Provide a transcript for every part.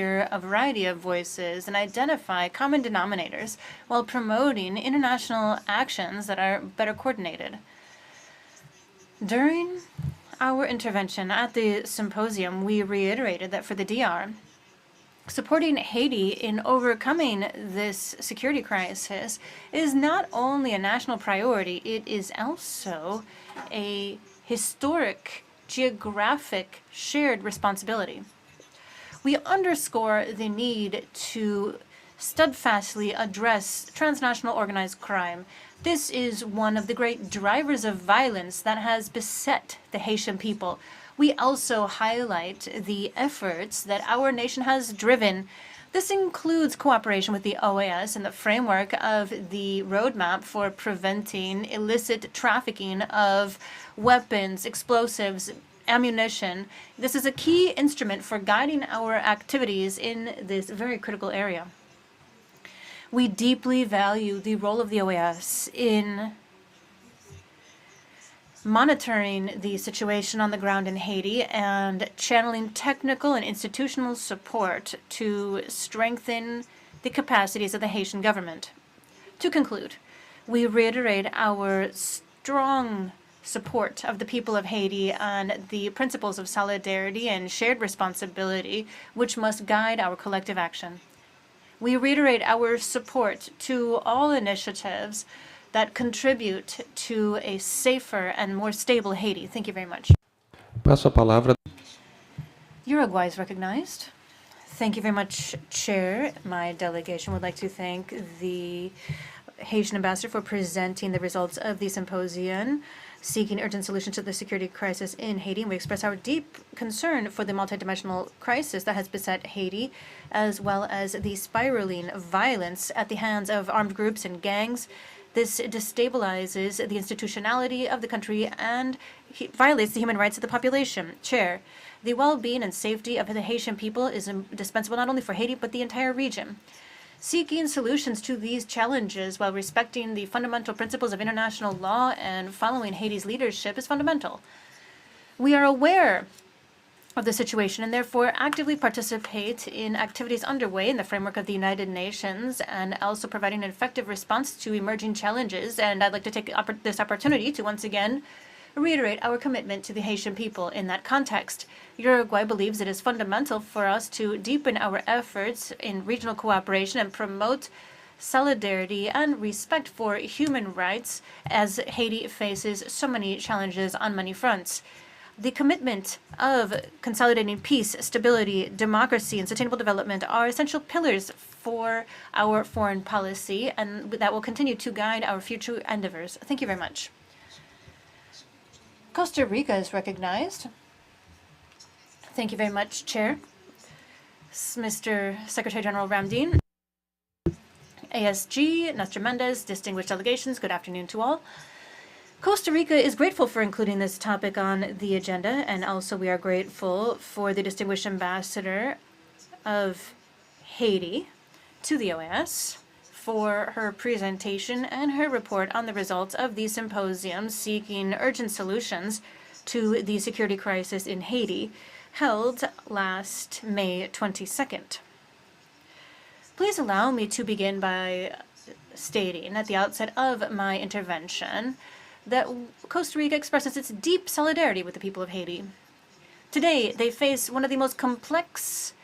hear a variety of voices and identify common denominators while promoting international actions that are better coordinated. During our intervention at the symposium, we reiterated that for the DR, supporting Haiti in overcoming this security crisis is not only a national priority, it is also a historic, geographic, shared responsibility. We underscore the need to steadfastly address transnational organized crime. This is one of the great drivers of violence that has beset the Haitian people. We also highlight the efforts that our nation has driven. This includes cooperation with the OAS in the framework of the roadmap for preventing illicit trafficking of weapons, explosives, ammunition. This is a key instrument for guiding our activities in this very critical area. We deeply value the role of the OAS in monitoring the situation on the ground in Haiti and channeling technical and institutional support to strengthen the capacities of the Haitian government. To conclude, we reiterate our strong support of the people of Haiti and the principles of solidarity and shared responsibility, which must guide our collective action. We reiterate our support to all initiatives that contribute to a safer and more stable Haiti. Thank you very much. Passo a palavra. Uruguay is recognized. Thank you very much, Chair. My delegation would like to thank the Haitian ambassador for presenting the results of the symposium seeking urgent solutions to the security crisis in Haiti. And we express our deep concern for the multidimensional crisis that has beset Haiti, as well as the spiraling violence at the hands of armed groups and gangs. This destabilizes the institutionality of the country and violates the human rights of the population. Chair, the well-being and safety of the Haitian people is indispensable not only for Haiti, but the entire region. Seeking solutions to these challenges while respecting the fundamental principles of international law and following Haiti's leadership is fundamental. We are aware of the situation and therefore actively participate in activities underway in the framework of the United Nations and also providing an effective response to emerging challenges. And I'd like to take this opportunity to once again reiterate our commitment to the Haitian people in that context. Uruguay believes it is fundamental for us to deepen our efforts in regional cooperation and promote solidarity and respect for human rights as Haiti faces so many challenges on many fronts. The commitment of consolidating peace, stability, democracy, and sustainable development are essential pillars for our foreign policy, and that will continue to guide our future endeavors. Thank you very much. Costa Rica is recognized. Thank you very much, Chair. Mr. Secretary General Ramdin, ASG, Nestor Mendez, distinguished delegations, good afternoon to all. Costa Rica is grateful for including this topic on the agenda, and also we are grateful for the distinguished ambassador of Haiti to the OAS for her presentation and her report on the results of the symposium seeking urgent solutions to the security crisis in Haiti, held last May 22nd. Please allow me to begin by stating at the outset of my intervention that Costa Rica expresses its deep solidarity with the people of Haiti. Today, they face one of the most complex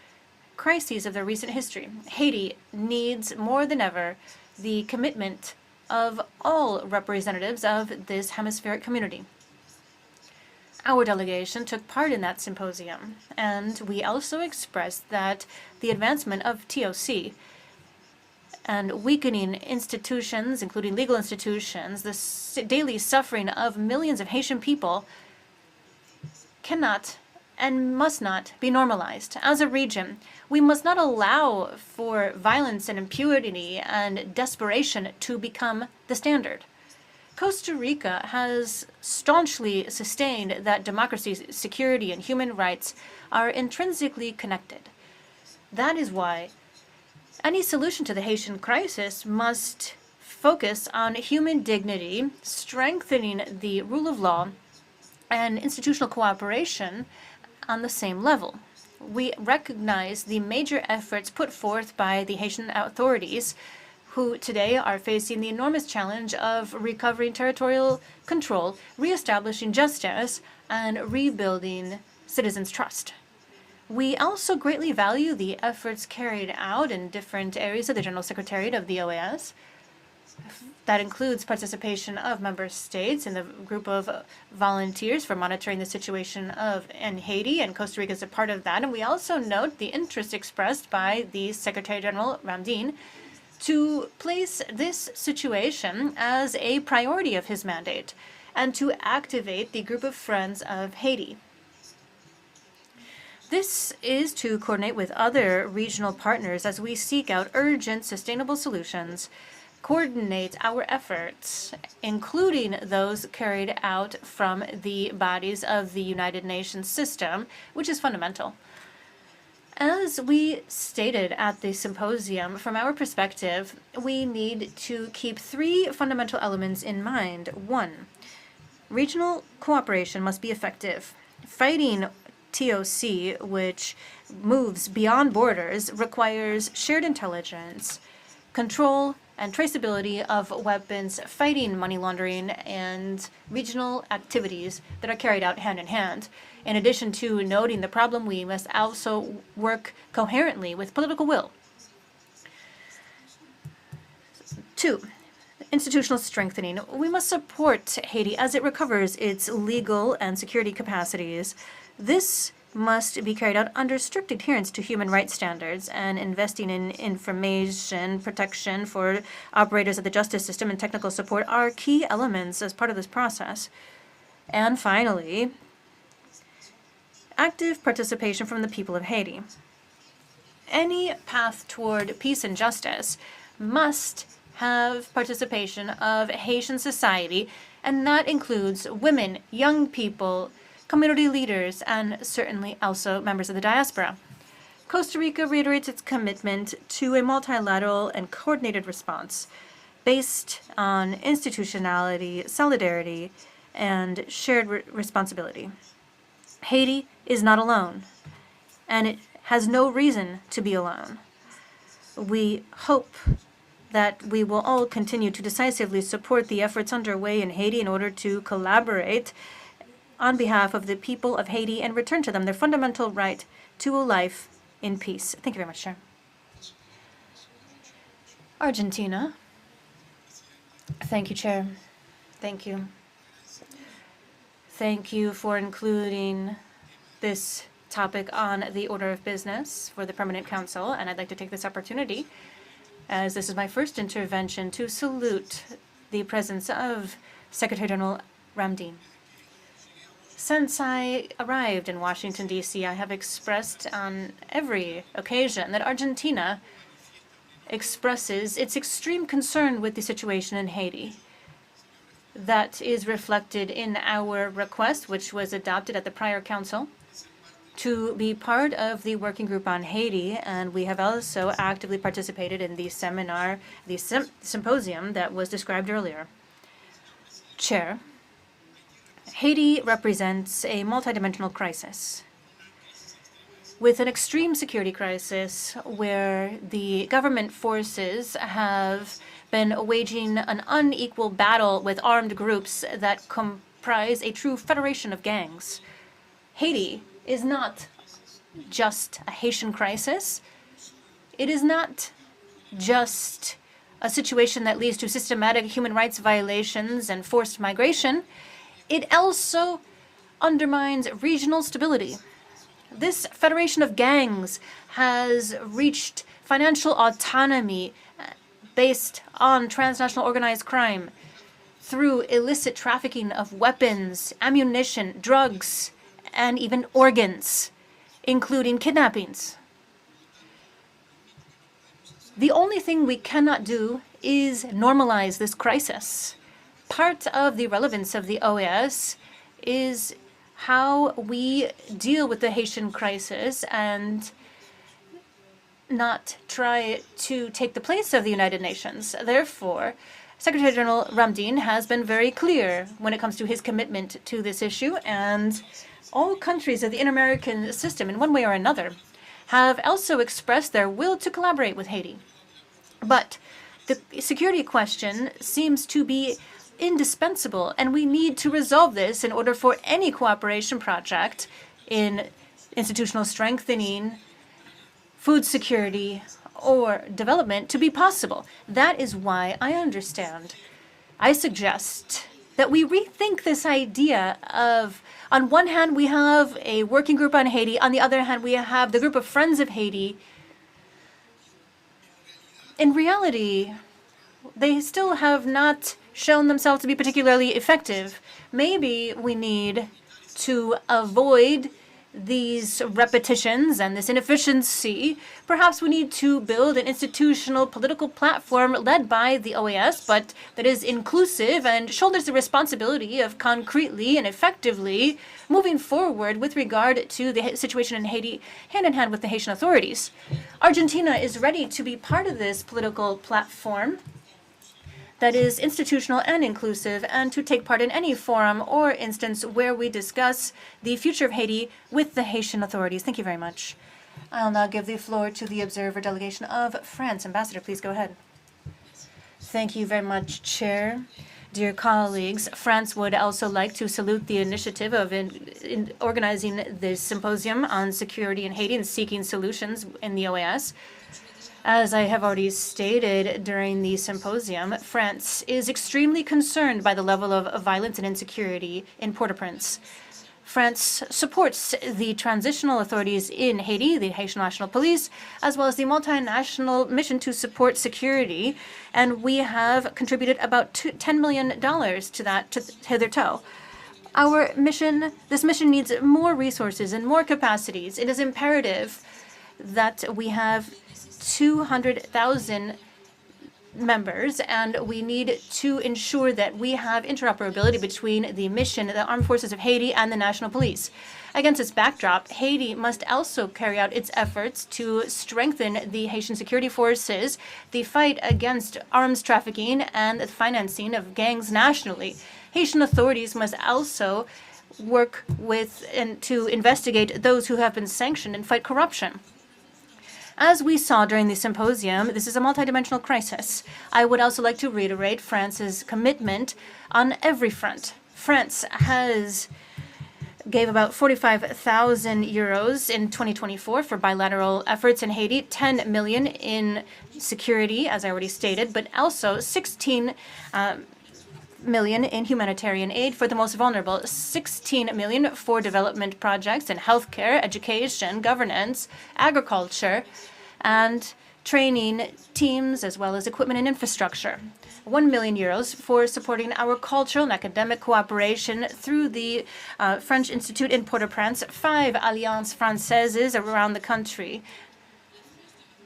crises of their recent history. Haiti needs more than ever the commitment of all representatives of this hemispheric community. Our delegation took part in that symposium, and we also expressed that the advancement of TOC and weakening institutions, including legal institutions, the daily suffering of millions of Haitian people cannot and must not be normalized. As a region, we must not allow for violence and impunity and desperation to become the standard. Costa Rica has staunchly sustained that democracy, security, and human rights are intrinsically connected. That is why any solution to the Haitian crisis must focus on human dignity, strengthening the rule of law, and institutional cooperation on the same level. we recognize the major efforts put forth by the Haitian authorities, who today are facing the enormous challenge of recovering territorial control, reestablishing justice, and rebuilding citizens' trust. We also greatly value the efforts carried out in different areas of the General Secretariat of the OAS. That includes participation of member states in the group of volunteers for monitoring the situation in Haiti, and Costa Rica is a part of that. And we also note the interest expressed by the Secretary General Ramdin to place this situation as a priority of his mandate and to activate the group of friends of Haiti. This is to coordinate with other regional partners as we seek out urgent, sustainable solutions, coordinate our efforts, including those carried out from the bodies of the United Nations system, which is fundamental. As we stated at the symposium, from our perspective, we need to keep three fundamental elements in mind. One, regional cooperation must be effective. Fighting TOC, which moves beyond borders, requires shared intelligence, control, and traceability of weapons, fighting money laundering, and regional activities that are carried out hand in hand. In addition to noting the problem, we must also work coherently with political will. 2, institutional strengthening. We must support Haiti as it recovers its legal and security capacities. This must be carried out under strict adherence to human rights standards, and investing in information protection for operators of the justice system and technical support are key elements as part of this process. And finally, active participation from the people of Haiti. Any path toward peace and justice must have participation of Haitian society, and that includes women, young people, community leaders, and certainly also members of the diaspora. Costa Rica reiterates its commitment to a multilateral and coordinated response based on institutionality, solidarity, and shared responsibility. Haiti is not alone, and it has no reason to be alone. We hope that we will all continue to decisively support the efforts underway in Haiti in order to collaborate on behalf of the people of Haiti and return to them their fundamental right to a life in peace. Thank you very much, Chair. Argentina. Thank you, Chair. Thank you. Thank you for including this topic on the order of business for the Permanent Council, and I'd like to take this opportunity, as this is my first intervention, to salute the presence of Secretary General Ramdin. Since I arrived in Washington, D.C., I have expressed on every occasion that Argentina expresses its extreme concern with the situation in Haiti. That is reflected in our request, which was adopted at the prior council, to be part of the working group on Haiti, and we have also actively participated in the seminar, the symposium that was described earlier. Chair, Haiti represents a multidimensional crisis with an extreme security crisis where the government forces have been waging an unequal battle with armed groups that comprise a true federation of gangs. Haiti is not just a Haitian crisis. It is not just a situation that leads to systematic human rights violations and forced migration. It also undermines regional stability. This federation of gangs has reached financial autonomy based on transnational organized crime through illicit trafficking of weapons, ammunition, drugs, and even organs, including kidnappings. The only thing we cannot do is normalize this crisis. Part of the relevance of the OAS is how we deal with the Haitian crisis and not try to take the place of the United Nations. Therefore, Secretary General Ramdin has been very clear when it comes to his commitment to this issue, and All countries of the inter-American system, in one way or another, have also expressed their will to collaborate with Haiti. But the security question seems to be indispensable, and we need to resolve this in order for any cooperation project in institutional strengthening, food security, or development to be possible. That is why I suggest that we rethink this idea of, on one hand, we have a working group on Haiti. On the other hand, we have the group of Friends of Haiti. In reality, they still have not shown themselves to be particularly effective. Maybe we need to avoid these repetitions and this inefficiency. Perhaps we need to build an institutional political platform led by the OAS, but that is inclusive and shoulders the responsibility of concretely and effectively moving forward with regard to the situation in Haiti, hand in hand with the Haitian authorities. Argentina is ready to be part of this political platform that is institutional and inclusive, and to take part in any forum or instance where we discuss the future of Haiti with the Haitian authorities. Thank you very much. I'll now give the floor to the observer delegation of France. Ambassador, please go ahead. Thank you very much, Chair. Dear colleagues, France would also like to salute the initiative of in organizing this symposium on security in Haiti and seeking solutions in the OAS. As I have already stated during the symposium, France is extremely concerned by the level of violence and insecurity in Port-au-Prince. France supports the transitional authorities in Haiti, the Haitian National Police, as well as the multinational mission to support security, and we have contributed about $10 million to that hitherto. This mission needs more resources and more capacities. It is imperative that we have 200,000 members, and we need to ensure that we have interoperability between the mission, the armed forces of Haiti, and the national police. Against this backdrop, Haiti must also carry out its efforts to strengthen the Haitian security forces, the fight against arms trafficking, and the financing of gangs nationally. Haitian authorities must also work with and to investigate those who have been sanctioned and fight corruption. As we saw during the symposium, this is a multidimensional crisis. I would also like to reiterate France's commitment on every front. France gave about 45,000 euros in 2024 for bilateral efforts in Haiti, 10 million in security, as I already stated, but also 16 million in humanitarian aid for the most vulnerable, 16 million for development projects in healthcare, education, governance, agriculture, and training teams, as well as equipment and infrastructure. 1 million euros for supporting our cultural and academic cooperation through the French Institute in Port-au-Prince, 5 Alliances Françaises around the country.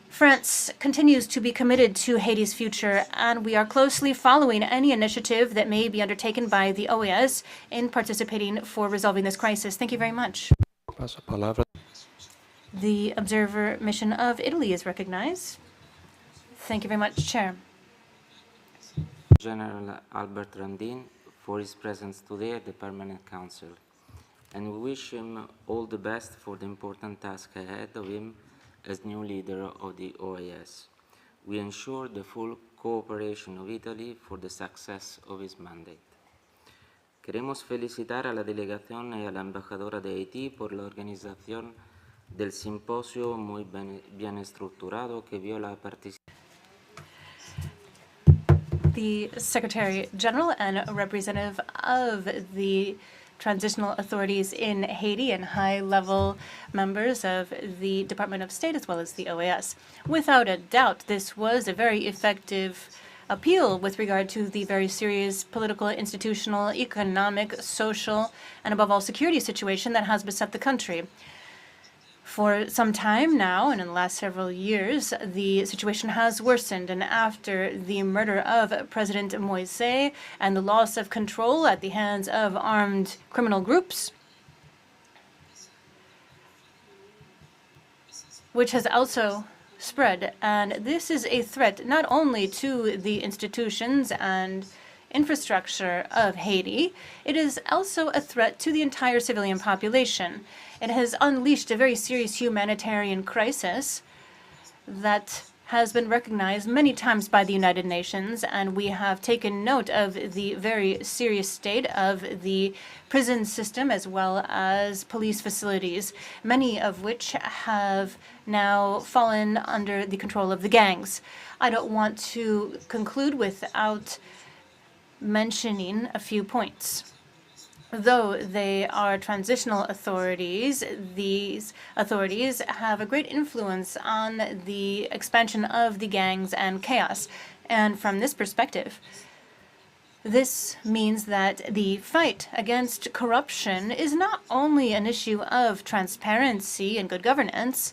France continues to be committed to Haiti's future, and we are closely following any initiative that may be undertaken by the OAS in participating for resolving this crisis. Thank you very much. The observer mission of Italy is recognized. Thank you very much, Chair. General Albert Randin for his presence today at the Permanent Council, and we wish him all the best for the important task ahead of him as new leader of the OAS. We ensure the full cooperation of Italy for the success of his mandate. Queremos felicitar a la delegación y a la embajadora de Haití por la organización del simposio muy bien estructurado que vio la participación. The Secretary General and representative of the transitional authorities in Haiti and high-level members of the Department of State as well as the OAS. Without a doubt, this was a very effective appeal with regard to the very serious political, institutional, economic, social, and above all security situation that has beset the country. For some time now, and in the last several years, the situation has worsened, and after the murder of President Moise and the loss of control at the hands of armed criminal groups, which has also spread. And this is a threat not only to the institutions and infrastructure of Haiti, it is also a threat to the entire civilian population. It has unleashed a very serious humanitarian crisis that has been recognized many times by the United Nations, and we have taken note of the very serious state of the prison system as well as police facilities, many of which have now fallen under the control of the gangs. I don't want to conclude without mentioning a few points. Though they are transitional authorities, these authorities have a great influence on the expansion of the gangs and chaos. And from this perspective, this means that the fight against corruption is not only an issue of transparency and good governance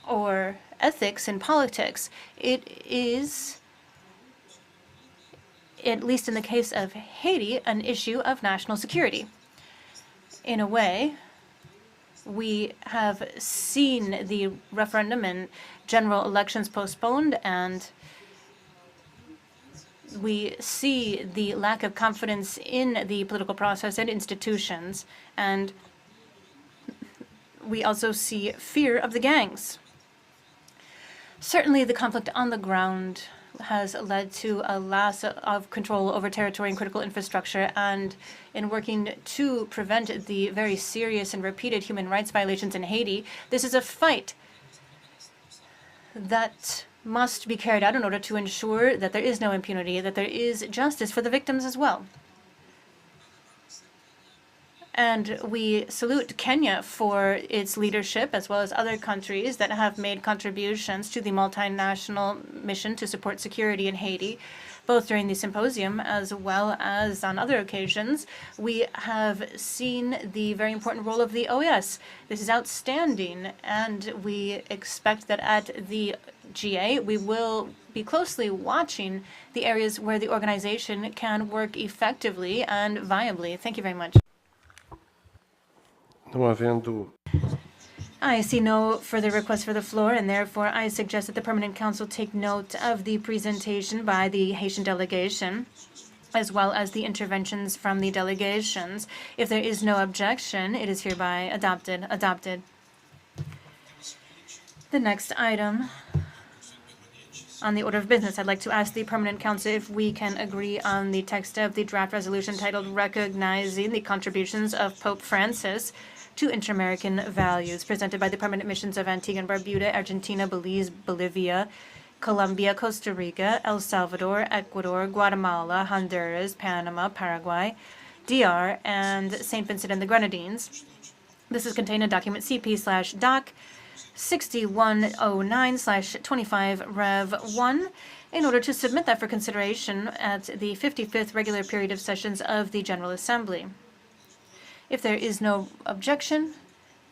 or ethics in politics, it is, at least in the case of Haiti, an issue of national security. In a way, we have seen the referendum and general elections postponed, and we see the lack of confidence in the political process and institutions, and we also see fear of the gangs. Certainly, the conflict on the ground has led to a loss of control over territory and critical infrastructure, and in working to prevent the very serious and repeated human rights violations in Haiti, this is a fight that must be carried out in order to ensure that there is no impunity, that there is justice for the victims as well. And we salute Kenya for its leadership, as well as other countries that have made contributions to the multinational mission to support security in Haiti, both during the symposium as well as on other occasions. We have seen the very important role of the OAS. This is outstanding, and we expect that at the GA, we will be closely watching the areas where the organization can work effectively and viably. Thank you very much. Não havendo I see no further requests for the floor, and therefore I suggest that the Permanent Council take note of the presentation by the Haitian delegation, as well as the interventions from the delegations. If there is no objection, it is hereby adopted. The next item on the order of business, I'd like to ask the Permanent Council if we can agree on the text of the draft resolution titled Recognizing the Contributions of Pope Francis to Inter-American Values, presented by the Permanent Missions of Antigua and Barbuda, Argentina, Belize, Bolivia, Colombia, Costa Rica, El Salvador, Ecuador, Guatemala, Honduras, Panama, Paraguay, DR, and St. Vincent and the Grenadines. This is contained in document CP/Doc 6109/25 Rev 1 in order to submit that for consideration at the 55th regular period of sessions of the General Assembly. If there is no objection,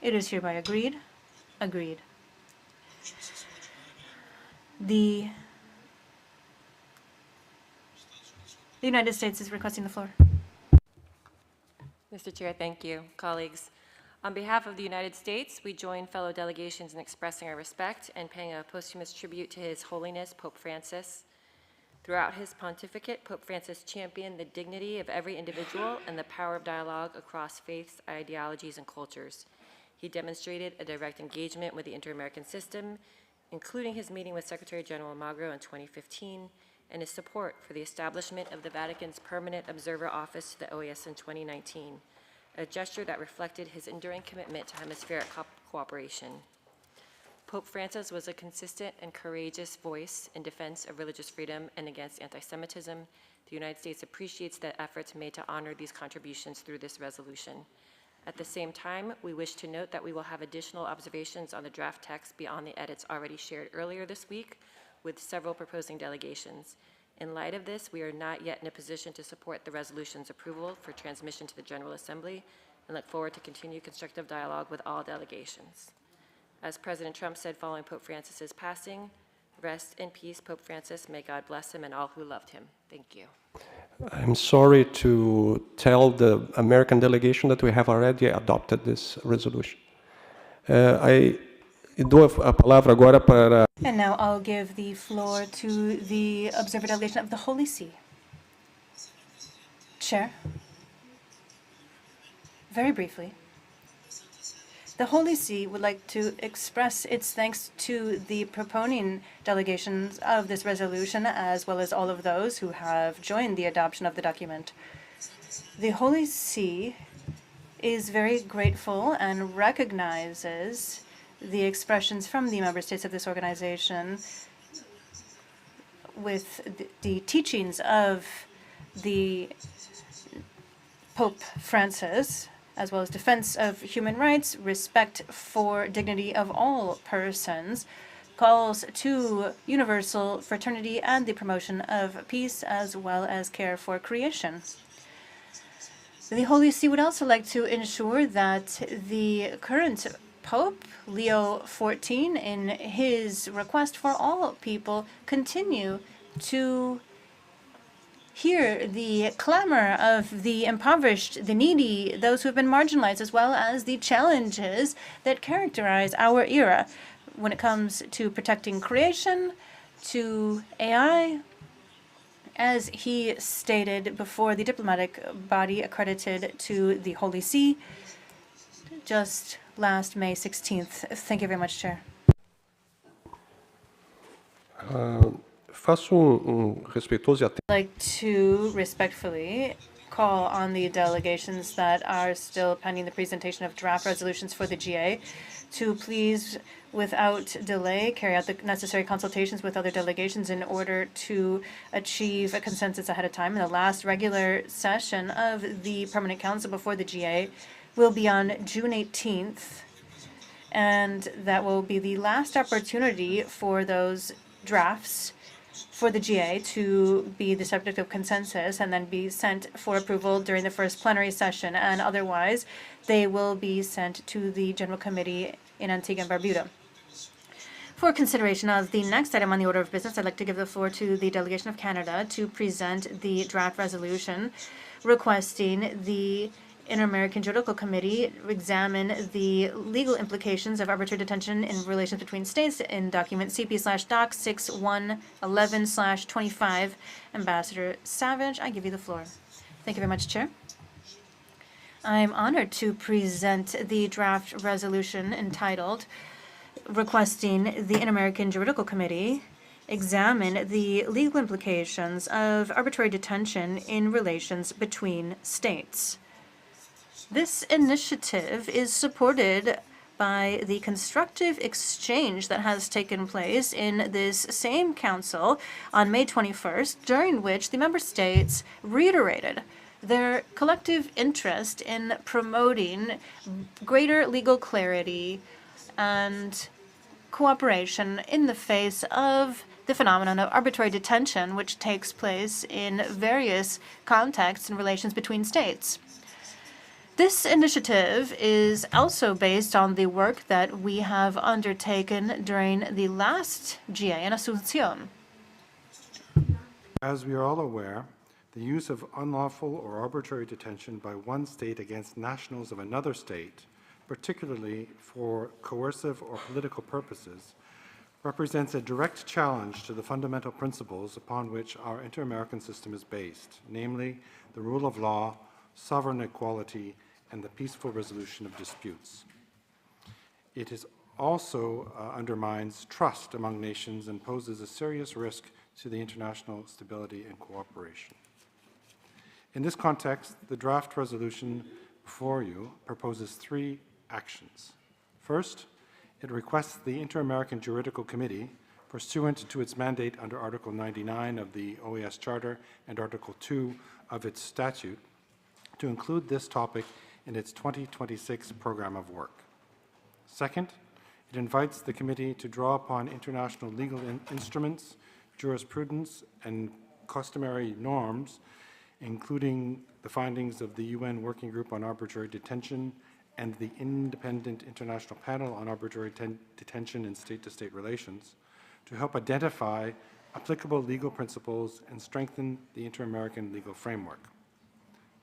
it is hereby agreed. The United States is requesting the floor. Mr. Chair, thank you. Colleagues, on behalf of the United States, we join fellow delegations in expressing our respect and paying a posthumous tribute to His Holiness Pope Francis. Throughout his pontificate, Pope Francis championed the dignity of every individual and the power of dialogue across faiths, ideologies, and cultures. He demonstrated a direct engagement with the inter-American system, including his meeting with Secretary General Magro in 2015, and his support for the establishment of the Vatican's Permanent Observer Office to the OAS in 2019, a gesture that reflected his enduring commitment to hemispheric cooperation. Pope Francis was a consistent and courageous voice in defense of religious freedom and against anti-Semitism. The United States appreciates the efforts made to honor these contributions through this resolution. At the same time, we wish to note that we will have additional observations on the draft text beyond the edits already shared earlier this week with several proposing delegations. In light of this, we are not yet in a position to support the resolution's approval for transmission to the General Assembly and look forward to continued constructive dialogue with all delegations. As President Trump said following Pope Francis's passing, rest in peace, Pope Francis. May God bless him and all who loved him. Thank you. I'm sorry to tell the American delegation that we have already adopted this resolution. I dou a palavra agora para And now I'll give the floor to the Observer Delegation of the Holy See. Chair, very briefly, the Holy See would like to express its thanks to the proponing delegations of this resolution, as well as all of those who have joined the adoption of the document. The Holy See is very grateful and recognizes the expressions from the member states of this organization with the teachings of the Pope Francis, as well as defense of human rights, respect for dignity of all persons, calls to universal fraternity and the promotion of peace, as well as care for creation. The Holy See would also like to ensure that the current Pope, Leo XIV, in his request for all people, continue to hear the clamor of the impoverished, the needy, those who have been marginalized, as well as the challenges that characterize our era when it comes to protecting creation, to AI, as he stated before the diplomatic body accredited to the Holy See just last May 16th. Thank you very much, Chair. Faço respeitoso e atento. I'd like to respectfully call on the delegations that are still pending the presentation of draft resolutions for the GA to please, without delay, carry out the necessary consultations with other delegations in order to achieve a consensus ahead of time. And the last regular session of the Permanent Council before the GA will be on June 18th, and that will be the last opportunity for those drafts for the GA to be the subject of consensus and then be sent for approval during the first plenary session, and otherwise they will be sent to the General Committee in Antigua and Barbuda. For consideration of the next item on the order of business, I'd like to give the floor to the delegation of Canada to present the draft resolution requesting the Inter-American Juridical Committee examine the legal implications of arbitrary detention in relations between states in document CP/Doc 6111/25. Ambassador Savage, I give you the floor. Thank you very much, Chair. I'm honored to present the draft resolution entitled requesting the Inter-American Juridical Committee examine the legal implications of arbitrary detention in relations between states. This initiative is supported by the constructive exchange that has taken place in this same council on May 21st, during which the member states reiterated their collective interest in promoting greater legal clarity and cooperation in the face of the phenomenon of arbitrary detention, which takes place in various contexts and relations between states. This initiative is also based on the work that we have undertaken during the last GA in Asunción. As we are all aware, the use of unlawful or arbitrary detention by one state against nationals of another state, particularly for coercive or political purposes, represents a direct challenge to the fundamental principles upon which our inter-American system is based, namely the rule of law, sovereign equality, and the peaceful resolution of disputes. It is also undermines trust among nations and poses a serious risk to the international stability and cooperation. In this context, the draft resolution before you proposes three actions. First, it requests the Inter-American Juridical Committee, pursuant to its mandate under Article 99 of the OAS Charter and Article 2 of its statute, to include this topic in its 2026 program of work. Second, it invites the committee to draw upon international legal instruments, jurisprudence, and customary norms, including the findings of the UN Working Group on Arbitrary Detention and the Independent International Panel on Arbitrary Detention in State-to-State Relations, to help identify applicable legal principles and strengthen the inter-American legal framework.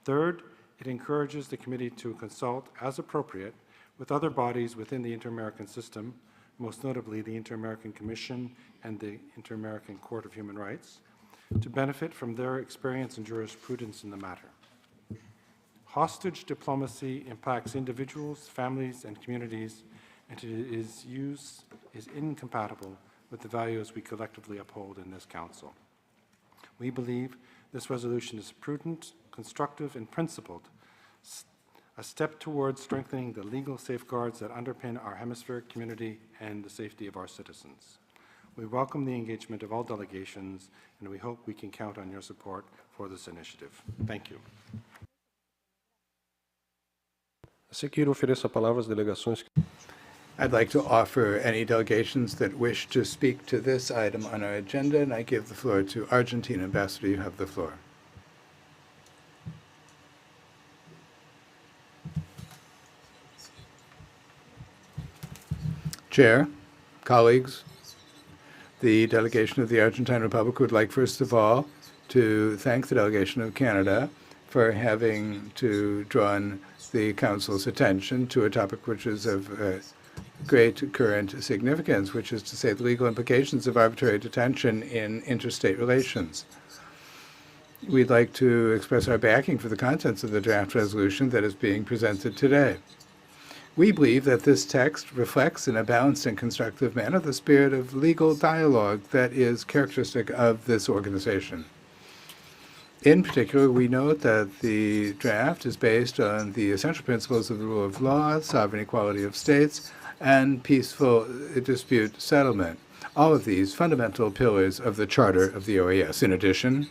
Third, it encourages the committee to consult, as appropriate, with other bodies within the inter-American system, most notably the Inter-American Commission and the Inter-American Court of Human Rights, to benefit from their experience and jurisprudence in the matter. Hostage diplomacy impacts individuals, families, and communities, and its use is incompatible with the values we collectively uphold in this Council. We believe this resolution is prudent, constructive, and principled, a step towards strengthening the legal safeguards that underpin our hemispheric community and the safety of our citizens. We welcome the engagement of all delegations, and we hope we can count on your support for this initiative. Thank you. A seguir, ofereço a palavra às delegações. I'd like to offer any delegations that wish to speak to this item on our agenda, and I give the floor to Argentina. Ambassador, you have the floor. Chair, colleagues, the delegation of the Argentine Republic would like, first of all, to thank the delegation of Canada for having to draw the Council's attention to a topic which is of great current significance, which is to say the legal implications of arbitrary detention in interstate relations. We'd like to express our backing for the contents of the draft resolution that is being presented today. We believe that this text reflects in a balanced and constructive manner the spirit of legal dialogue that is characteristic of this organization. In particular, we note that the draft is based on the essential principles of the rule of law, sovereign equality of states, and peaceful dispute settlement, all of these fundamental pillars of the Charter of the OAS. In addition,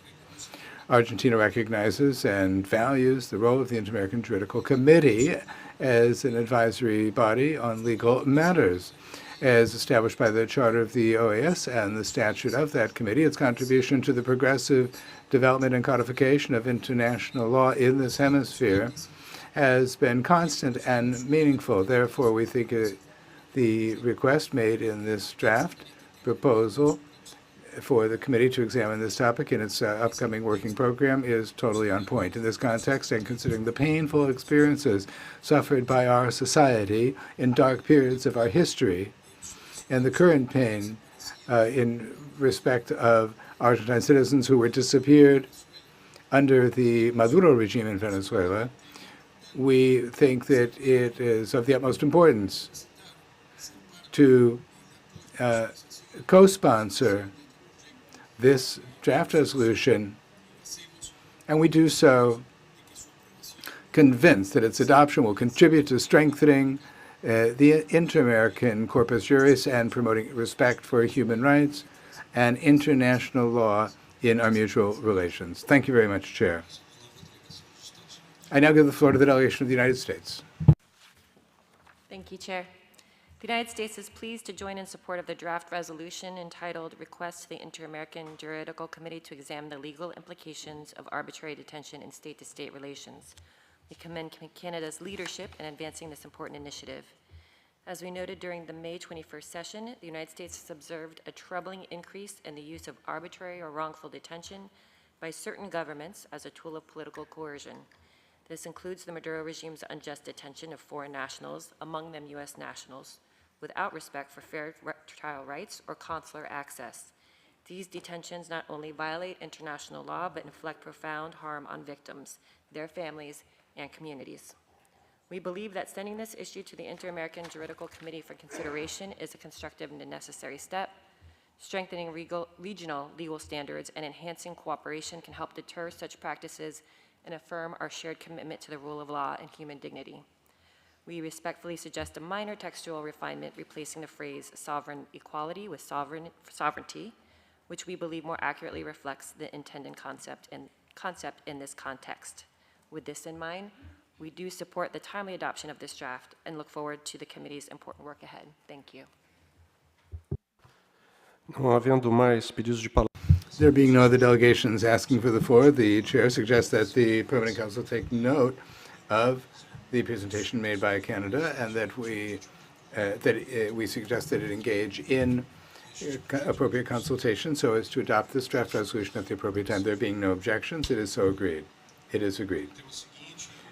Argentina recognizes and values the role of the Inter-American Juridical Committee as an advisory body on legal matters. As established by the Charter of the OAS and the statute of that committee, its contribution to the progressive development and codification of international law in this hemisphere has been constant and meaningful. Therefore, we think the request made in this draft proposal for the committee to examine this topic in its upcoming working program is totally on point. In this context, and considering the painful experiences suffered by our society in dark periods of our history, and the current pain in respect of Argentine citizens who were disappeared under the Maduro regime in Venezuela, we think that it is of the utmost importance to co-sponsor this draft resolution, and we do so convinced that its adoption will contribute to strengthening the inter-American corpus juris and promoting respect for human rights and international law in our mutual relations. Thank you very much, Chair. I now give the floor to the delegation of the United States. Thank you, Chair. The United States is pleased to join in support of the draft resolution entitled Request to the Inter-American Juridical Committee to Examine the Legal Implications of Arbitrary Detention in State-to-State Relations. We commend Canada's leadership in advancing this important initiative. As we noted during the May 21st session, the United States has observed a troubling increase in the use of arbitrary or wrongful detention by certain governments as a tool of political coercion. This includes the Maduro regime's unjust detention of foreign nationals, among them U.S. nationals, without respect for fair trial rights or consular access. These detentions not only violate international law, but inflict profound harm on victims, their families, and communities. We believe that sending this issue to the Inter-American Juridical Committee for consideration is a constructive and necessary step. Strengthening regional legal standards and enhancing cooperation can help deter such practices and affirm our shared commitment to the rule of law and human dignity. We respectfully suggest a minor textual refinement replacing the phrase sovereign equality with sovereignty, which we believe more accurately reflects the intended concept in this context. With this in mind, we do support the timely adoption of this draft and look forward to the committee's important work ahead. Thank you. Não havendo mais pedidos de palavra. There being no other delegations asking for the floor, the chair suggests that the Permanent Council take note of the presentation made by Canada and that we suggest that it engage in appropriate consultation so as to adopt this draft resolution at the appropriate time. There being no objections, it is so agreed. It is agreed.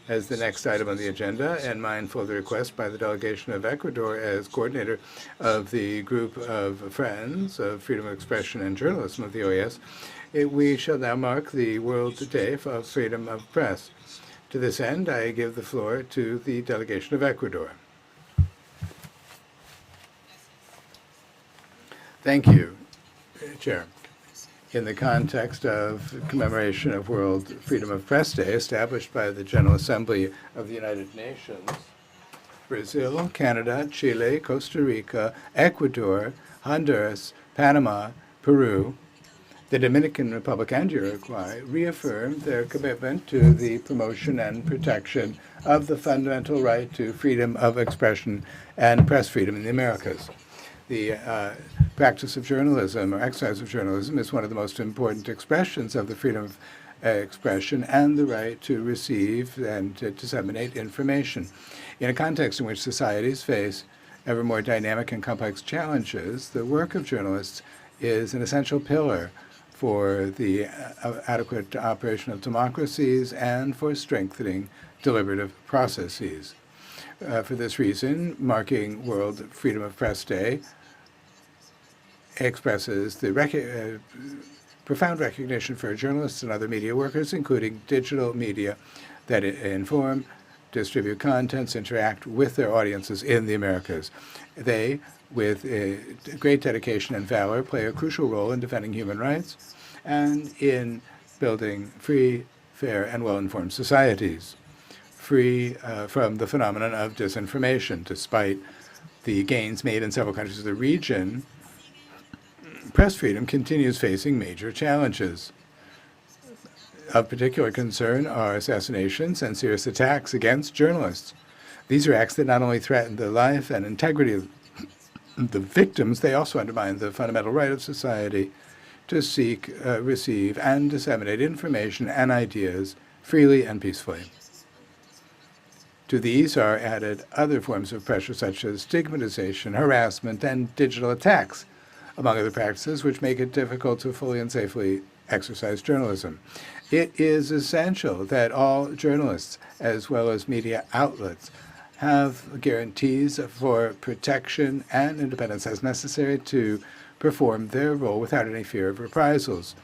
As the next item on the agenda, and mindful of the request by the delegation of Ecuador as coordinator of the group of Friends of Freedom of Expression and Journalism of the OAS, we shall now mark the World Day of Freedom of Press. To this end, I give the floor to the delegation of Ecuador. Thank you, Chair. In the context of commemoration of World Freedom of Press Day, established by the General Assembly of the United Nations, Brazil, Canada, Chile, Costa Rica, Ecuador, Honduras, Panama, Peru, the Dominican Republic, and Uruguay reaffirmed their commitment to the promotion and protection of the fundamental right to freedom of expression and press freedom in the Americas. The practice of journalism, or exercise of journalism, is one of the most important expressions of the freedom of expression and the right to receive and to disseminate information. In a context in which societies face ever more dynamic and complex challenges, the work of journalists is an essential pillar for the adequate operation of democracies and for strengthening deliberative processes. For this reason, marking World Freedom of Press Day expresses the profound recognition for journalists and other media workers, including digital media, that inform, distribute contents, interact with their audiences in the Americas. They, with great dedication and valor, play a crucial role in defending human rights and in building free, fair, and well-informed societies, free from the phenomenon of disinformation. Despite the gains made in several countries of the region, press freedom continues facing major challenges. Of particular concern are assassinations and serious attacks against journalists. These are acts that not only threaten the life and integrity of the victims, they also undermine the fundamental right of society to seek, receive, and disseminate information and ideas freely and peacefully. To these are added other forms of pressure such as stigmatization, harassment, and digital attacks, among other practices which make it difficult to fully and safely exercise journalism. It is essential that all journalists, as well as media outlets, have guarantees for protection and independence as necessary to perform their role without any fear of reprisals.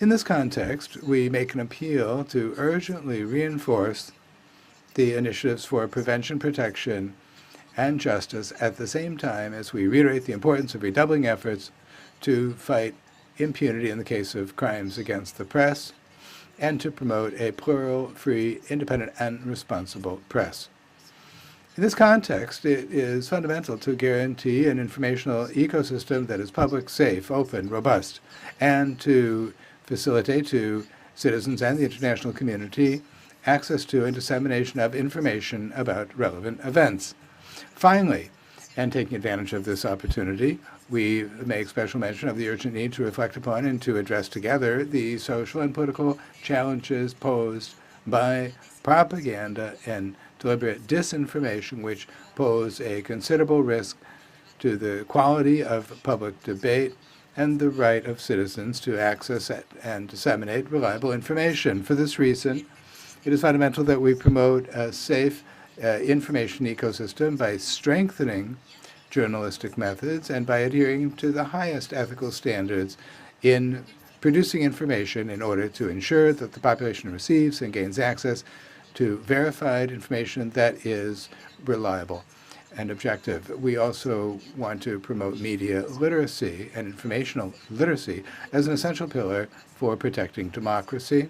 In this context, we make an appeal to urgently reinforce the initiatives for prevention, protection, and justice at the same time as we reiterate the importance of redoubling efforts to fight impunity in the case of crimes against the press and to promote a plural, free, independent, and responsible press. In this context, it is fundamental to guarantee an informational ecosystem that is public, safe, open, robust, and to facilitate to citizens and the international community access to and dissemination of information about relevant events. Finally, and taking advantage of this opportunity, we make special mention of the urgent need to reflect upon and to address together the social and political challenges posed by propaganda and deliberate disinformation, which pose a considerable risk to the quality of public debate and the right of citizens to access and disseminate reliable information. For this reason, it is fundamental that we promote a safe information ecosystem by strengthening journalistic methods and by adhering to the highest ethical standards in producing information in order to ensure that the population receives and gains access to verified information that is reliable and objective. We also want to promote media literacy and informational literacy as an essential pillar for protecting democracy,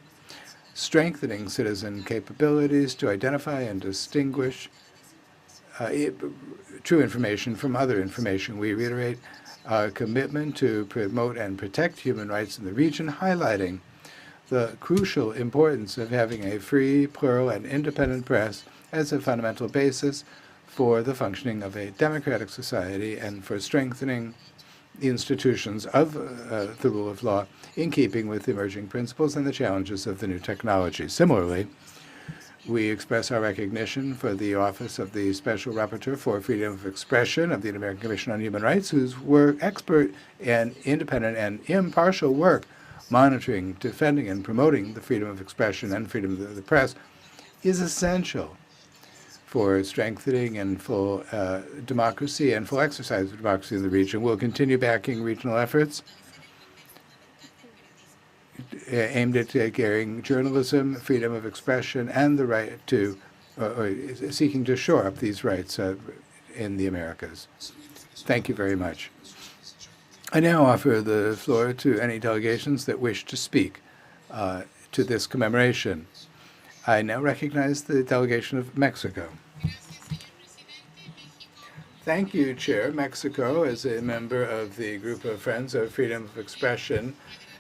strengthening citizen capabilities to identify and distinguish true information from other information. We reiterate our commitment to promote and protect human rights in the region, highlighting the crucial importance of having a free, plural, and independent press as a fundamental basis for the functioning of a democratic society and for strengthening the institutions of the rule of law in keeping with emerging principles and the challenges of the new technology. Similarly, we express our recognition for the Office of the Special Rapporteur for Freedom of Expression of the American Commission on Human Rights, whose expert and independent and impartial work monitoring, defending, and promoting the freedom of expression and freedom of the press is essential for strengthening and full democracy and full exercise of democracy in the region. We'll continue backing regional efforts aimed at guaranteeing journalism, freedom of expression, and the right to, or seeking to shore up these rights in the Americas. Thank you very much. I now offer the floor to any delegations that wish to speak to this commemoration. I now recognize the delegation of Mexico. Thank you, Chair. Mexico, as a member of the group of Friends of Freedom of Expression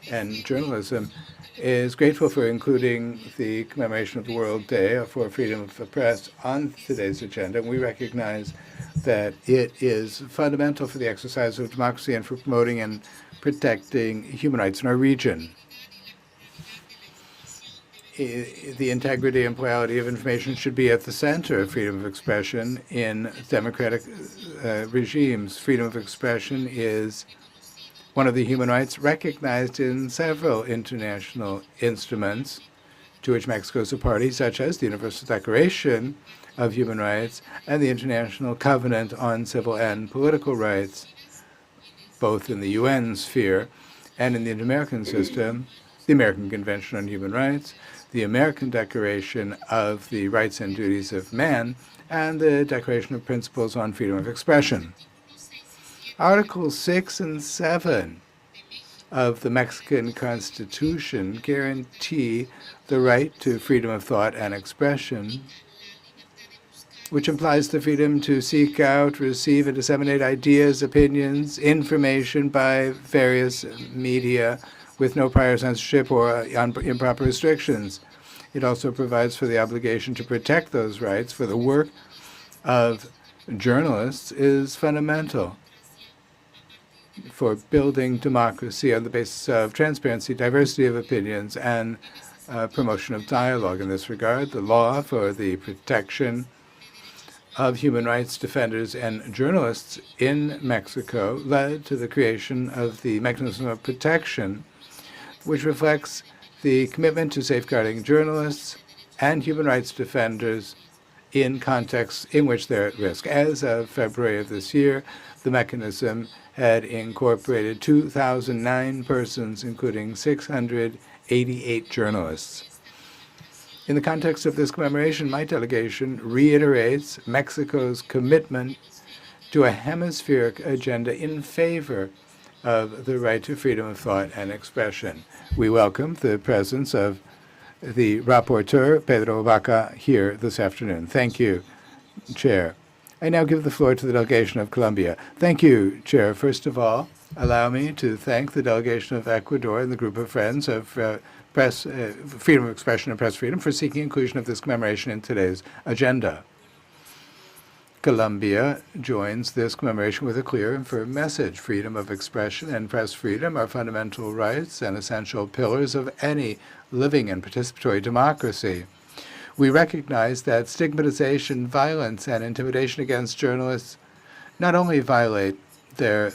and Journalism, is grateful for including the commemoration of the World Day for Freedom of the Press on today's agenda. And we recognize that it is fundamental for the exercise of democracy and for promoting and protecting human rights in our region. The integrity and plurality of information should be at the center of freedom of expression in democratic regimes. Freedom of expression is one of the human rights recognized in several international instruments to which Mexico is a party, such as the Universal Declaration of Human Rights and the International Covenant on Civil and Political Rights, both in the UN sphere and in the Inter-American system, the American Convention on Human Rights, the American Declaration of the Rights and Duties of Man, and the Declaration of Principles on Freedom of Expression. Articles 6 and 7 of the Mexican Constitution guarantee the right to freedom of thought and expression, which implies the freedom to seek out, receive, and disseminate ideas, opinions, information by various media with no prior censorship or improper restrictions. It also provides for the obligation to protect those rights, for the work of journalists is fundamental for building democracy on the basis of transparency, diversity of opinions, and promotion of dialogue. In this regard, the law for the protection of human rights defenders and journalists in Mexico led to the creation of the mechanism of protection, which reflects the commitment to safeguarding journalists and human rights defenders in contexts in which they're at risk. As of February of this year, the mechanism had incorporated 2,009 persons, including 688 journalists. In the context of this commemoration, my delegation reiterates Mexico's commitment to a hemispheric agenda in favor of the right to freedom of thought and expression. We welcome the presence of the rapporteur, Pedro Vaca, here this afternoon. Thank you, Chair. I now give the floor to the delegation of Colombia. Thank you, Chair. First of all, allow me to thank the delegation of Ecuador and the group of Friends of Freedom of Expression and Press Freedom for seeking inclusion of this commemoration in today's agenda. Colombia joins this commemoration with a clear and firm message. Freedom of expression and press freedom are fundamental rights and essential pillars of any living and participatory democracy. We recognize that stigmatization, violence, and intimidation against journalists not only violate their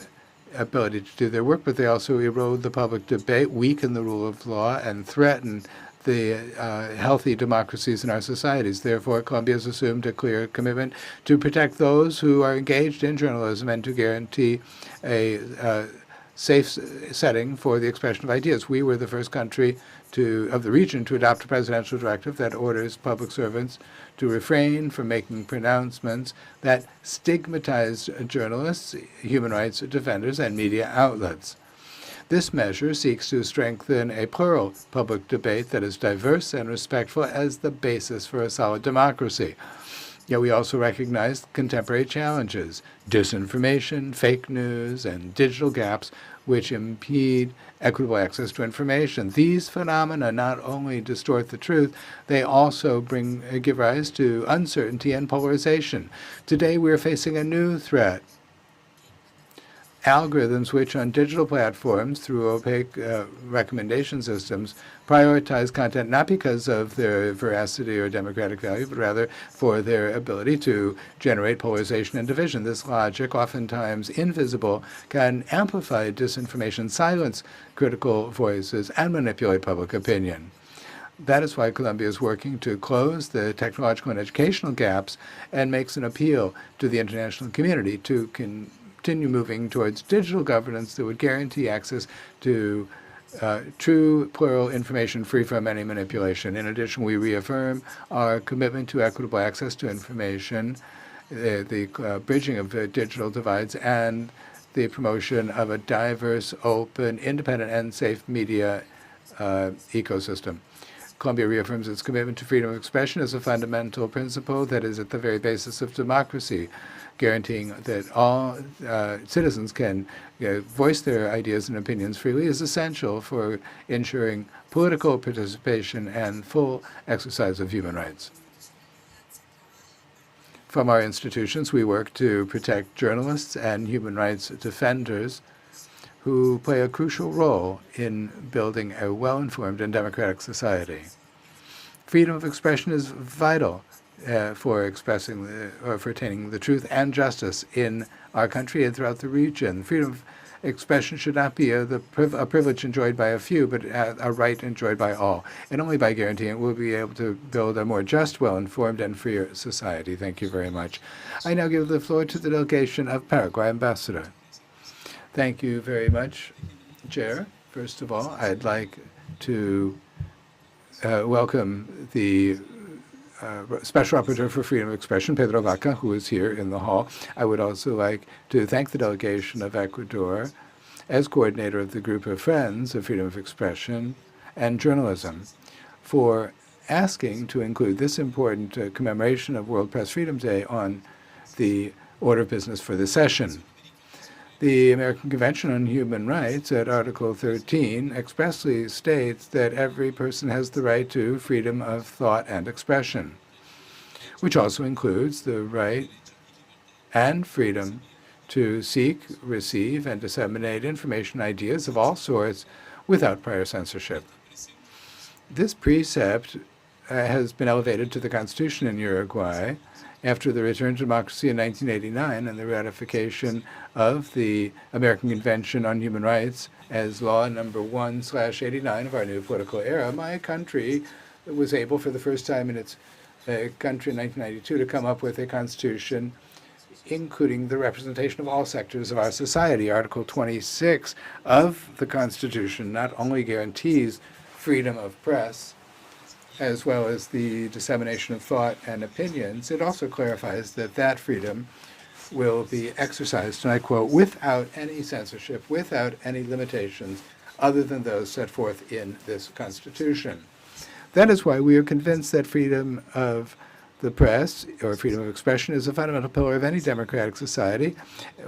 ability to do their work, but they also erode the public debate, weaken the rule of law, and threaten the healthy democracies in our societies. Therefore, Colombia has assumed a clear commitment to protect those who are engaged in journalism and to guarantee a safe setting for the expression of ideas. We were the first country of the region to adopt a presidential directive that orders public servants to refrain from making pronouncements that stigmatize journalists, human rights defenders, and media outlets. This measure seeks to strengthen a plural public debate that is diverse and respectful as the basis for a solid democracy. Yet we also recognize contemporary challenges, disinformation, fake news, and digital gaps which impede equitable access to information. These phenomena not only distort the truth, they also give rise to uncertainty and polarization. Today we are facing a new threat. Algorithms which on digital platforms through opaque recommendation systems prioritize content not because of their veracity or democratic value, but rather for their ability to generate polarization and division. This logic, oftentimes invisible, can amplify disinformation, silence critical voices, and manipulate public opinion. That is why Colombia is working to close the technological and educational gaps and makes an appeal to the international community to continue moving towards digital governance that would guarantee access to true plural information free from any manipulation. In addition, we reaffirm our commitment to equitable access to information, the bridging of digital divides, and the promotion of a diverse, open, independent, and safe media ecosystem. Colombia reaffirms its commitment to freedom of expression as a fundamental principle that is at the very basis of democracy, guaranteeing that all citizens can voice their ideas and opinions freely is essential for ensuring political participation and full exercise of human rights. From our institutions, we work to protect journalists and human rights defenders who play a crucial role in building a well-informed and democratic society. Freedom of expression is vital for expressing or for attaining the truth and justice in our country and throughout the region. Freedom of expression should not be a privilege enjoyed by a few, but a right enjoyed by all. And only by guaranteeing it will we be able to build a more just, well-informed, and freer society. Thank you very much. I now give the floor to the delegation of Paraguay. Ambassador. Thank you very much, Chair. First of all, I'd like to welcome the Special Rapporteur for Freedom of Expression, Pedro Vaca, who is here in the hall. I would also like to thank the delegation of Ecuador as coordinator of the group of Friends of Freedom of Expression and Journalism for asking to include this important commemoration of World Press Freedom Day on the order of business for the session. The American Convention on Human Rights at Article 13 expressly states that every person has the right to freedom of thought and expression, which also includes the right and freedom to seek, receive, and disseminate information and ideas of all sorts without prior censorship. This precept has been elevated to the Constitution in Uruguay after the return to democracy in 1989 and the ratification of the American Convention on Human Rights as law number 1/89 of our new political era. My country was able for the first time in its country in 1992 to come up with a constitution including the representation of all sectors of our society. Article 26 of the Constitution not only guarantees freedom of press, as well as the dissemination of thought and opinions, it also clarifies that that freedom will be exercised, and I quote, without any censorship, without any limitations other than those set forth in this Constitution. That is why we are convinced that freedom of the press, or freedom of expression, is a fundamental pillar of any democratic society,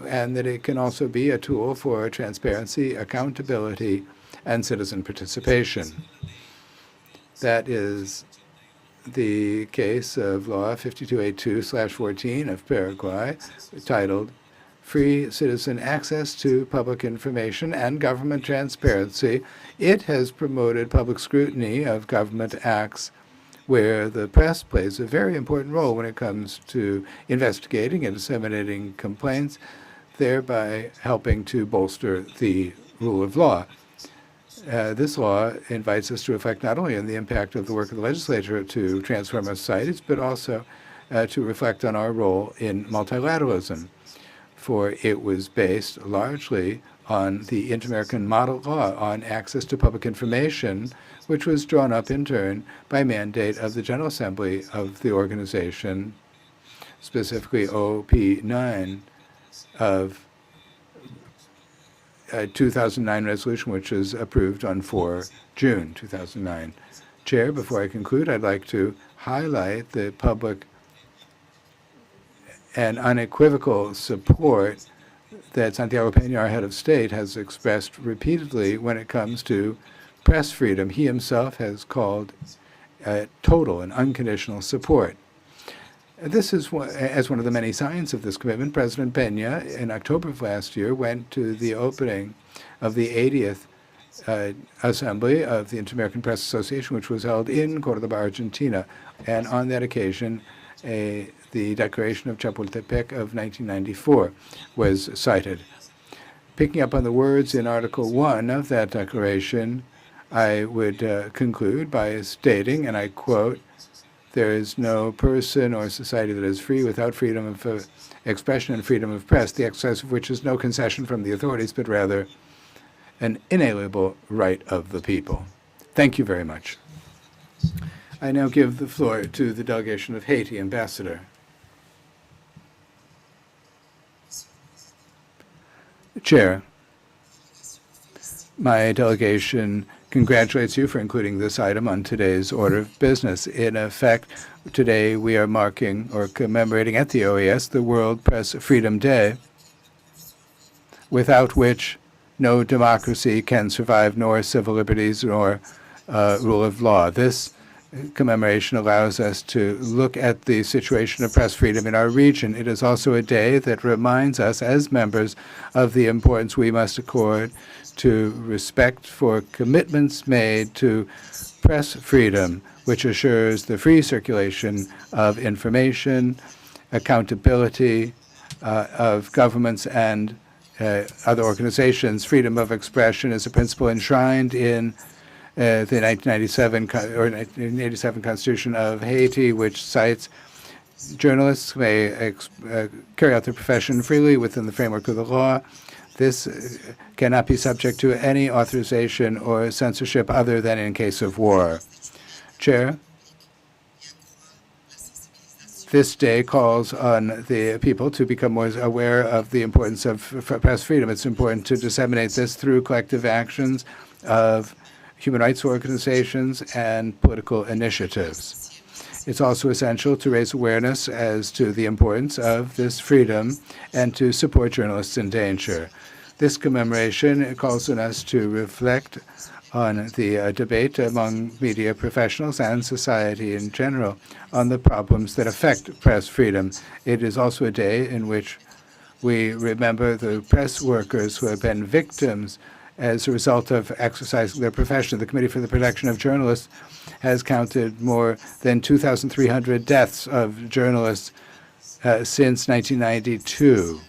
and that it can also be a tool for transparency, accountability, and citizen participation. That is the case of Law 5282/14 of Paraguay, titled Free Citizen Access to Public Information and Government Transparency. It has promoted public scrutiny of government acts where the press plays a very important role when it comes to investigating and disseminating complaints, thereby helping to bolster the rule of law. This law invites us to reflect not only on the impact of the work of the legislature to transform our societies, but also to reflect on our role in multilateralism, for it was based largely on the Inter-American Model Law on access to public information, which was drawn up in turn by mandate of the General Assembly of the organization, specifically OP9 of 2009 resolution, which was approved on 4 June 2009. Chair, before I conclude, I'd like to highlight the public and unequivocal support that Santiago Peña, our head of state, has expressed repeatedly when it comes to press freedom. He himself has called total and unconditional support. This is as one of the many signs of this commitment. President Peña, in October of last year, went to the opening of the 80th Assembly of the Inter-American Press Association, which was held in Córdoba, Argentina. And on that occasion, the Declaration of Chapultepec of 1994 was cited. Picking up on the words in Article 1 of that declaration, I would conclude by stating, and I quote, "There is no person or society that is free without freedom of expression and freedom of press, the exercise of which is no concession from the authorities, but rather an inalienable right of the people. Thank you very much. I now give the floor to the delegation of Haiti. Ambassador. Chair, my delegation congratulates you for including this item on today's order of business. In effect, today we are marking or commemorating at the OAS the World Press Freedom Day, without which no democracy can survive, nor civil liberties, nor rule of law. This commemoration allows us to look at the situation of press freedom in our region. It is also a day that reminds us as members of the importance we must accord to respect for commitments made to press freedom, which assures the free circulation of information, accountability of governments and other organizations. Freedom of expression is a principle enshrined in the 1987 Constitution of Haiti, which cites journalists may carry out their profession freely within the framework of the law. This cannot be subject to any authorization or censorship other than in case of war. Chair, this day calls on the people to become more aware of the importance of press freedom. It's important to disseminate this through collective actions of human rights organizations and political initiatives. It's also essential to raise awareness as to the importance of this freedom and to support journalists in danger. This commemoration calls on us to reflect on the debate among media professionals and society in general on the problems that affect press freedom. It is also a day in which we remember the press workers who have been victims as a result of exercising their profession. The Committee for the Protection of Journalists has counted more than 2,300 deaths of journalists since 1992.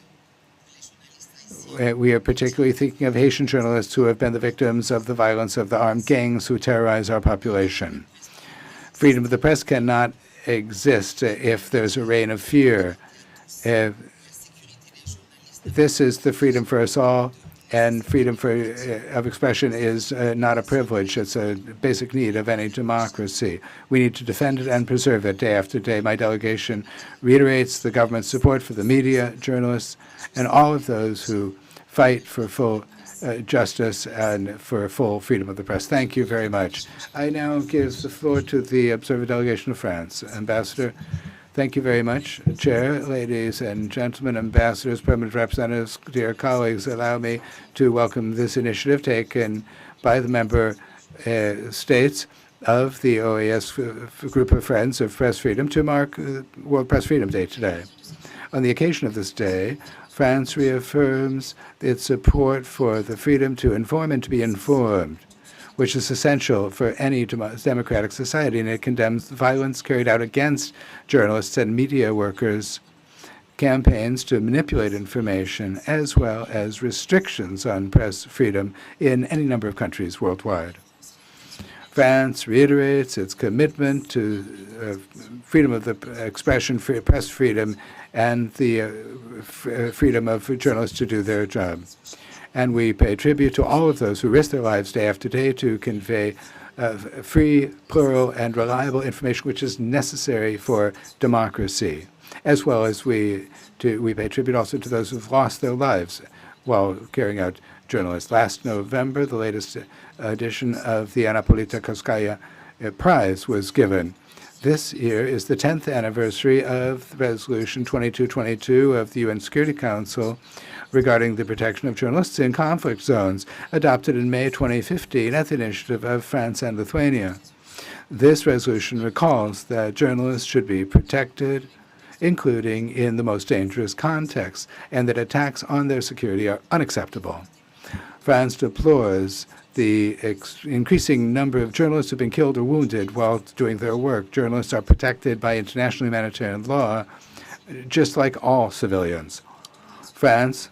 We are particularly thinking of Haitian journalists who have been the victims of the violence of the armed gangs who terrorize our population. Freedom of the press cannot exist if there's a reign of fear. This is the freedom for us all, and freedom of expression is not a privilege. It's a basic need of any democracy. We need to defend it and preserve it day after day. My delegation reiterates the government's support for the media, journalists, and all of those who fight for full justice and for full freedom of the press. Thank you very much. I now give the floor to the Observer Delegation of France. Ambassador, thank you very much. Chair, ladies and gentlemen, ambassadors, permanent representatives, dear colleagues, allow me to welcome this initiative taken by the member states of the OAS Group of Friends of Press Freedom to mark World Press Freedom Day today. On the occasion of this day, France reaffirms its support for the freedom to inform and to be informed, which is essential for any democratic society, and it condemns violence carried out against journalists and media workers, campaigns to manipulate information, as well as restrictions on press freedom in any number of countries worldwide. France reiterates its commitment to freedom of the expression, press freedom, and the freedom of journalists to do their job. And we pay tribute to all of those who risk their lives day after day to convey free, plural, and reliable information which is necessary for democracy, as well as we pay tribute also to those who've lost their lives while carrying out journalists. Last November, the latest edition of the Anna Politkovskaya Prize was given. This year is the 10th anniversary of Resolution 2222 of the UN Security Council regarding the protection of journalists in conflict zones, adopted in May 2015 at the initiative of France and Lithuania. This resolution recalls that journalists should be protected, including in the most dangerous contexts, and that attacks on their security are unacceptable. France deplores the increasing number of journalists who have been killed or wounded while doing their work. Journalists are protected by international humanitarian law, just like all civilians. France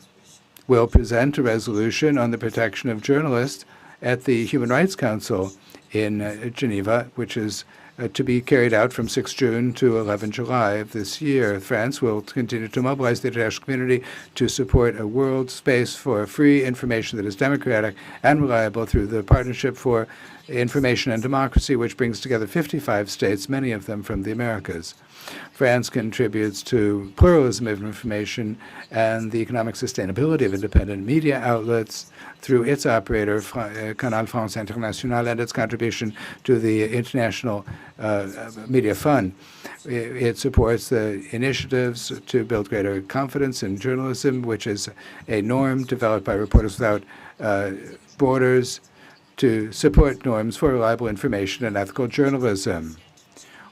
will present a resolution on the protection of journalists at the Human Rights Council in Geneva, which is to be carried out from 6 June to 11 July of this year. France will continue to mobilize the international community to support a world space for free information that is democratic and reliable through the Partnership for Information and Democracy, which brings together 55 states, many of them from the Americas. France contributes to pluralism of information and the economic sustainability of independent media outlets through its operator, Canal France International, and its contribution to the International Media Fund. It supports the initiatives to build greater confidence in journalism, which is a norm developed by Reporters Without Borders to support norms for reliable information and ethical journalism.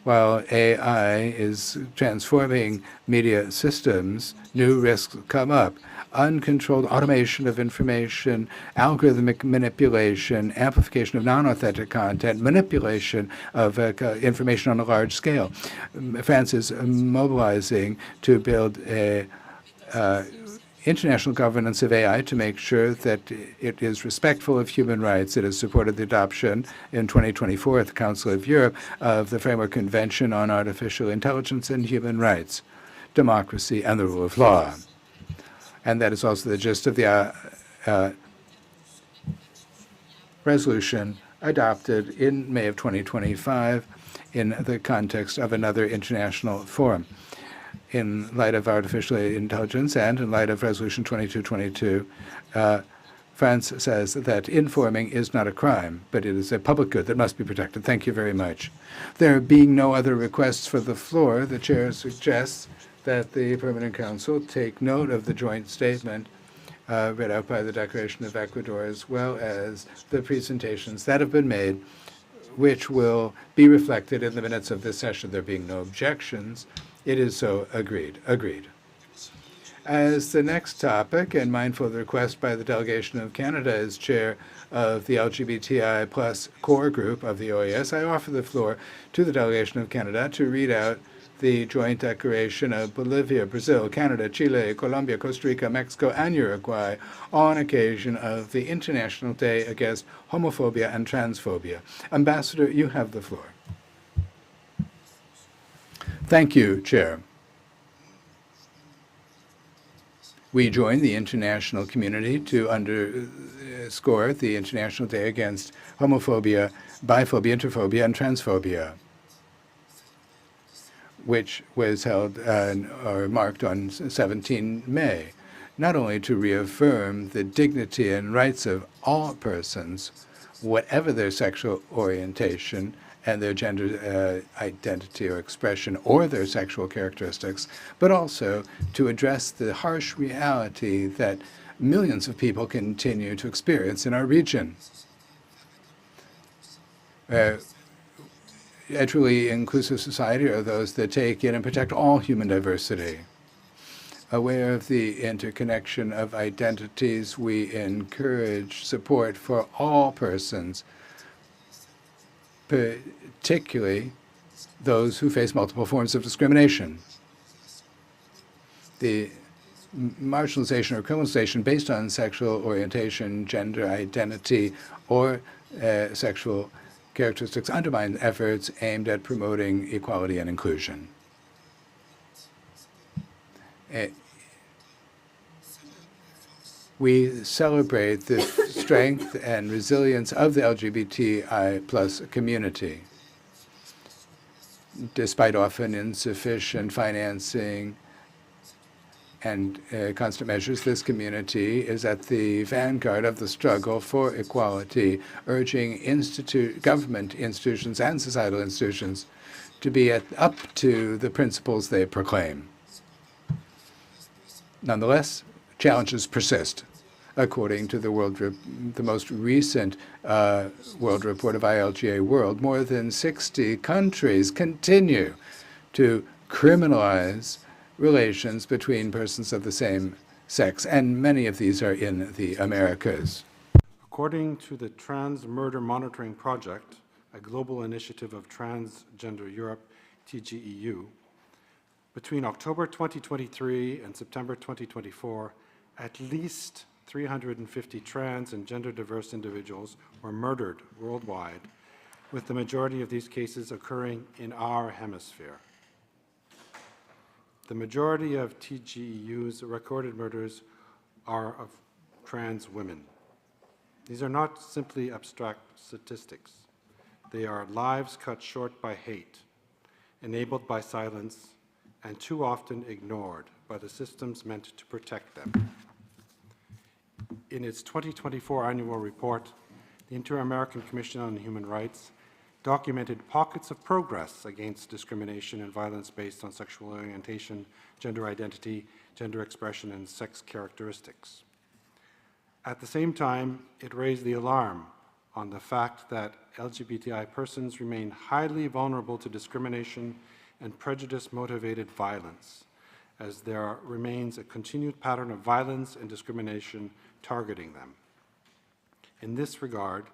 While AI is transforming media systems, new risks come up. Uncontrolled automation of information, algorithmic manipulation, amplification of non-authentic content, manipulation of information on a large scale. France is mobilizing to build a international governance of AI to make sure that it is respectful of human rights. It has supported the adoption in 2024 at the Council of Europe of the Framework Convention on Artificial Intelligence and Human Rights, Democracy, and the Rule of Law. And that is also the gist of the resolution adopted in May of 2025 in the context of another international forum. In light of artificial intelligence and in light of Resolution 2222, France says that informing is not a crime, but it is a public good that must be protected. Thank you very much. There being no other requests for the floor, the chair suggests that the Permanent Council take note of the joint statement read out by the Declaration of Ecuador, as well as the presentations that have been made, which will be reflected in the minutes of this session. There being no objections, it is so agreed. Agreed. As the next topic, and mindful of the request by the delegation of Canada as chair of the LGBTI plus core group of the OAS, I offer the floor to the delegation of Canada to read out the joint declaration of Bolivia, Brazil, Canada, Chile, Colombia, Costa Rica, Mexico, and Uruguay on occasion of the International Day Against Homophobia and Transphobia. Ambassador, you have the floor. Thank you, Chair. We join the international community to underscore the International Day Against Homophobia, Biphobia, Interphobia, and Transphobia, which was held or marked on 17 May, not only to reaffirm the dignity and rights of all persons, whatever their sexual orientation and their gender identity or expression or their sexual characteristics, but also to address the harsh reality that millions of people continue to experience in our region. A truly inclusive society are those that take in and protect all human diversity. Aware of the interconnection of identities, we encourage support for all persons, particularly those who face multiple forms of discrimination. The marginalization or criminalization based on sexual orientation, gender identity, or sexual characteristics undermine efforts aimed at promoting equality and inclusion. We celebrate the strength and resilience of the LGBTI plus community. Despite often insufficient financing and constant measures, this community is at the vanguard of the struggle for equality, urging government institutions and societal institutions to be up to the principles they proclaim. Nonetheless, challenges persist. According to the most recent World Report of ILGA World, more than 60 countries continue to criminalize relations between persons of the same sex, and many of these are in the Americas. According to the Trans Murder Monitoring Project, a global initiative of Transgender Europe, TGEU, between October 2023 and September 2024, at least 350 trans and gender diverse individuals were murdered worldwide, with the majority of these cases occurring in our hemisphere. The majority of TGEU's recorded murders are of trans women. These are not simply abstract statistics. They are lives cut short by hate, enabled by silence, and too often ignored by the systems meant to protect them. In its 2024 annual report, the Inter-American Commission on Human Rights documented pockets of progress against discrimination and violence based on sexual orientation, gender identity, gender expression, and sex characteristics. At the same time, it raised the alarm on the fact that LGBTI persons remain highly vulnerable to discrimination and prejudice-motivated violence, as there remains a continued pattern of violence and discrimination targeting them. In this regard,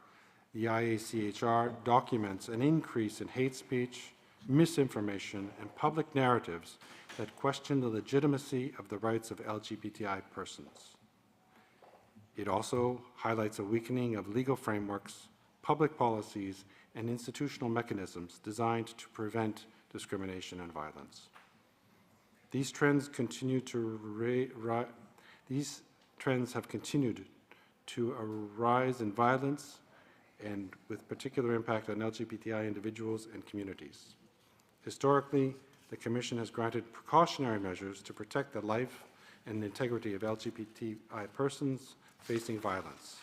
the IACHR documents an increase in hate speech, misinformation, and public narratives that question the legitimacy of the rights of LGBTI persons. It also highlights a weakening of legal frameworks, public policies, and institutional mechanisms designed to prevent discrimination and violence. These trends have continued to arise in violence and with particular impact on LGBTI individuals and communities. Historically, the Commission has granted precautionary measures to protect the life and integrity of LGBTI persons facing violence.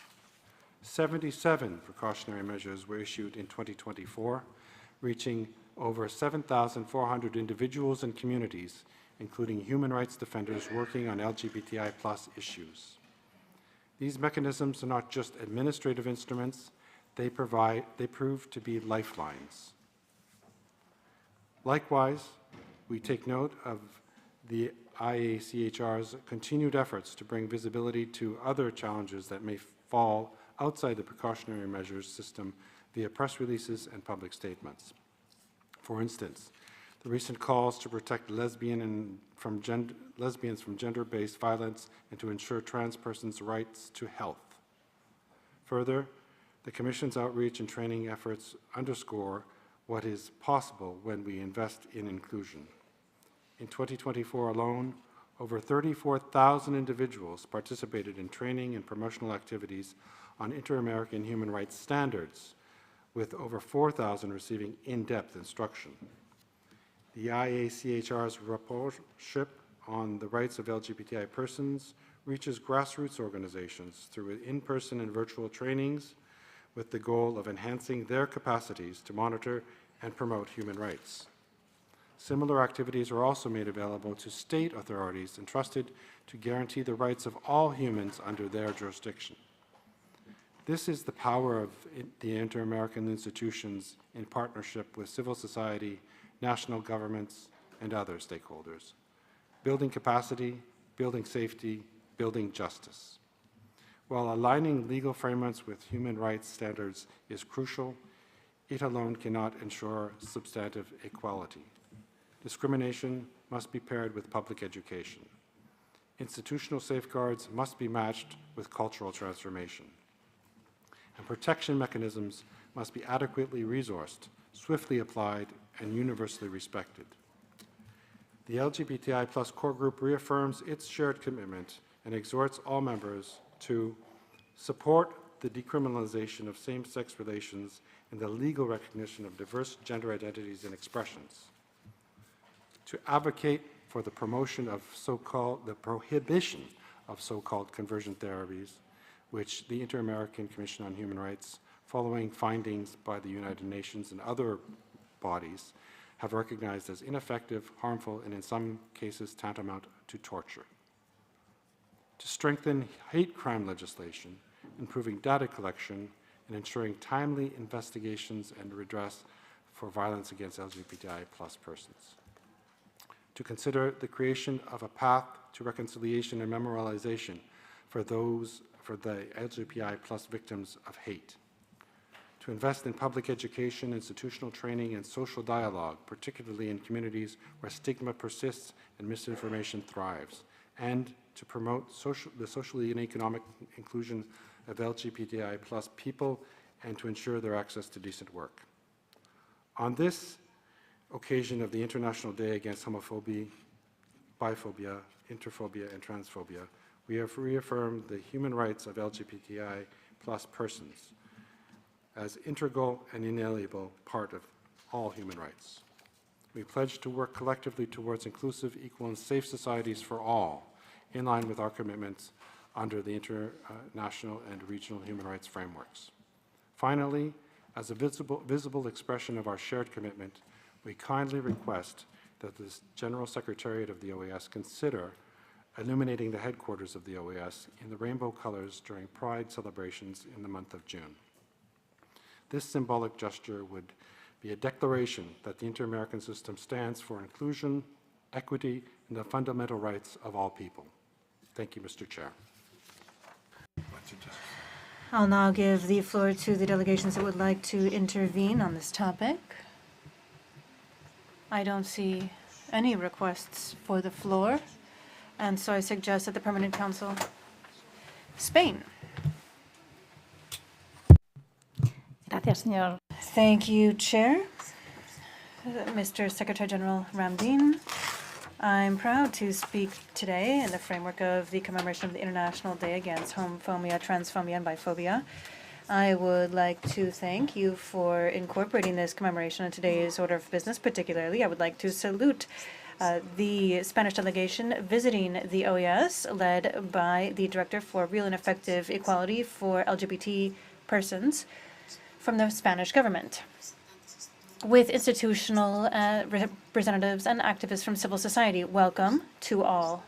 77 precautionary measures were issued in 2024, reaching over 7,400 individuals and communities, including human rights defenders working on LGBTI+ issues. These mechanisms are not just administrative instruments, they prove to be lifelines. Likewise, we take note of the IACHR's continued efforts to bring visibility to other challenges that may fall outside the precautionary measures system via press releases and public statements. For instance, the recent calls to protect lesbians from gender-based violence and to ensure trans persons' rights to health. Further, the Commission's outreach and training efforts underscore what is possible when we invest in inclusion. In 2024 alone, over 34,000 individuals participated in training and promotional activities on Inter-American human rights standards, with over 4,000 receiving in-depth instruction. The IACHR's rapporteur on the rights of LGBTI persons reaches grassroots organizations through in-person and virtual trainings with the goal of enhancing their capacities to monitor and promote human rights. Similar activities are also made available to state authorities entrusted to guarantee the rights of all humans under their jurisdiction. This is the power of the Inter-American institutions in partnership with civil society, national governments, and other stakeholders. Building capacity, building safety, building justice. While aligning legal frameworks with human rights standards is crucial, it alone cannot ensure substantive equality. Discrimination must be paired with public education. Institutional safeguards must be matched with cultural transformation. And protection mechanisms must be adequately resourced, swiftly applied, and universally respected. The LGBTI+ core group reaffirms its shared commitment and exhorts all members to support the decriminalization of same-sex relations and the legal recognition of diverse gender identities and expressions, to advocate for the prohibition of so-called conversion therapies, which the Inter-American Commission on Human Rights, following findings by the United Nations and other bodies, have recognized as ineffective, harmful, and in some cases tantamount to torture. To strengthen hate crime legislation, improving data collection, and ensuring timely investigations and redress for violence against LGBTI+ persons. To consider the creation of a path to reconciliation and memorialization for the LGBTI+ victims of hate. To invest in public education, institutional training, and social dialogue, particularly in communities where stigma persists and misinformation thrives, and to promote the socially and economic inclusion of LGBTI+ people and to ensure their access to decent work. On this occasion of the International Day Against Homophobia, Biphobia, Interphobia, and Transphobia, we have reaffirmed the human rights of LGBTI plus persons as integral and inalienable part of all human rights. We pledge to work collectively towards inclusive, equal, and safe societies for all, in line with our commitments under the international and regional human rights frameworks. Finally, as a visible expression of our shared commitment, we kindly request that the General Secretariat of the OAS consider illuminating the headquarters of the OAS in the rainbow colors during Pride celebrations in the month of June. This symbolic gesture would be a declaration that the Inter-American system stands for inclusion, equity, and the fundamental rights of all people. Thank you, Mr. Chair. I'll now give the floor to the delegations that would like to intervene on this topic. I don't see any requests for the floor, and so I suggest that the Permanent Council, Spain. Gracias, señor. Thank you, Chair. Mr. Secretary General Ramdin, I'm proud to speak today in the framework of the commemoration of the International Day Against Homophobia, Transphobia, and Biphobia. I would like to thank you for incorporating this commemoration in today's order of business. Particularly, I would like to salute the Spanish delegation visiting the OAS, led by the Director for Real and Effective Equality for LGBT persons from the Spanish government, with institutional representatives and activists from civil society. Welcome to all.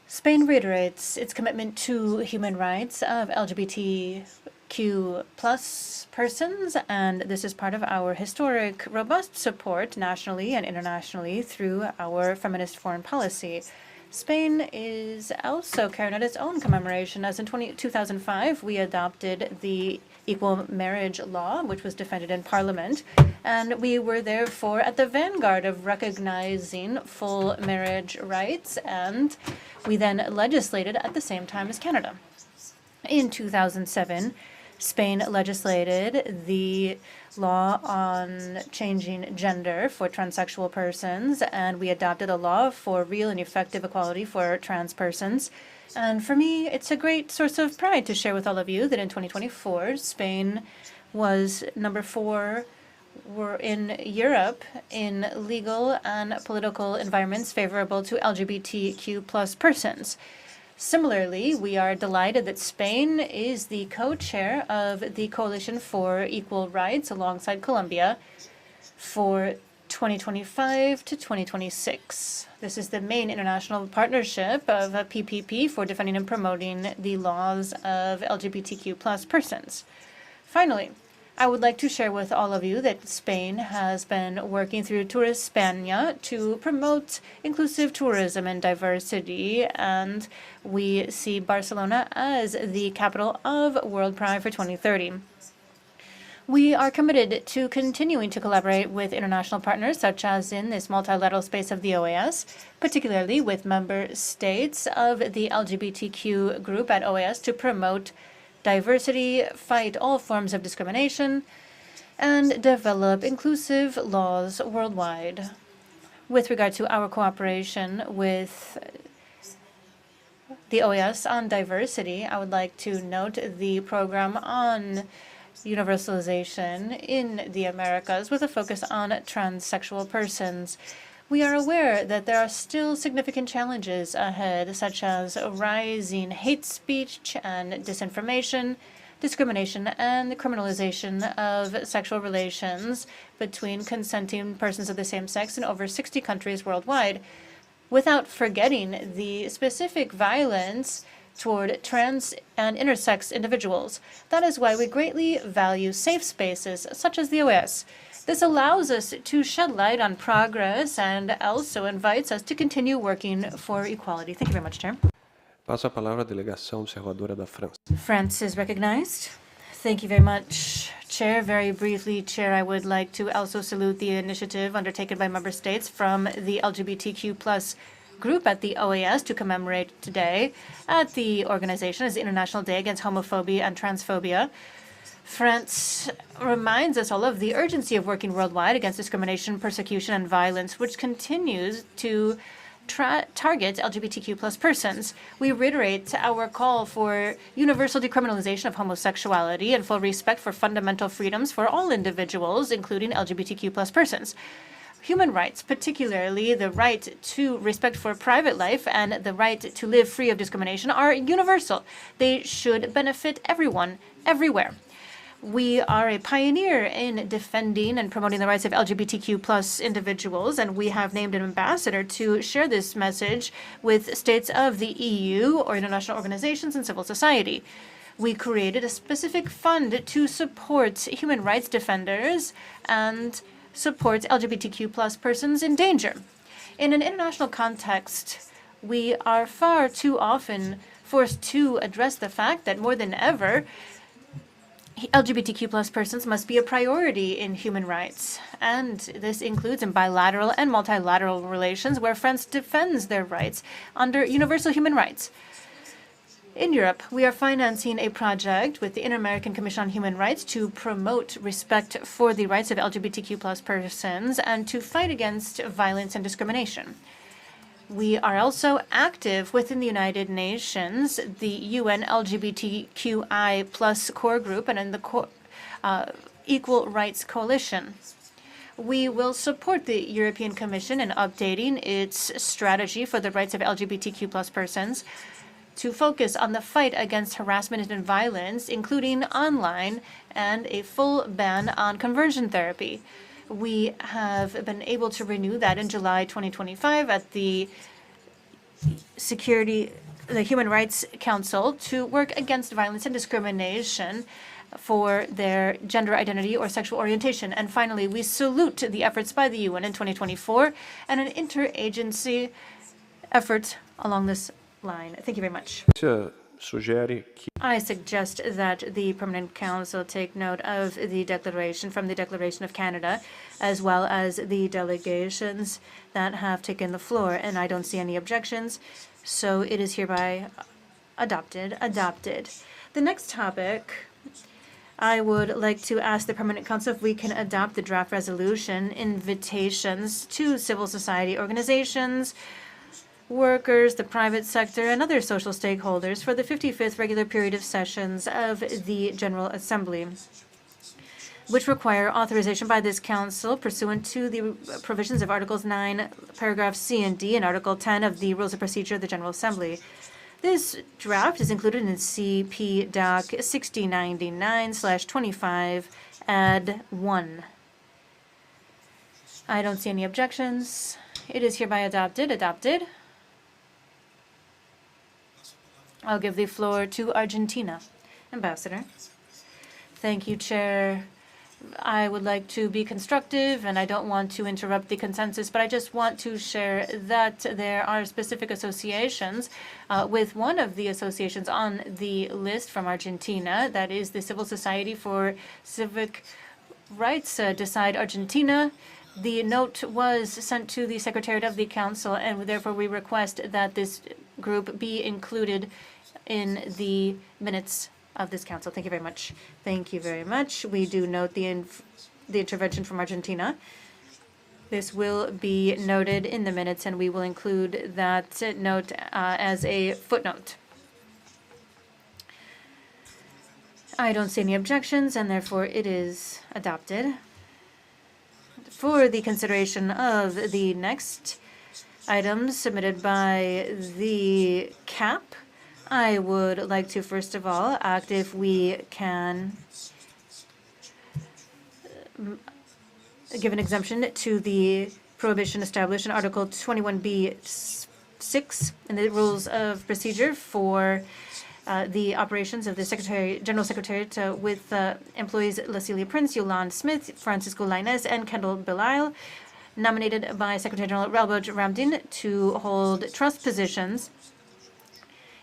Spain reiterates its commitment to human rights of LGBTQ plus persons, and this is part of our historic, robust support nationally and internationally through our feminist foreign policy. Spain is also carrying out its own commemoration, as in 2005 we adopted the equal marriage law, which was defended in Parliament, and we were therefore at the vanguard of recognizing full marriage rights, and we then legislated at the same time as Canada. In 2007, Spain legislated the law on changing gender for transsexual persons, and we adopted a law for real and effective equality for trans persons. And for me, it's a great source of pride to share with all of you that in 2024, Spain was number 4 in Europe in legal and political environments favorable to LGBTQ plus persons. Similarly, we are delighted that Spain is the co-chair of the Coalition for Equal Rights alongside Colombia for 2025 to 2026. This is the main international partnership of a PPP for defending and promoting the laws of LGBTQ plus persons. Finally, I would like to share with all of you that Spain has been working through Tourist España to promote inclusive tourism and diversity, and we see Barcelona as the capital of World Pride for 2030. We are committed to continuing to collaborate with international partners, such as in this multilateral space of the OAS, particularly with member states of the LGBTQ group at OAS, to promote diversity, fight all forms of discrimination, and develop inclusive laws worldwide. With regard to our cooperation with the OAS on diversity, I would like to note the program on universalization in the Americas with a focus on transsexual persons. We are aware that there are still significant challenges ahead, such as rising hate speech and disinformation, discrimination, and the criminalization of sexual relations between consenting persons of the same sex in over 60 countries worldwide, without forgetting the specific violence toward trans and intersex individuals. That is why we greatly value safe spaces such as the OAS. This allows us to shed light on progress and also invites us to continue working for equality. Thank you very much, Chair. Passo a palavra à delegação observadora da França. France is recognized. Thank you very much, Chair. Very briefly, Chair, I would like to also salute the initiative undertaken by member states from the LGBTQ plus group at the OAS to commemorate today at the organization as the International Day Against Homophobia and Transphobia. France reminds us all of the urgency of working worldwide against discrimination, persecution, and violence, which continues to target LGBTQ+ persons. We reiterate our call for universal decriminalization of homosexuality and full respect for fundamental freedoms for all individuals, including LGBTQ+ persons. Human rights, particularly the right to respect for private life and the right to live free of discrimination, are universal. They should benefit everyone, everywhere. We are a pioneer in defending and promoting the rights of LGBTQ+ individuals, and we have named an ambassador to share this message with states of the EU or international organizations and civil society. We created a specific fund to support human rights defenders and support LGBTQ+ persons in danger. In an international context, we are far too often forced to address the fact that more than ever, LGBTQ+ persons must be a priority in human rights. And this includes in bilateral and multilateral relations where France defends their rights under universal human rights. In Europe, we are financing a project with the Inter-American Commission on Human Rights to promote respect for the rights of LGBTQ+ persons and to fight against violence and discrimination. We are also active within the United Nations, the UN LGBTQI+ core group, and in the Equal Rights Coalition. We will support the European Commission in updating its strategy for the rights of LGBTQ+ persons to focus on the fight against harassment and violence, including online, and a full ban on conversion therapy. We have been able to renew that in July 2025 at the Human Rights Council to work against violence and discrimination for their gender identity or sexual orientation. And finally, we salute the efforts by the UN in 2024 and an interagency effort along this line. Thank you very much. I suggest that the Permanent Council take note of the declaration from the Declaration of Canada, as well as the delegations that have taken the floor, and I don't see any objections, so it is hereby adopted. The next topic, I would like to ask the Permanent Council if we can adopt the draft resolution, invitations to civil society organizations, workers, the private sector, and other social stakeholders for the 55th regular period of sessions of the General Assembly, which require authorization by this Council pursuant to the provisions of Articles 9, paragraphs C and D, and Article 10 of the Rules of Procedure of the General Assembly. This draft is included in CP Doc 6099/25 Add 1. I don't see any objections. It is hereby adopted. I'll give the floor to Argentina. Ambassador. Thank you, Chair. I would like to be constructive, and I don't want to interrupt the consensus, but I just want to share that there are specific associations with one of the associations on the list from Argentina, that is the Civil Society for Civic Rights, Decide Argentina. The note was sent to the Secretariat of the Council, and therefore we request that this group be included in the minutes of this council. Thank you very much. Thank you very much. We do note the intervention from Argentina. This will be noted in the minutes, and we will include that note as a footnote. I don't see any objections, and therefore it is adopted. For the consideration of the next items submitted by the CAP, I would like to first of all act if we can give an exemption to the prohibition established in Article 21B(6) in the Rules of Procedure for the operations of the General Secretariat with employees Lacelia Prince, Yolande Smith, Francisco Lainez, and Kendall Belisle, nominated by Secretary General Ralboj Ramdin to hold trust positions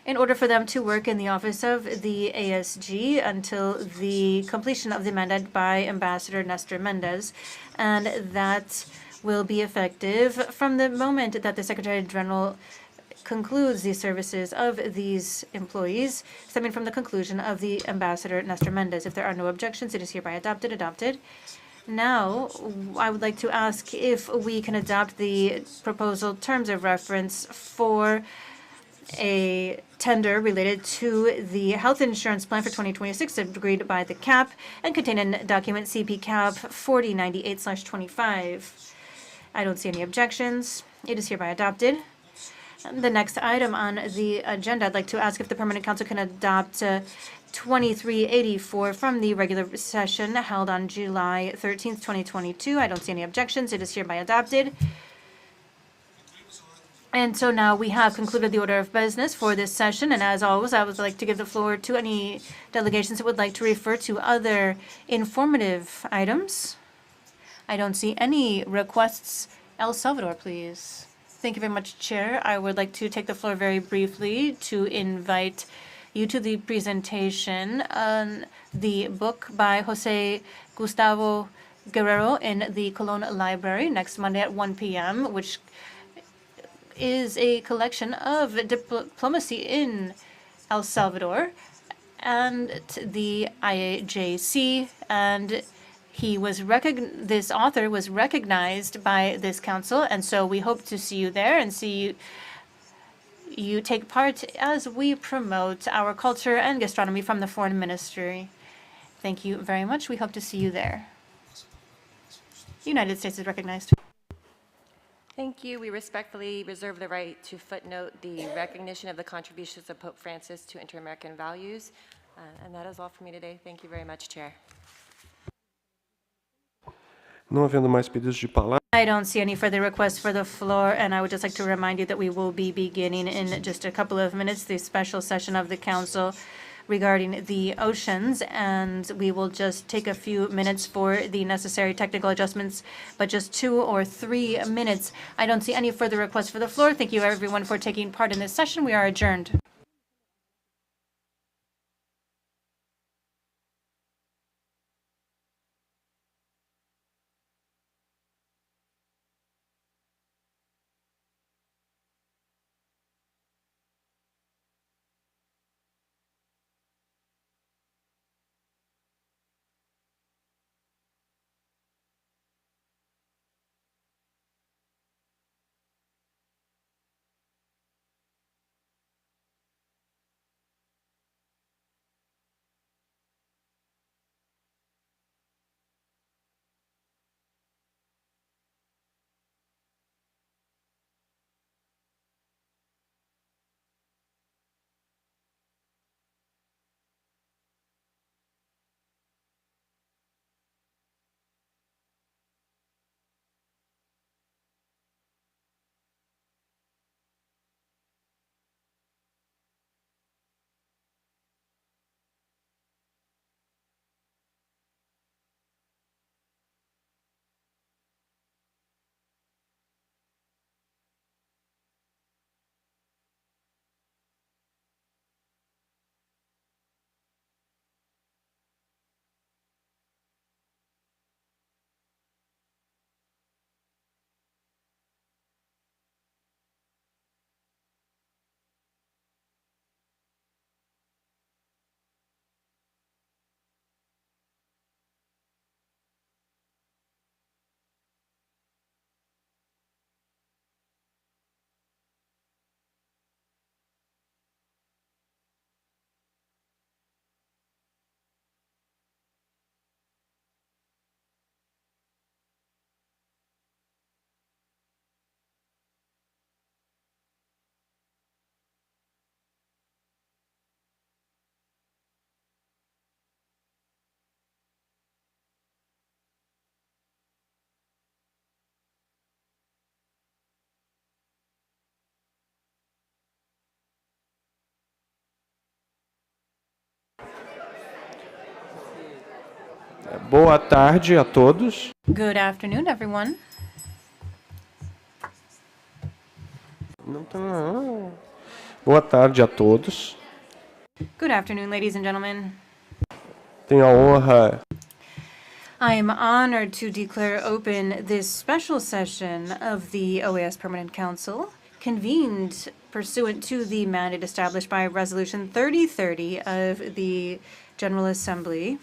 in order for them to work in the office of the ASG until the completion of the mandate by Ambassador Nestor Mendez, and that will be effective from the moment that the Secretary General concludes the services of these employees stemming from the conclusion of the Ambassador Nestor Mendez. If there are no objections, it is hereby adopted. Now, I would like to ask if we can adopt the proposal terms of reference for a tender related to the health insurance plan for 2026 agreed by the CAP and contained in document CP CAP 4098/25. I don't see any objections. It is hereby adopted. The next item on the agenda, I'd like to ask if the Permanent Council can adopt 2384 from the regular session held on July 13th, 2022. I don't see any objections. It is hereby adopted. And so now we have concluded the order of business for this session. And as always, I would like to give the floor to any delegations that would like to refer to other informative items. I don't see any requests. El Salvador, please. Thank you very much, Chair. I would like to take the floor very briefly to invite you to the presentation on the book by Jose Gustavo Guerrero in the Colon Library next Monday at 1 p.m., which is a collection of diplomacy in El Salvador and the IAJC, and this author was recognized by this council, and so we hope to see you there and see you take part as we promote our culture and gastronomy from the Foreign Ministry. Thank you very much. We hope to see you there. United States is recognized. Thank you. We respectfully reserve the right to footnote the recognition of the contributions of Pope Francis to inter-American values. And that is all for me today. Thank you very much, Chair. Não havendo mais pedidos de palavra. I don't see any further requests for the floor, and I would just like to remind you that we will be beginning in just a couple of minutes the special session of the council regarding the oceans, and we will just take a few minutes for the necessary technical adjustments, but just 2 or 3 minutes. I don't see any further requests for the floor. Thank you, everyone, for taking part in this session. We are adjourned. Boa tarde a todos. Good afternoon, everyone. Boa tarde a todos. Good afternoon, ladies and gentlemen. Tenho a honra I am honored to declare open this special session of the OAS Permanent Council, convened pursuant to the mandate established by Resolution 3030 of the General Assembly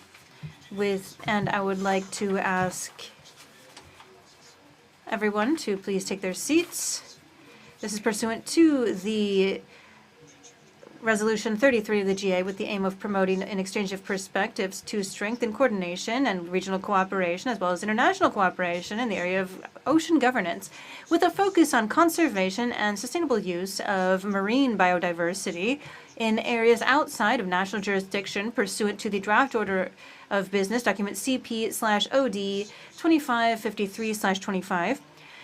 and I would like to ask everyone to please take their seats. This is pursuant to the Resolution 33 of the GA with the aim of promoting an exchange of perspectives to strengthen coordination and regional cooperation as well as international cooperation in the area of ocean governance with a focus on conservation and sustainable use of marine biodiversity in areas outside of national jurisdiction pursuant to the draft order of business document CP/OD 2553/25.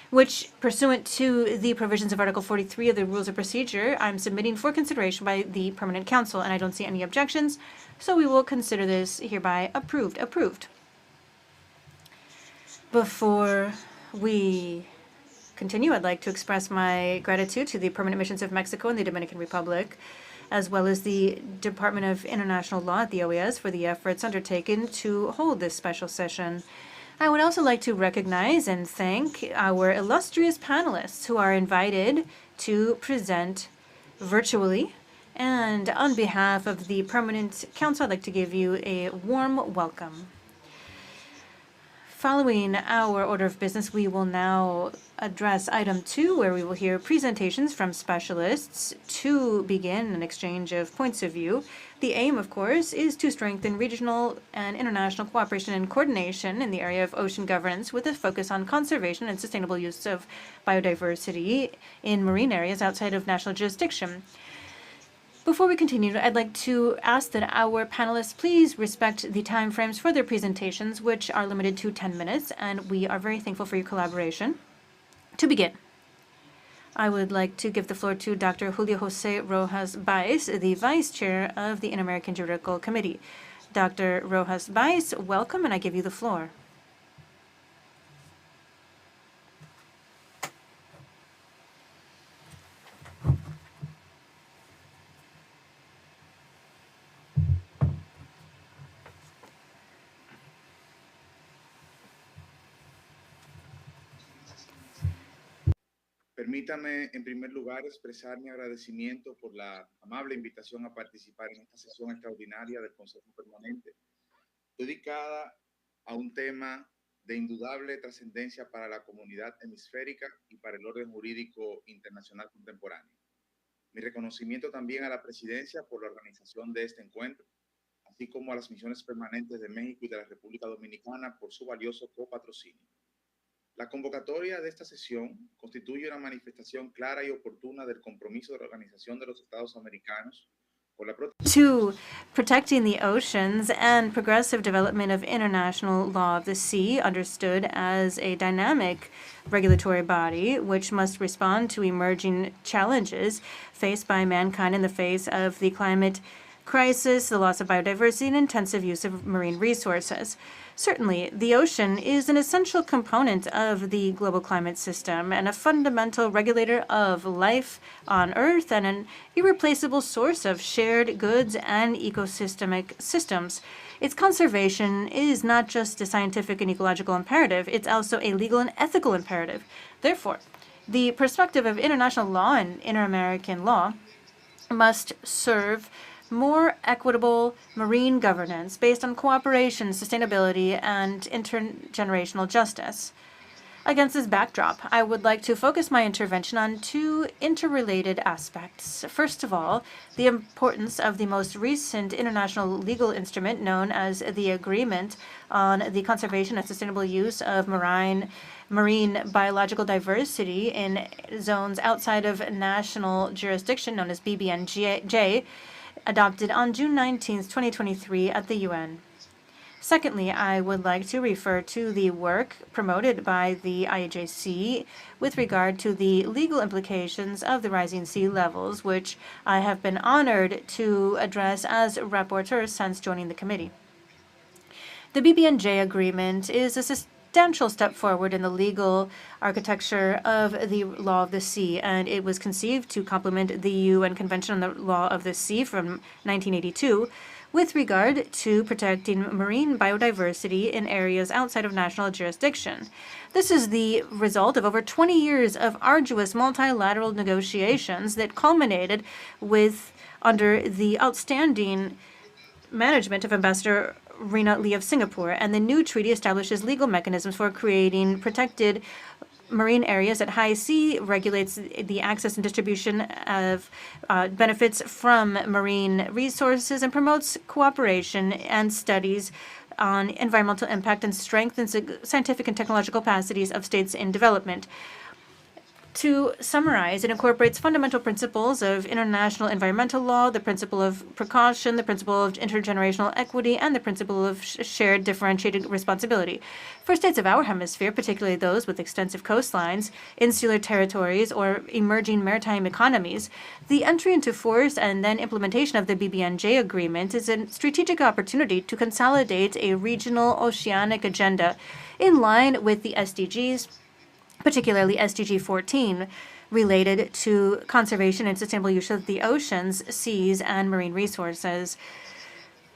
Which, pursuant to the provisions of Article 43 of the Rules of Procedure, I'm submitting for consideration by the Permanent Council, and I don't see any objections, so we will consider this hereby approved. Before we continue, I'd like to express my gratitude to the Permanent Missions of Mexico and the Dominican Republic, as well as the Department of International Law at the OAS for the efforts undertaken to hold this special session. I would also like to recognize and thank our illustrious panelists who are invited to present virtually. And on behalf of the Permanent Council, I'd like to give you a warm welcome. Following our order of business, we will now address item 2, where we will hear presentations from specialists to begin an exchange of points of view. The aim, of course, is to strengthen regional and international cooperation and coordination in the area of ocean governance with a focus on conservation and sustainable use of biodiversity in marine areas outside of national jurisdiction. Before we continue, I'd like to ask that our panelists please respect the time frames for their presentations, which are limited to 10 minutes, and we are very thankful for your collaboration. To begin, I would like to give the floor to Dr. Julio Jose Rojas Baez, the Vice Chair of the Inter-American Juridical Committee. Dr. Rojas Baez, welcome, and I give you the floor. Permítame, en primer lugar, expresar mi agradecimiento por la amable invitación a participar en esta sesión extraordinaria del Consejo Permanente, dedicada a un tema de indudable trascendencia para la comunidad hemisférica y para el orden jurídico internacional contemporáneo. Mi reconocimiento también a la Presidencia por la organización de este encuentro, así como a las misiones permanentes de México y de la República Dominicana por su valioso copatrocinio. La convocatoria de esta sesión constituye una manifestación clara y oportuna del compromiso de la Organización de los Estados Americanos por la to protecting the oceans and progressive development of international law of the sea, understood as a dynamic regulatory body which must respond to emerging challenges faced by mankind in the face of the climate crisis, the loss of biodiversity, and intensive use of marine resources. Certainly, the ocean is an essential component of the global climate system and a fundamental regulator of life on Earth and an irreplaceable source of shared goods and ecosystemic systems. Its conservation is not just a scientific and ecological imperative, it's also a legal and ethical imperative. Therefore, the perspective of international law and inter-American law must serve more equitable marine governance based on cooperation, sustainability, and intergenerational justice. Against this backdrop, I would like to focus my intervention on two interrelated aspects. First of all, the importance of the most recent international legal instrument known as the Agreement on the Conservation and Sustainable Use of Marine Biological Diversity in Zones Outside of National Jurisdiction, known as BBNJ, adopted on June 19, 2023 at the UN. Secondly, I would like to refer to the work promoted by the IAJC with regard to the legal implications of the rising sea levels, which I have been honored to address as rapporteur since joining the committee. The BBNJ agreement is a substantial step forward in the legal architecture of the law of the sea, and it was conceived to complement the UN Convention on the Law of the Sea from 1982, with regard to protecting marine biodiversity in areas outside of national jurisdiction. This is the result of over 20 years of arduous multilateral negotiations that culminated under the outstanding management of Ambassador Rina Lee of Singapore, and the new treaty establishes legal mechanisms for creating protected marine areas at high sea, regulates the access and distribution of benefits from marine resources, and promotes cooperation and studies on environmental impact, and strengthens the scientific and technological capacities of states in development. To summarize, it incorporates fundamental principles of international environmental law, the principle of precaution, the principle of intergenerational equity, and the principle of shared differentiated responsibility. For states of our hemisphere, particularly those with extensive coastlines, insular territories, or emerging maritime economies, the entry into force and then implementation of the BBNJ agreement is a strategic opportunity to consolidate a regional oceanic agenda in line with the SDGs, particularly SDG 14, related to conservation and sustainable use of the oceans, seas, and marine resources.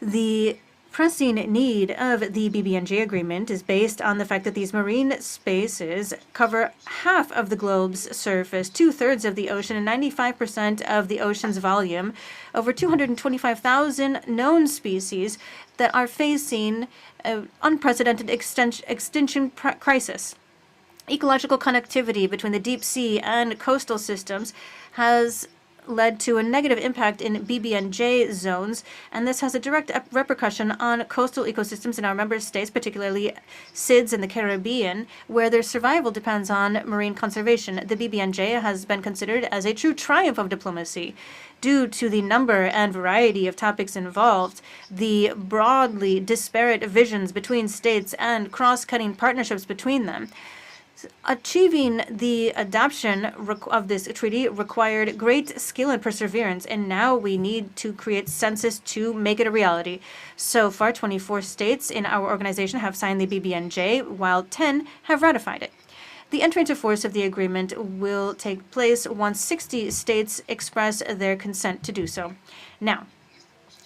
The pressing need of the BBNJ agreement is based on the fact that these marine spaces cover half of the globe's surface, 2/3 of the ocean, and 95% of the ocean's volume, over 225,000 known species that are facing an unprecedented extinction crisis. Ecological connectivity between the deep sea and coastal systems has led to a negative impact in BBNJ zones, and this has a direct repercussion on coastal ecosystems in our member states, particularly SIDS in the Caribbean, where their survival depends on marine conservation. The BBNJ has been considered as a true triumph of diplomacy due to the number and variety of topics involved, the broadly disparate visions between states, and cross-cutting partnerships between them. Achieving the adoption of this treaty required great skill and perseverance, and now we need to create consensus to make it a reality. So far, 24 states in our organization have signed the BBNJ, while 10 have ratified it. The entry into force of the agreement will take place once 60 states express their consent to do so. Now,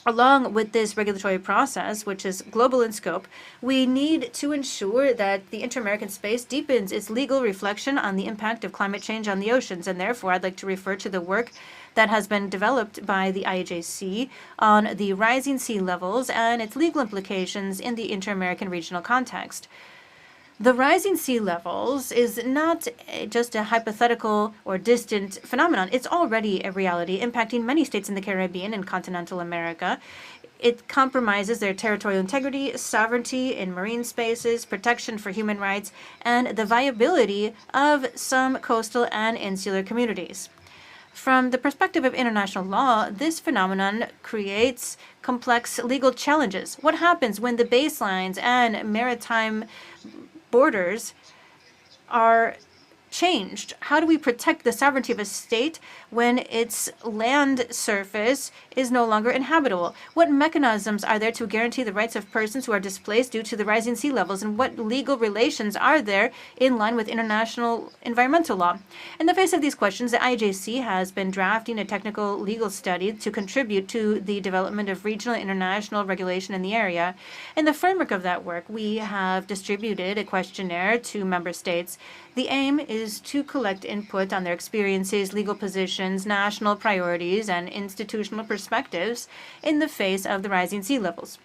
along with this regulatory process, which is global in scope, we need to ensure that the inter-American space deepens its legal reflection on the impact of climate change on the oceans, and therefore I'd like to refer to the work that has been developed by the IAJC on the rising sea levels and its legal implications in the inter-American regional context. The rising sea levels is not just a hypothetical or distant phenomenon. It's already a reality impacting many states in the Caribbean and continental America. It compromises their territorial integrity, sovereignty in marine spaces, protection for human rights, and the viability of some coastal and insular communities. From the perspective of international law, this phenomenon creates complex legal challenges. What happens when the baselines and maritime borders are changed? How do we protect the sovereignty of a state when its land surface is no longer inhabitable? What mechanisms are there to guarantee the rights of persons who are displaced due to the rising sea levels? And what legal relations are there in line with international environmental law? In the face of these questions, the IJC has been drafting a technical legal study to contribute to the development of regional and international regulation in the area. In the framework of that work, we have distributed a questionnaire to member states. The aim is to collect input on their experiences, legal positions, national priorities, and institutional perspectives in the face of the rising sea levels.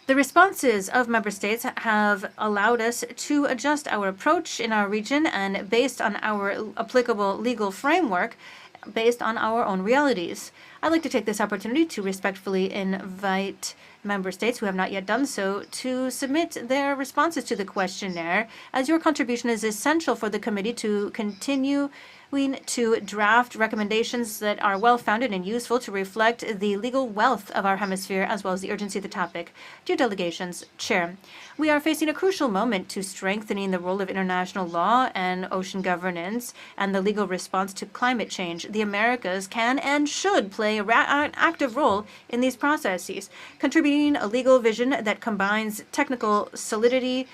The responses of member states have allowed us to adjust our approach in our region, and based on our applicable legal framework, based on our own realities. I'd like to take this opportunity to respectfully invite member states who have not yet done so to submit their responses to the questionnaire, as your contribution is essential for the committee to continue to draft recommendations that are well-founded and useful to reflect the legal wealth of our hemisphere as well as the urgency of the topic. Dear delegations, Chair, we are facing a crucial moment to strengthening the role of international law and ocean governance and the legal response to climate change. The Americas can and should play an active role in these processes, contributing a legal vision that combines technical solidity,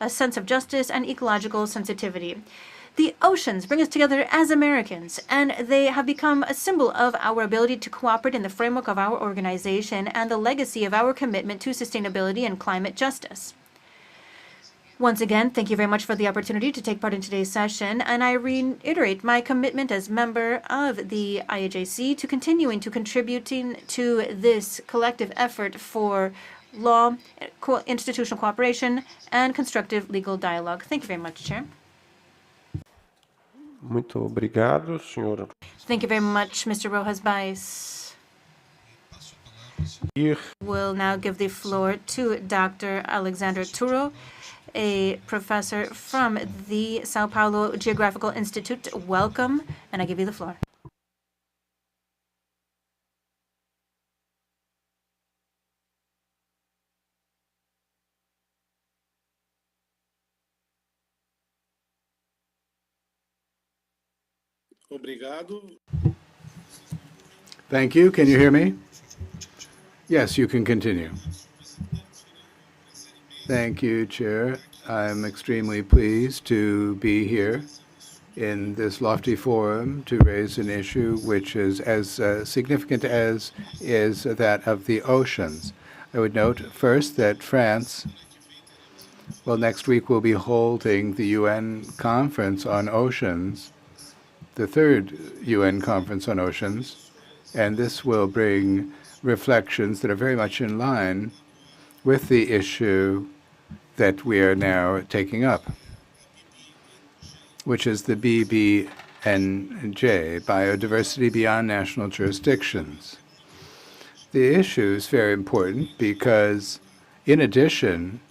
a sense of justice, and ecological sensitivity. The oceans bring us together as Americans, and they have become a symbol of our ability to cooperate in the framework of our organization and the legacy of our commitment to sustainability and climate justice. Once again, thank you very much for the opportunity to take part in today's session, and I reiterate my commitment as member of the IAJC to continuing to contributing to this collective effort for law, institutional cooperation, and constructive legal dialogue. Thank you very much, Chair. Muito obrigado, senhor. Thank you very much, Mr. Rojas Baez. We'll now give the floor to Dr. Alexander Turo, a professor from the Sao Paulo Geographical Institute. Welcome, and I give you the floor. Thank you. Can you hear me? Yes, you can continue. Thank you, Chair. I'm extremely pleased to be here in this lofty forum to raise an issue which is as significant as is that of the oceans. I would note first that France, well, next week will be holding the UN Conference on Oceans, the third UN Conference on Oceans, and this will bring reflections that are very much in line with the issue that we are now taking up, which is the BBNJ, biodiversity beyond national jurisdictions. The issue is very important because, in addition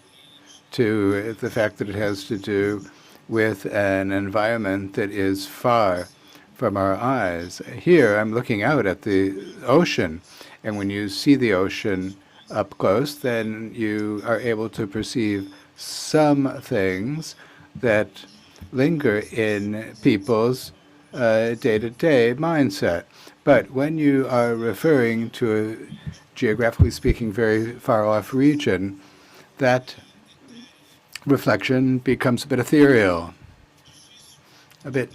to the fact that it has to do with an environment that is far from our eyes, here I'm looking out at the ocean, and when you see the ocean up close, then you are able to perceive some things that linger in people's day-to-day mindset. But when you are referring to a, geographically speaking, very far-off region, that reflection becomes a bit ethereal, a bit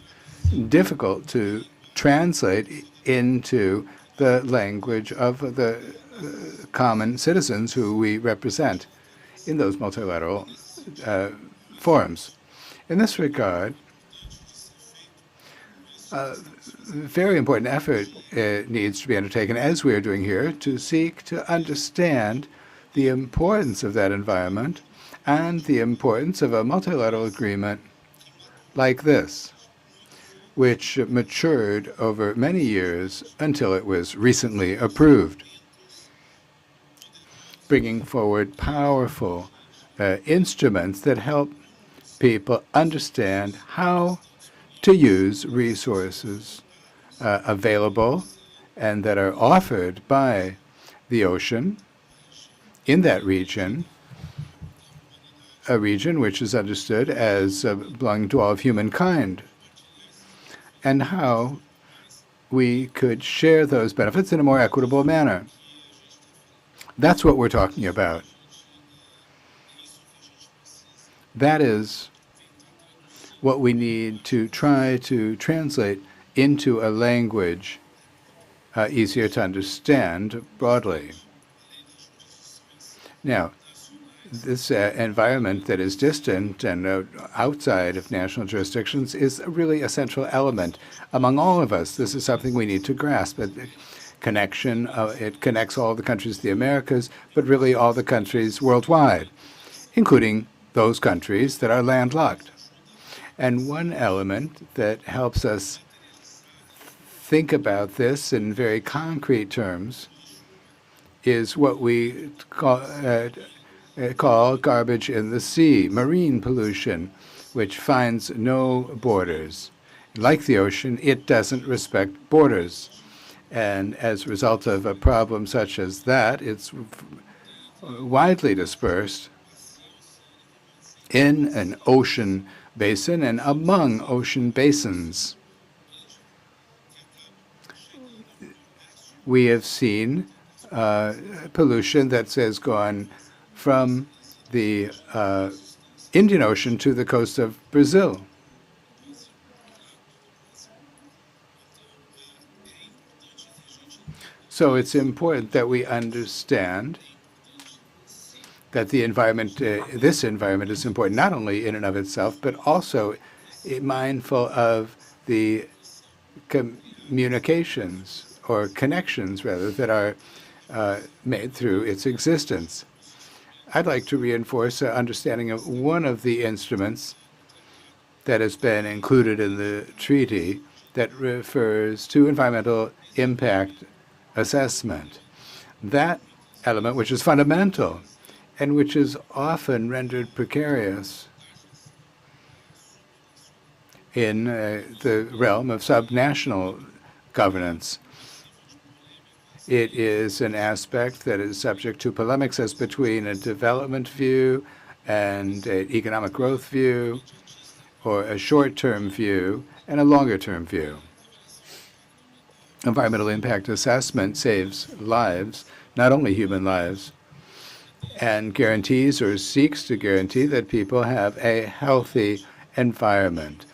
difficult to translate into the language of the common citizens who we represent in those multilateral forums. In this regard, a very important effort needs to be undertaken, as we are doing here, to seek to understand the importance of that environment and the importance of a multilateral agreement like this, which matured over many years until it was recently approved, bringing forward powerful instruments that help people understand how to use resources available and that are offered by the ocean in that region, a region which is understood as belonging to all of humankind, and how we could share those benefits in a more equitable manner. That's what we're talking about. That is what we need to try to translate into a language easier to understand broadly. Now, this environment that is distant and outside of national jurisdictions is really a central element among all of us. This is something we need to grasp. Connection, it connects all the countries of the Americas, but really all the countries worldwide, including those countries that are landlocked. And one element that helps us think about this in very concrete terms is what we call garbage in the sea, marine pollution, which finds no borders. Like the ocean, it doesn't respect borders. And as a result of a problem such as that, it's widely dispersed in an ocean basin and among ocean basins. We have seen pollution that has gone from the Indian Ocean to the coast of Brazil. So it's important that we understand that the environment, this environment is important not only in and of itself, but also mindful of the communications or connections, rather, that are made through its existence. I'd like to reinforce an understanding of one of the instruments that has been included in the treaty that refers to environmental impact assessment. That element, which is fundamental and which is often rendered precarious in the realm of subnational governance. It is an aspect that is subject to polemics as between a development view and an economic growth view, or a short-term view and a longer-term view. Environmental impact assessment saves lives, not only human lives, and guarantees or seeks to guarantee that people have a healthy environment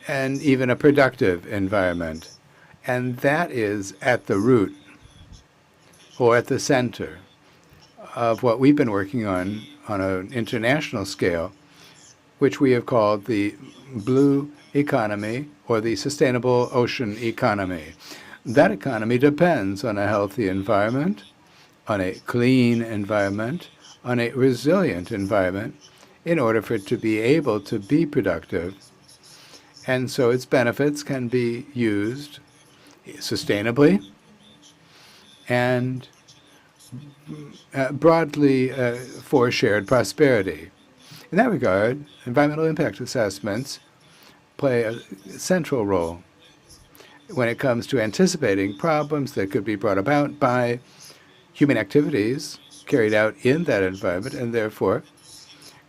and even a productive environment. And that is at the root or at the center of what we've been working on an international scale, which we have called the blue economy or the sustainable ocean economy. That economy depends on a healthy environment, on a clean environment, on a resilient environment in order for it to be able to be productive. And so its benefits can be used sustainably and broadly for shared prosperity. In that regard, environmental impact assessments play a central role when it comes to anticipating problems that could be brought about by human activities carried out in that environment, and therefore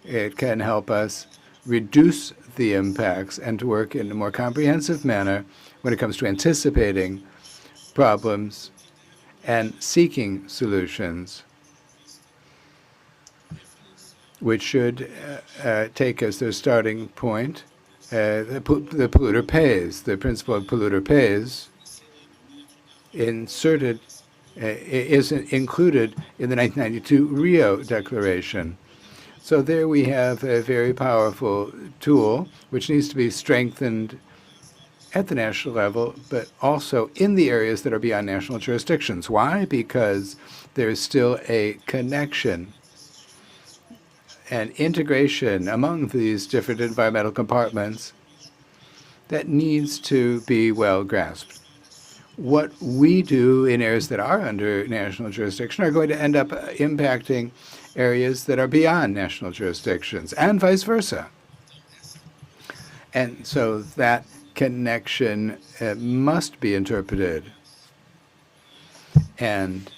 it can help us reduce the impacts and to work in a more comprehensive manner when it comes to anticipating problems and seeking solutions, which should take as their starting point the polluter pays. The principle of polluter pays is included in the 1992 Rio Declaration. So there we have a very powerful tool which needs to be strengthened at the national level, but also in the areas that are beyond national jurisdictions. Why? Because there is still a connection and integration among these different environmental compartments that needs to be well grasped. What we do in areas that are under national jurisdiction are going to end up impacting areas that are beyond national jurisdictions, and vice versa. And so that connection must be interpreted. And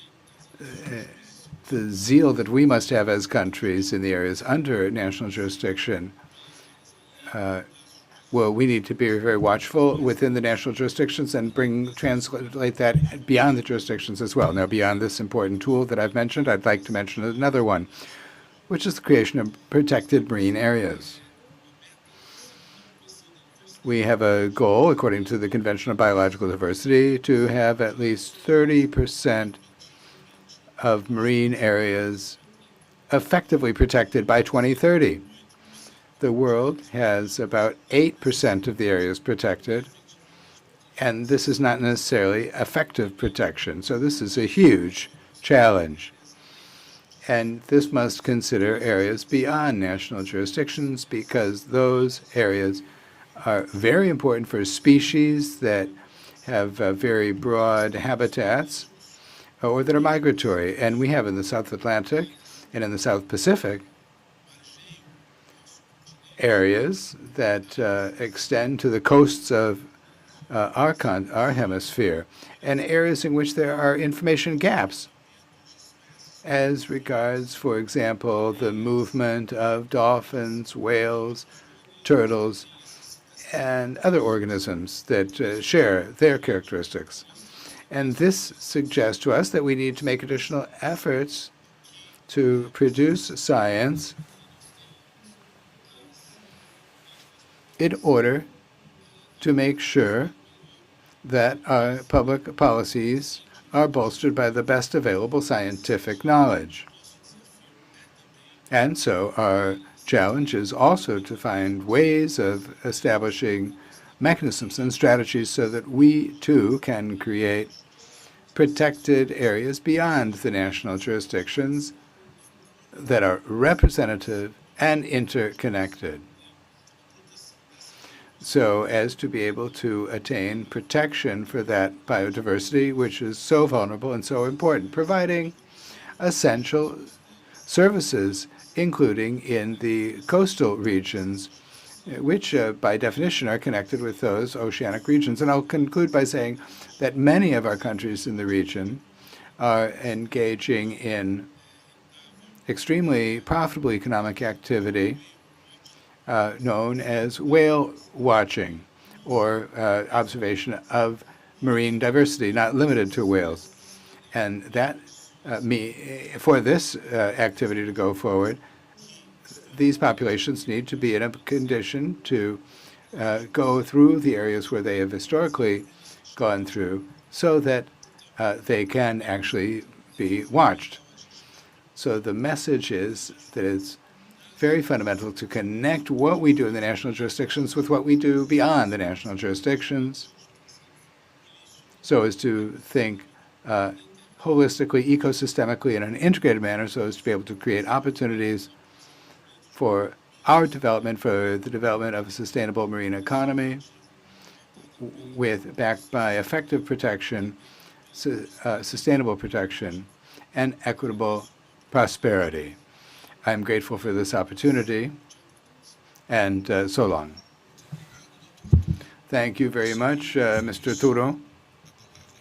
the zeal that we must have as countries in the areas under national jurisdiction, well, we need to be very watchful within the national jurisdictions and translate that beyond the jurisdictions as well. Now, beyond this important tool that I've mentioned, I'd like to mention another one, which is the creation of protected marine areas. We have a goal, according to the Convention on Biological Diversity, to have at least 30% of marine areas effectively protected by 2030. The world has about 8% of the areas protected, and this is not necessarily effective protection. So this is a huge challenge. And this must consider areas beyond national jurisdictions, because those areas are very important for species that have very broad habitats or that are migratory. And we have in the South Atlantic and in the South Pacific areas that extend to the coasts of our hemisphere, and areas in which there are information gaps as regards, for example, the movement of dolphins, whales, turtles, and other organisms that share their characteristics. And this suggests to us that we need to make additional efforts to produce science in order to make sure that our public policies are bolstered by the best available scientific knowledge. And so our challenge is also to find ways of establishing mechanisms and strategies so that we too can create protected areas beyond the national jurisdictions that are representative and interconnected, so as to be able to attain protection for that biodiversity, which is so vulnerable and so important, providing essential services, including in the coastal regions, which by definition are connected with those oceanic regions. And I'll conclude by saying that many of our countries in the region are engaging in extremely profitable economic activity known as whale watching, or observation of marine diversity, not limited to whales. And that for this activity to go forward, these populations need to be in a condition to go through the areas where they have historically gone through so that they can actually be watched. So the message is that it's very fundamental to connect what we do in the national jurisdictions with what we do beyond the national jurisdictions, so as to think holistically, ecosystemically, in an integrated manner, so as to be able to create opportunities for our development, for the development of a sustainable marine economy, backed by effective protection, sustainable protection, and equitable prosperity. I'm grateful for this opportunity, and so long. Thank you very much, Mr. Turo.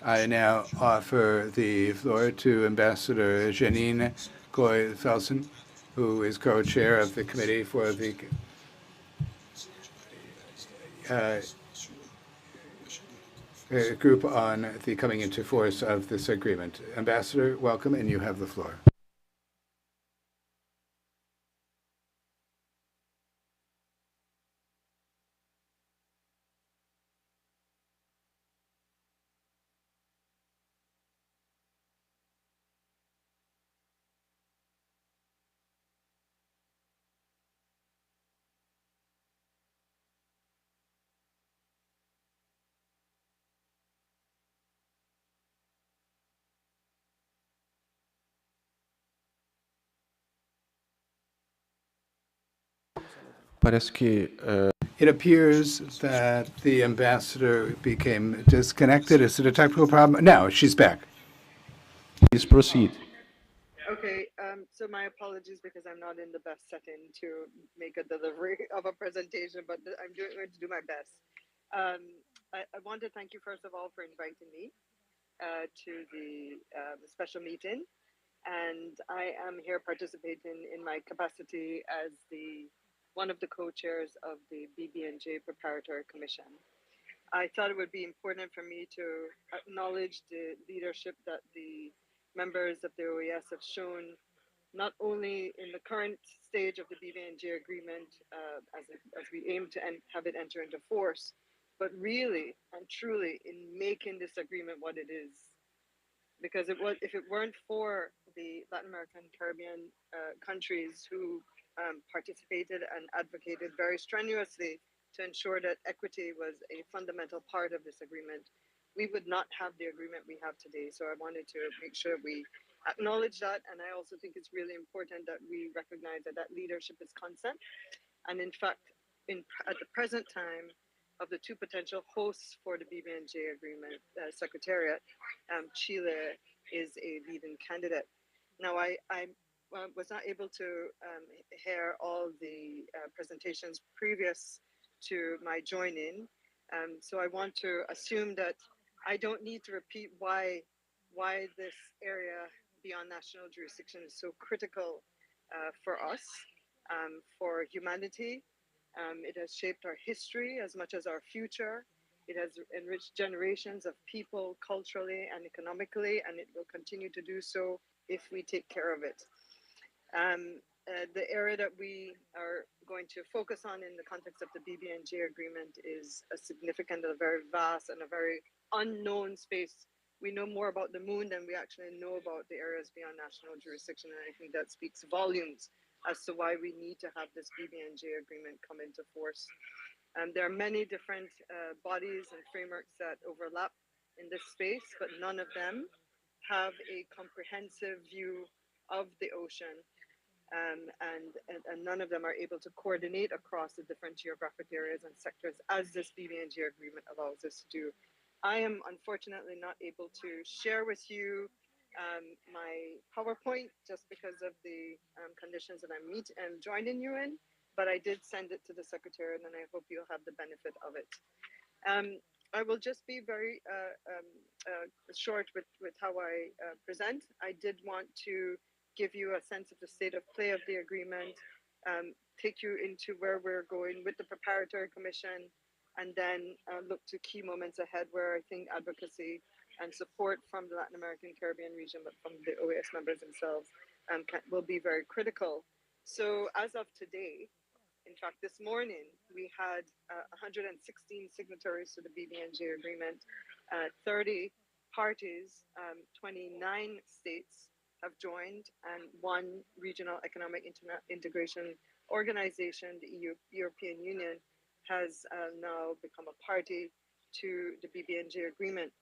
I now offer the floor to Ambassador Janine Coy-Felsen, who is co-chair of the Committee for the group on the coming into force of this agreement. Ambassador, welcome, and you have the floor. Parece que It appears that the ambassador became disconnected. Is it a technical problem? No, she's back. please proceed. Okay, so my apologies because I'm not in the best setting to make a delivery of a presentation, but I'm going to do my best. I want to thank you first of all for inviting me to the special meeting, and I am here participating in my capacity as one of the co-chairs of the BB&J Preparatory Commission. I thought it would be important for me to acknowledge the leadership that the members of the OAS have shown, not only in the current stage of the BB&J agreement as we aim to have it enter into force, but really and truly in making this agreement what it is. Because if it weren't for the Latin American Caribbean countries who participated and advocated very strenuously to ensure that equity was a fundamental part of this agreement, we would not have the agreement we have today. So I wanted to make sure we acknowledge that. And I also think it's really important that we recognize that leadership is consent. And in fact, at the present time, of the two potential hosts for the BB&J agreement, Secretariat, Chile is a leading candidate. Now, I was not able to hear all the presentations previous to my joining, so I want to assume that I don't need to repeat why this area beyond national jurisdiction is so critical for us, for humanity. It has shaped our history as much as our future. It has enriched generations of people culturally and economically, and it will continue to do so if we take care of it. The area that we are going to focus on in the context of the BB&J agreement is a significant, a very vast, and a very unknown space we know more about the moon than we actually know about the areas beyond national jurisdiction. And I think that speaks volumes as to why we need to have this BBNJ agreement come into force. There are many different bodies and frameworks that overlap in this space, but none of them have a comprehensive view of the ocean, and none of them are able to coordinate across the different geographic areas and sectors as this BBNG agreement allows us to do. I am unfortunately not able to share with you my PowerPoint just because of the conditions that I'm joining you in, but I did send it to the Secretariat and I hope you'll have the benefit of it. I will just be very short with how I present. I did want to give you a sense of the state of play of the agreement, take you into where we're going with the preparatory commission, and then look to key moments ahead where I think advocacy and support from the Latin American Caribbean region, but from the OAS members themselves, will be very critical. So as of today, in fact, this morning we had 116 signatories to the BBNJ agreement, 30 parties, 29 states have joined, and one regional economic integration organization, the European Union, has now become a party to the BBNJ agreement.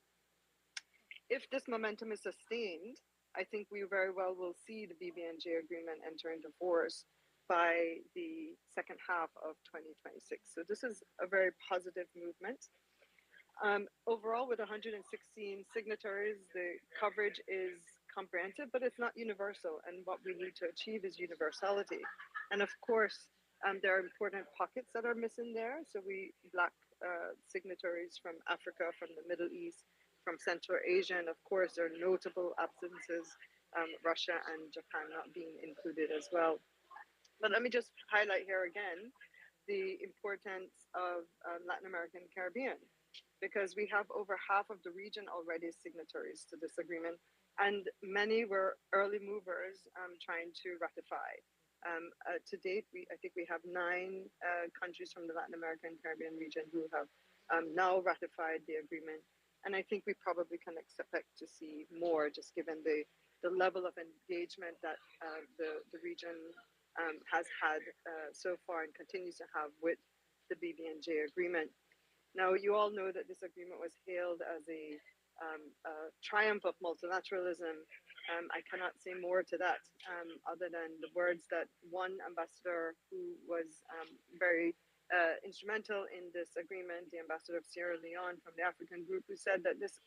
If this momentum is sustained, I think we very well will see the BBNJ agreement enter into force by the second half of 2026. So this is a very positive movement. Overall, with 116 signatories, the coverage is comprehensive, but it's not universal. And what we need to achieve is universality. And of course, there are important pockets that are missing there. So we lack signatories from Africa, from the Middle East, from Central Asia, and of course, there are notable absences, Russia and Japan not being included as well. But let me just highlight here again the importance of Latin American Caribbean, because we have over half of the region already signatories to this agreement, and many were early movers trying to ratify. To date, I think we have 9 countries from the Latin American Caribbean region who have now ratified the agreement. And I think we probably can expect to see more, just given the level of engagement that the region has had so far and continues to have with the BBNJ agreement. Now, you all know that this agreement was hailed as a triumph of multilateralism. I cannot say more to that other than the words that one ambassador who was very instrumental in this agreement, the ambassador of Sierra Leone from the African group, who said that this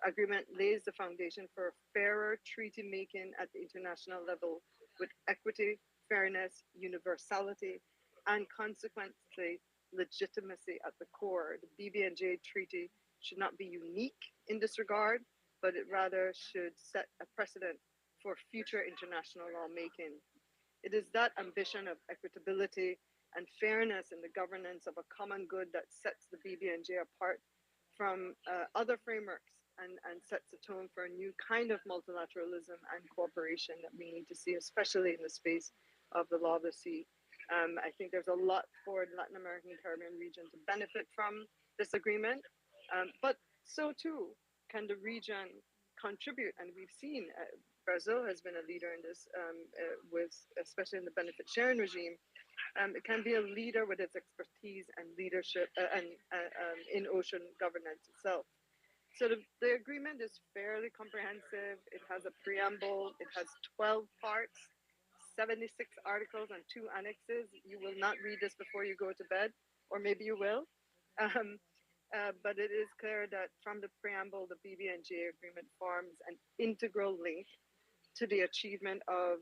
agreement lays the foundation for fairer treaty making at the international level with equity, fairness, universality, and consequently legitimacy at the core. The BBNJ treaty should not be unique in this regard, but it rather should set a precedent for future international lawmaking. It is that ambition of equitability and fairness in the governance of a common good that sets the BBNJ apart from other frameworks and sets the tone for a new kind of multilateralism and cooperation that we need to see, especially in the space of the law of the sea. I think there's a lot for the Latin American Caribbean region to benefit from this agreement, but so too can the region contribute. And we've seen Brazil has been a leader in this, with especially in the benefit sharing regime. It can be a leader with its expertise and leadership and in ocean governance itself. So the agreement is fairly comprehensive. It has a preamble. It has 12 parts, 76 articles, and 2 annexes. You will not read this before you go to bed, or maybe you will. But it is clear that from the preamble, the BBNJ agreement forms an integral link to the achievement of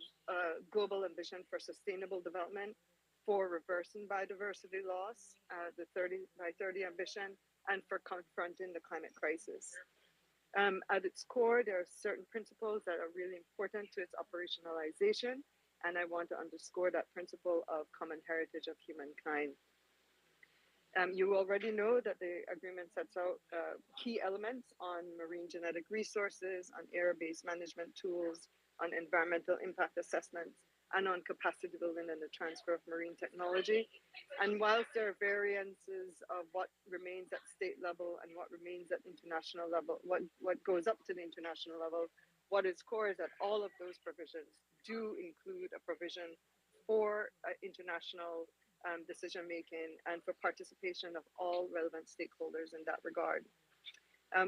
global ambition for sustainable development, for reversing biodiversity loss, the 30 by 30 ambition, and for confronting the climate crisis. At its core, there are certain principles that are really important to its operationalization, and I want to underscore that principle of common heritage of humankind. You already know that the agreement sets out key elements on marine genetic resources, on air-based management tools, on environmental impact assessments, and on capacity building and the transfer of marine technology. And whilst there are variances of what remains at state level and what remains at international level, what goes up to the international level, what is core is that all of those provisions do include a provision for international decision making and for participation of all relevant stakeholders in that regard.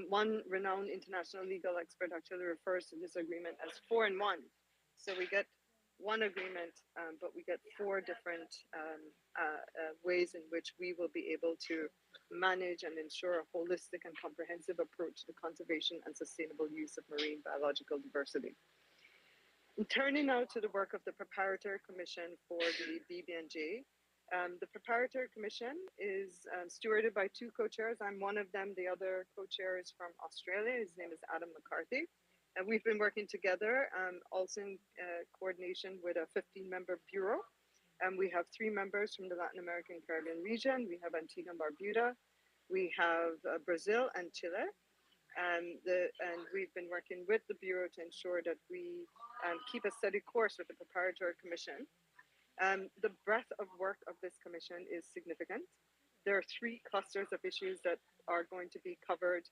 One renowned international legal expert actually refers to this agreement as 4 in 1. So we get one agreement, but we get 4 different ways in which we will be able to manage and ensure a holistic and comprehensive approach to the conservation and sustainable use of marine biological diversity. Turning now to the work of the Preparatory Commission for the BBNJ. The Preparatory Commission is stewarded by 2 co-chairs. I'm one of them. The other co-chair is from Australia. His name is Adam McCarthy. And we've been working together, also in coordination with a 15-member bureau. And we have 3 members from the Latin American Caribbean region. We have Antigua and Barbuda. We have Brazil and Chile. And we've been working with the Bureau to ensure that we keep a steady course with the Preparatory Commission. The breadth of work of this commission is significant. There are 3 clusters of issues that are going to be covered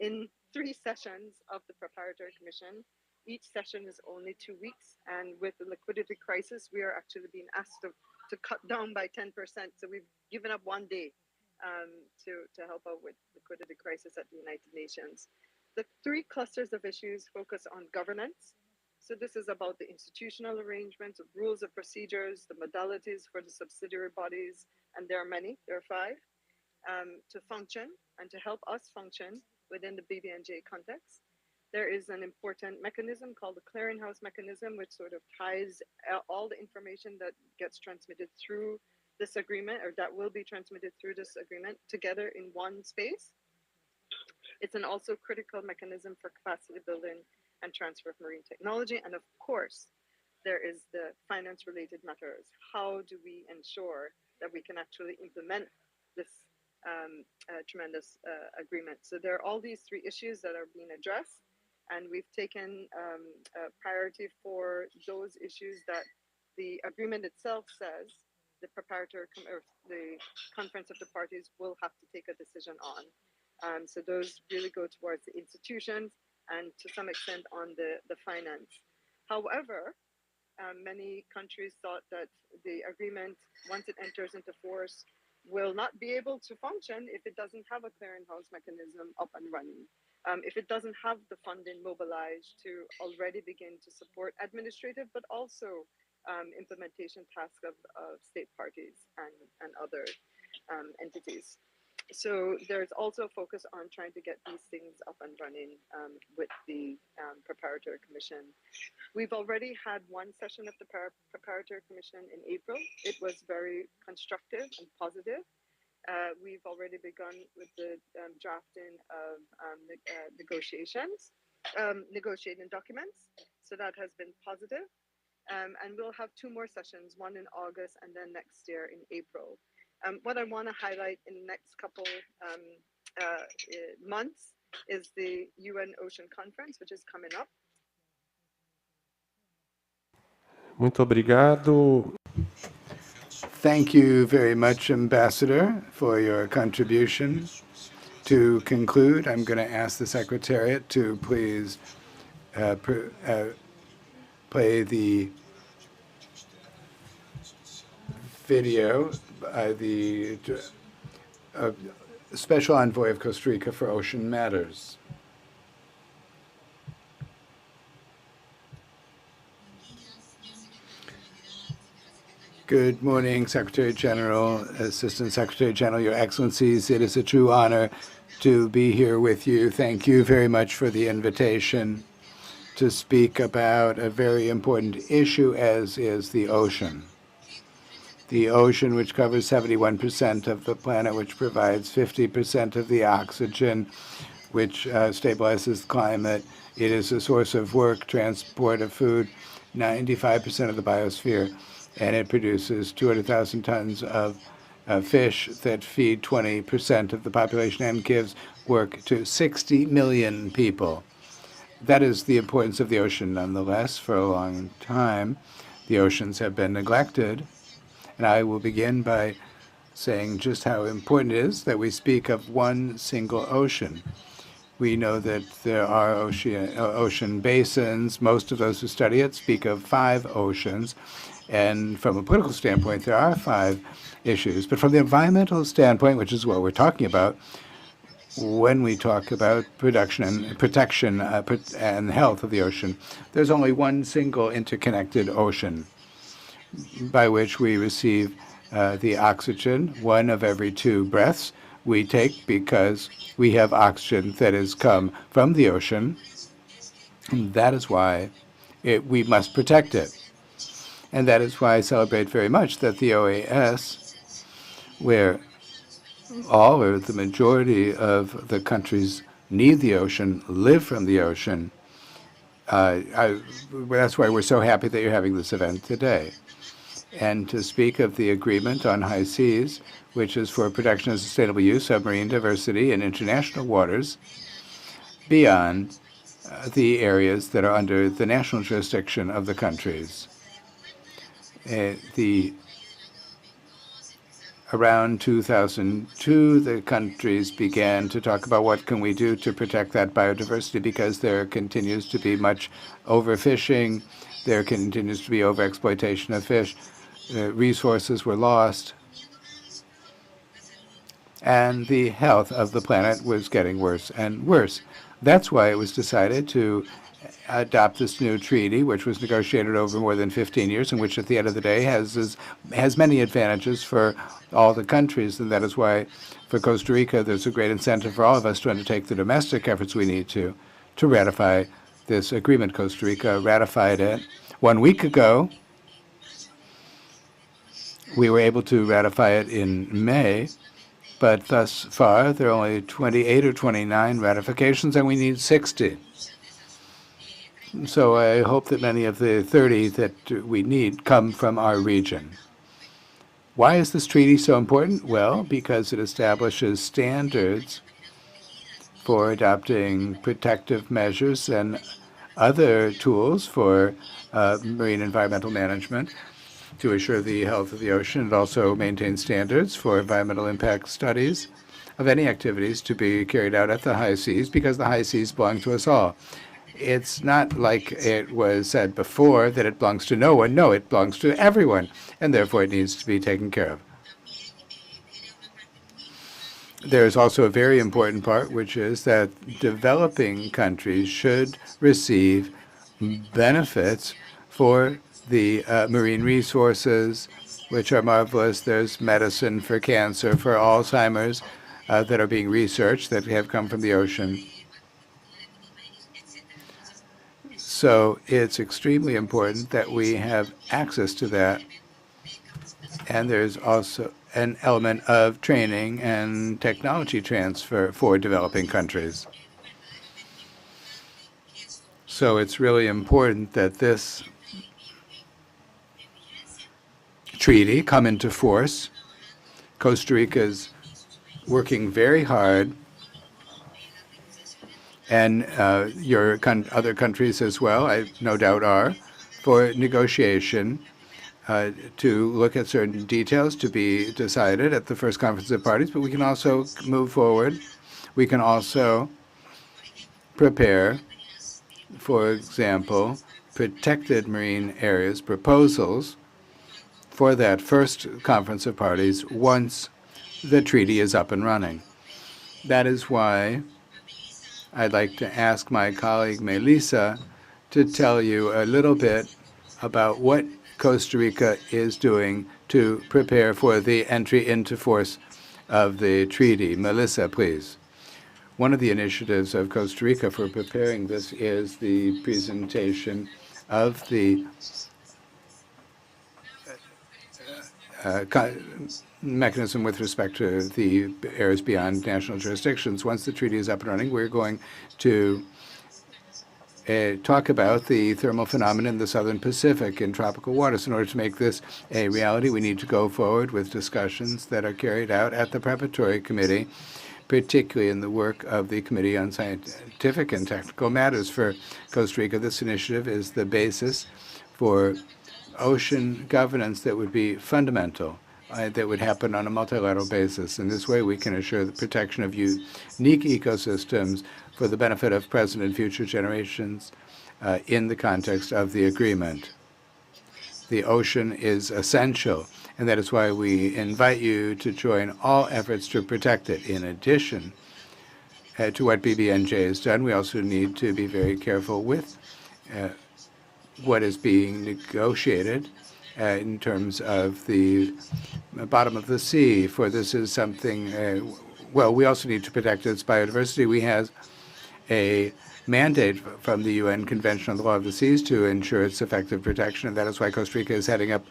in 3 sessions of the Preparatory Commission. Each session is only 2 weeks, and with the liquidity crisis, we are actually being asked to cut down by 10%. So we've given up 1 day to help out with liquidity crisis at the United Nations. The 3 clusters of issues focus on governance. So this is about the institutional arrangements, of rules of procedures, the modalities for the subsidiary bodies, and there are many, there are 5, to function and to help us function within the BBNJ context. There is an important mechanism called the clearinghouse mechanism, which sort of ties all the information that gets transmitted through this agreement, or that will be transmitted through this agreement, together in one space. It's an also critical mechanism for capacity building and transfer of marine technology. And of course, there is the finance related matters. How do we ensure that we can actually implement this tremendous agreement? So there are all these 3 issues that are being addressed, and we've taken priority for those issues that the agreement itself says the the conference of the parties will have to take a decision on. So those really go towards the institutions and to some extent on the finance. However, many countries thought that the agreement, once it enters into force, will not be able to function if it doesn't have a clearinghouse mechanism up and running. If it doesn't have the funding mobilized to already begin to support administrative, but also implementation tasks of state parties and other entities. So there's also a focus on trying to get these things up and running with the Preparatory Commission. We've already had 1 session of the Preparatory Commission in April. It was very constructive and positive. We've already begun with the drafting of negotiating documents. So that has been positive. And we'll have 2 more sessions, one in August and then next year in April. What I want to highlight in the next couple months is the UN Ocean Conference, which is coming up. Muito obrigado. Thank you very much, Ambassador, for your contribution. To conclude, I'm going to ask the Secretariat to please play the video by the Special Envoy of Costa Rica for Ocean Matters. Good morning, Secretary General, Assistant Secretary General, Your Excellencies. It is a true honor to be here with you. Thank you very much for the invitation to speak about a very important issue, as is the ocean. The ocean, which covers 71% of the planet, which provides 50% of the oxygen, which stabilizes the climate. It is a source of work, transport of food, 95% of the biosphere, and it produces 200,000 tons of fish that feed 20% of the population and gives work to 60 million people. That is the importance of the ocean. Nonetheless, for a long time, The oceans have been neglected, and I will begin by saying just how important it is that we speak of one single ocean. We know that there are ocean basins. Most of those who study it speak of 5 oceans. And from a political standpoint, there are 5 issues. But from the environmental standpoint, which is what we're talking about, when we talk about production and protection and health of the ocean, there's only one single interconnected ocean by which we receive the oxygen, 1 of every 2 breaths we take because we have oxygen that has come from the ocean. And that is why we must protect it. And that is why I celebrate very much that the OAS, where all or the majority of the countries need the ocean, live from the ocean. That's why we're so happy that you're having this event today. And to speak of the agreement on high seas, which is for protection and sustainable use of marine diversity in international waters beyond the areas that are under the national jurisdiction of the countries. Around 2002, the countries began to talk about what can we do to protect that biodiversity because there continues to be much overfishing, there continues to be overexploitation of fish, resources were lost, and the health of the planet was getting worse and worse. That's why it was decided to adopt this new treaty, which was negotiated over more than 15 years, and which at the end of the day has many advantages for all the countries. And that is why for Costa Rica, there's a great incentive for all of us to undertake the domestic efforts we need to ratify this agreement. Costa Rica ratified it 1 week ago. We were able to ratify it in May, but thus far there are only 28 or 29 ratifications, and we need 60. So I hope that many of the 30 that we need come from our region. Why is this treaty so important? Well, because it establishes standards for adopting protective measures and other tools for marine environmental management to assure the health of the ocean. It also maintains standards for environmental impact studies of any activities to be carried out at the high seas, because the high seas belong to us all. It's not like it was said before that it belongs to no one. No, it belongs to everyone, and therefore it needs to be taken care of. There is also a very important part, which is that developing countries should receive benefits for the marine resources, which are marvelous. There's medicine for cancer, for Alzheimer's, that are being researched that have come from the ocean. So it's extremely important that we have access to that. And there's also an element of training and technology transfer for developing countries. So it's really important that this treaty come into force. Costa Rica is working very hard, and your other countries as well, I no doubt are, for negotiation to look at certain details to be decided at the first conference of parties, but we can also move forward. We can also prepare, for example, protected marine areas proposals for that first conference of parties once the treaty is up and running. That is why I'd like to ask my colleague Melissa to tell you a little bit about what Costa Rica is doing to prepare for the entry into force of the treaty. Melissa, please. One of the initiatives of Costa Rica for preparing this is the presentation of the mechanism with respect to the areas beyond national jurisdictions. Once the treaty is up and running, we're going to talk about the thermal phenomenon in the Southern Pacific in tropical waters. In order to make this a reality, we need to go forward with discussions that are carried out at the preparatory committee, particularly in the work of the Committee on Scientific and Technical Matters for Costa Rica. This initiative is the basis for ocean governance that would be fundamental, that would happen on a multilateral basis. In this way, we can assure the protection of unique ecosystems for the benefit of present and future generations in the context of the agreement. The ocean is essential, and that is why we invite you to join all efforts to protect it. In addition to what BBNJ has done, we also need to be very careful with what is being negotiated in terms of the bottom of the sea, for this is something, well, we also need to protect its biodiversity. We have a mandate from the UN Convention on the Law of the Seas to ensure its effective protection, and that is why Costa Rica is heading up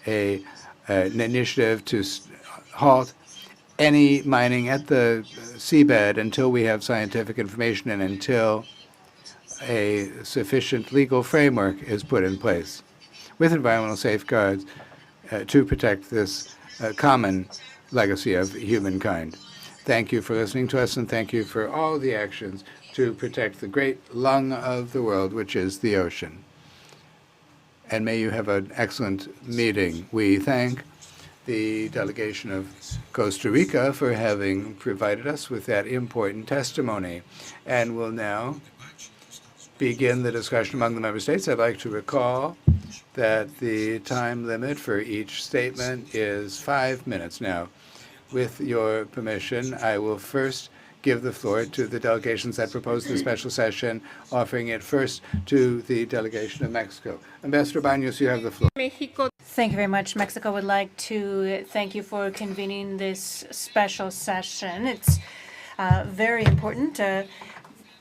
an initiative to halt any mining at the seabed until we have scientific information and until a sufficient legal framework is put in place with environmental safeguards to protect this common legacy of humankind. Thank you for listening to us, and thank you for all the actions to protect the great lung of the world, which is the ocean. And may you have an excellent meeting. We thank the delegation of Costa Rica for having provided us with that important testimony. And we'll now begin the discussion among the member states. I'd like to recall that the time limit for each statement is 5 minutes. Now, with your permission, I will first give the floor to the delegations that proposed the special session, offering it first to the delegation of Mexico. Ambassador Baños, you have the floor. Thank you very much. Mexico would like to thank you for convening this special session. It's very important.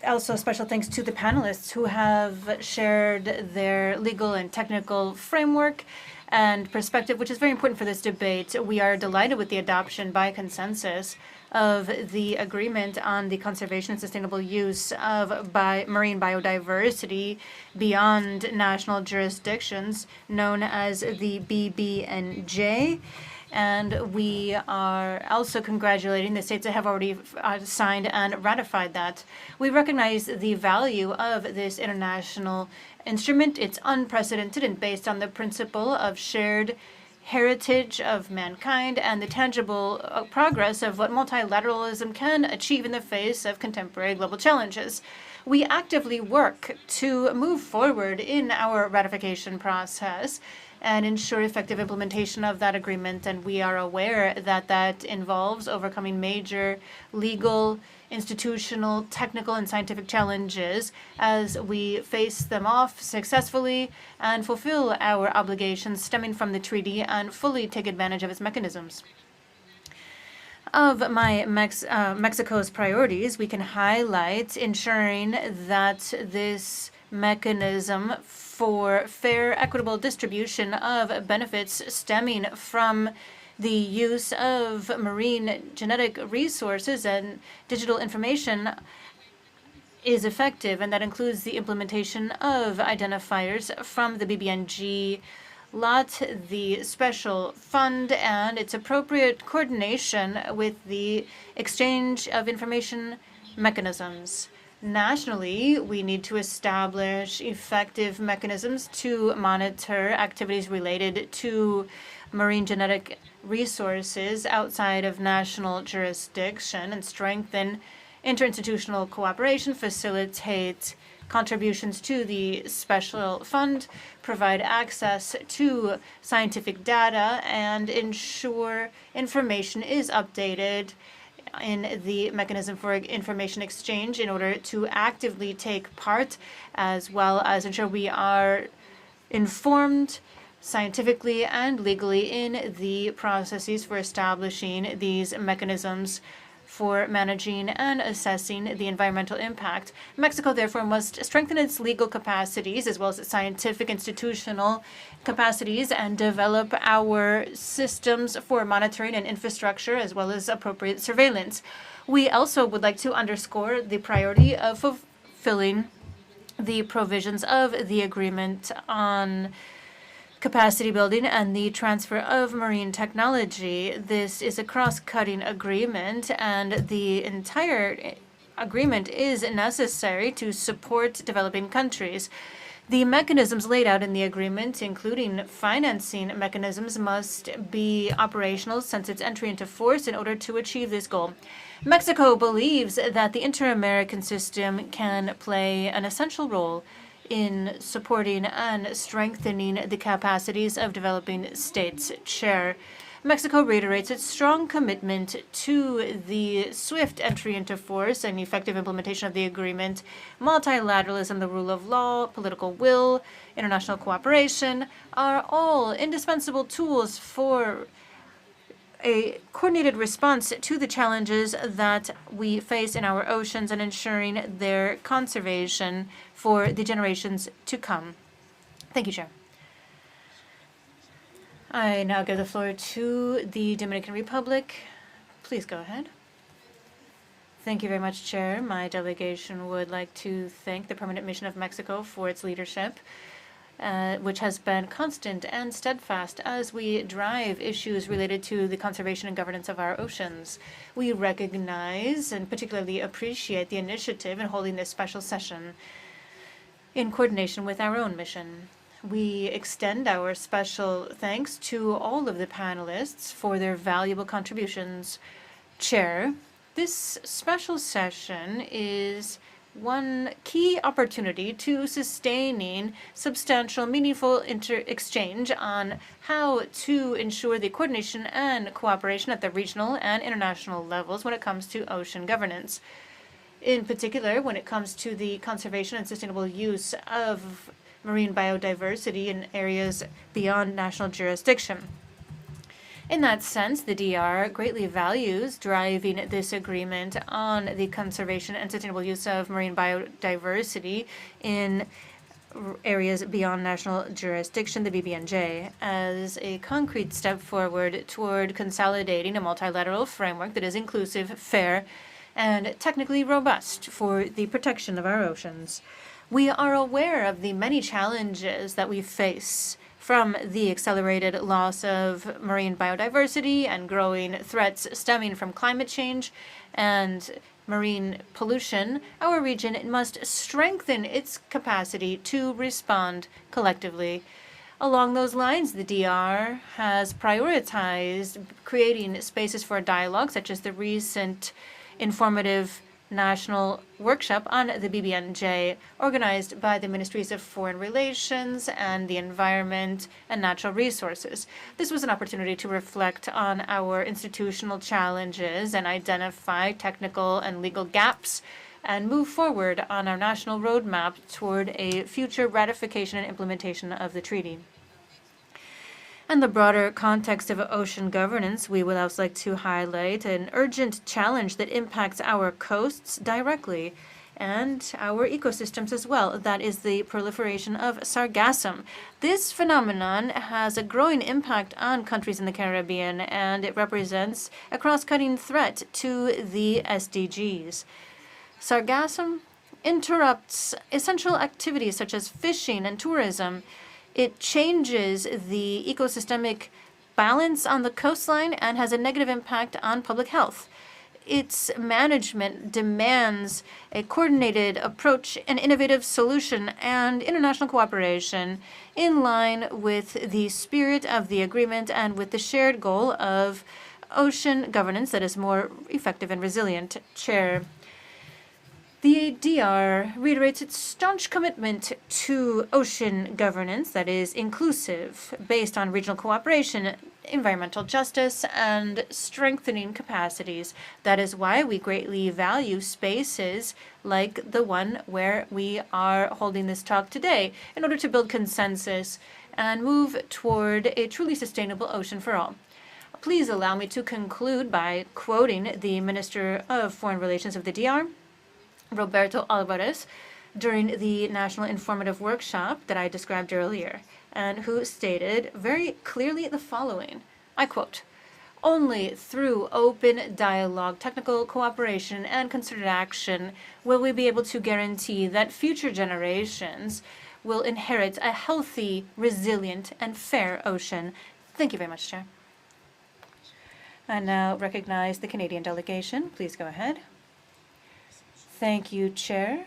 Also, special thanks to the panelists who have shared their legal and technical framework and perspective, which is very important for this debate. We are delighted with the adoption by consensus of the agreement on the conservation and sustainable use of marine biodiversity beyond national jurisdictions, known as the BBNJ. And we are also congratulating the states that have already signed and ratified that. We recognize the value of this international instrument. It's unprecedented and based on the principle of shared heritage of mankind and the tangible progress of what multilateralism can achieve in the face of contemporary global challenges. We actively work to move forward in our ratification process and ensure effective implementation of that agreement. And we are aware that that involves overcoming major legal, institutional, technical, and scientific challenges as we face them off successfully and fulfill our obligations stemming from the treaty and fully take advantage of its mechanisms. Of Mexico's priorities, we can highlight ensuring that this mechanism for fair, equitable distribution of benefits stemming from the use of marine genetic resources and digital information is effective, and that includes the implementation of identifiers from the BBNG lot, the special fund, and its appropriate coordination with the exchange of information mechanisms. Nationally, we need to establish effective mechanisms to monitor activities related to marine genetic resources outside of national jurisdiction and strengthen interinstitutional cooperation, facilitate contributions to the special fund, provide access to scientific data, and ensure information is updated in the mechanism for information exchange in order to actively take part, as well as ensure we are informed scientifically and legally in the processes for establishing these mechanisms for managing and assessing the environmental impact. Mexico, therefore, must strengthen its legal capacities as well as its scientific institutional capacities and develop our systems for monitoring and infrastructure as well as appropriate surveillance. We also would like to underscore the priority of fulfilling the provisions of the agreement on capacity building and the transfer of marine technology. This is a cross-cutting agreement, and the entire agreement is necessary to support developing countries. The mechanisms laid out in the agreement, including financing mechanisms, must be operational since its entry into force in order to achieve this goal. Mexico believes that the Inter-American system can play an essential role in supporting and strengthening the capacities of developing states. Chair, Mexico reiterates its strong commitment to the swift entry into force and effective implementation of the agreement. Multilateralism, the rule of law, political will, international cooperation are all indispensable tools for a coordinated response to the challenges that we face in our oceans and ensuring their conservation for the generations to come. Thank you, Chair. I now give the floor to the Dominican Republic. Please go ahead. Thank you very much, Chair. My delegation would like to thank the Permanent Mission of Mexico for its leadership, which has been constant and steadfast as we drive issues related to the conservation and governance of our oceans. We recognize and particularly appreciate the initiative in holding this special session in coordination with our own mission. We extend our special thanks to all of the panelists for their valuable contributions. Chair, this special session is one key opportunity to sustaining substantial, meaningful exchange on how to ensure the coordination and cooperation at the regional and international levels when it comes to ocean governance. In particular, when it comes to the conservation and sustainable use of marine biodiversity in areas beyond national jurisdiction. In that sense, the DR greatly values driving this agreement on the conservation and sustainable use of marine biodiversity in areas beyond national jurisdiction, the BBNJ, as a concrete step forward toward consolidating a multilateral framework that is inclusive, fair, and technically robust for the protection of our oceans. We are aware of the many challenges that we face from the accelerated loss of marine biodiversity and growing threats stemming from climate change and marine pollution. Our region must strengthen its capacity to respond collectively. Along those lines, the DR has prioritized creating spaces for dialogue, such as the recent informative national workshop on the BBNJ, organized by the Ministries of Foreign Relations and the Environment and Natural Resources. This was an opportunity to reflect on our institutional challenges and identify technical and legal gaps and move forward on our national roadmap toward a future ratification and implementation of the treaty. In the broader context of ocean governance, we would also like to highlight an urgent challenge that impacts our coasts directly and our ecosystems as well. That is the proliferation of sargassum. This phenomenon has a growing impact on countries in the Caribbean, and it represents a cross-cutting threat to the SDGs. Sargassum interrupts essential activities such as fishing and tourism. It changes the ecosystemic balance on the coastline and has a negative impact on public health. Its management demands a coordinated approach, an innovative solution, and international cooperation in line with the spirit of the agreement and with the shared goal of ocean governance that is more effective and resilient. Chair, the DR reiterates its staunch commitment to ocean governance that is inclusive, based on regional cooperation, environmental justice, and strengthening capacities. That is why we greatly value spaces like the one where we are holding this talk today, in order to build consensus and move toward a truly sustainable ocean for all. Please allow me to conclude by quoting the Minister of Foreign Relations of the DR, Roberto Alvarez, during the National Informative Workshop that I described earlier, and who stated very clearly the following, I quote, "Only through open dialogue, technical cooperation, and concerted action will we be able to guarantee that future generations will inherit a healthy, resilient, and fair ocean." Thank you very much, Chair. I now recognize the Canadian delegation. Please go ahead. Thank you, Chair.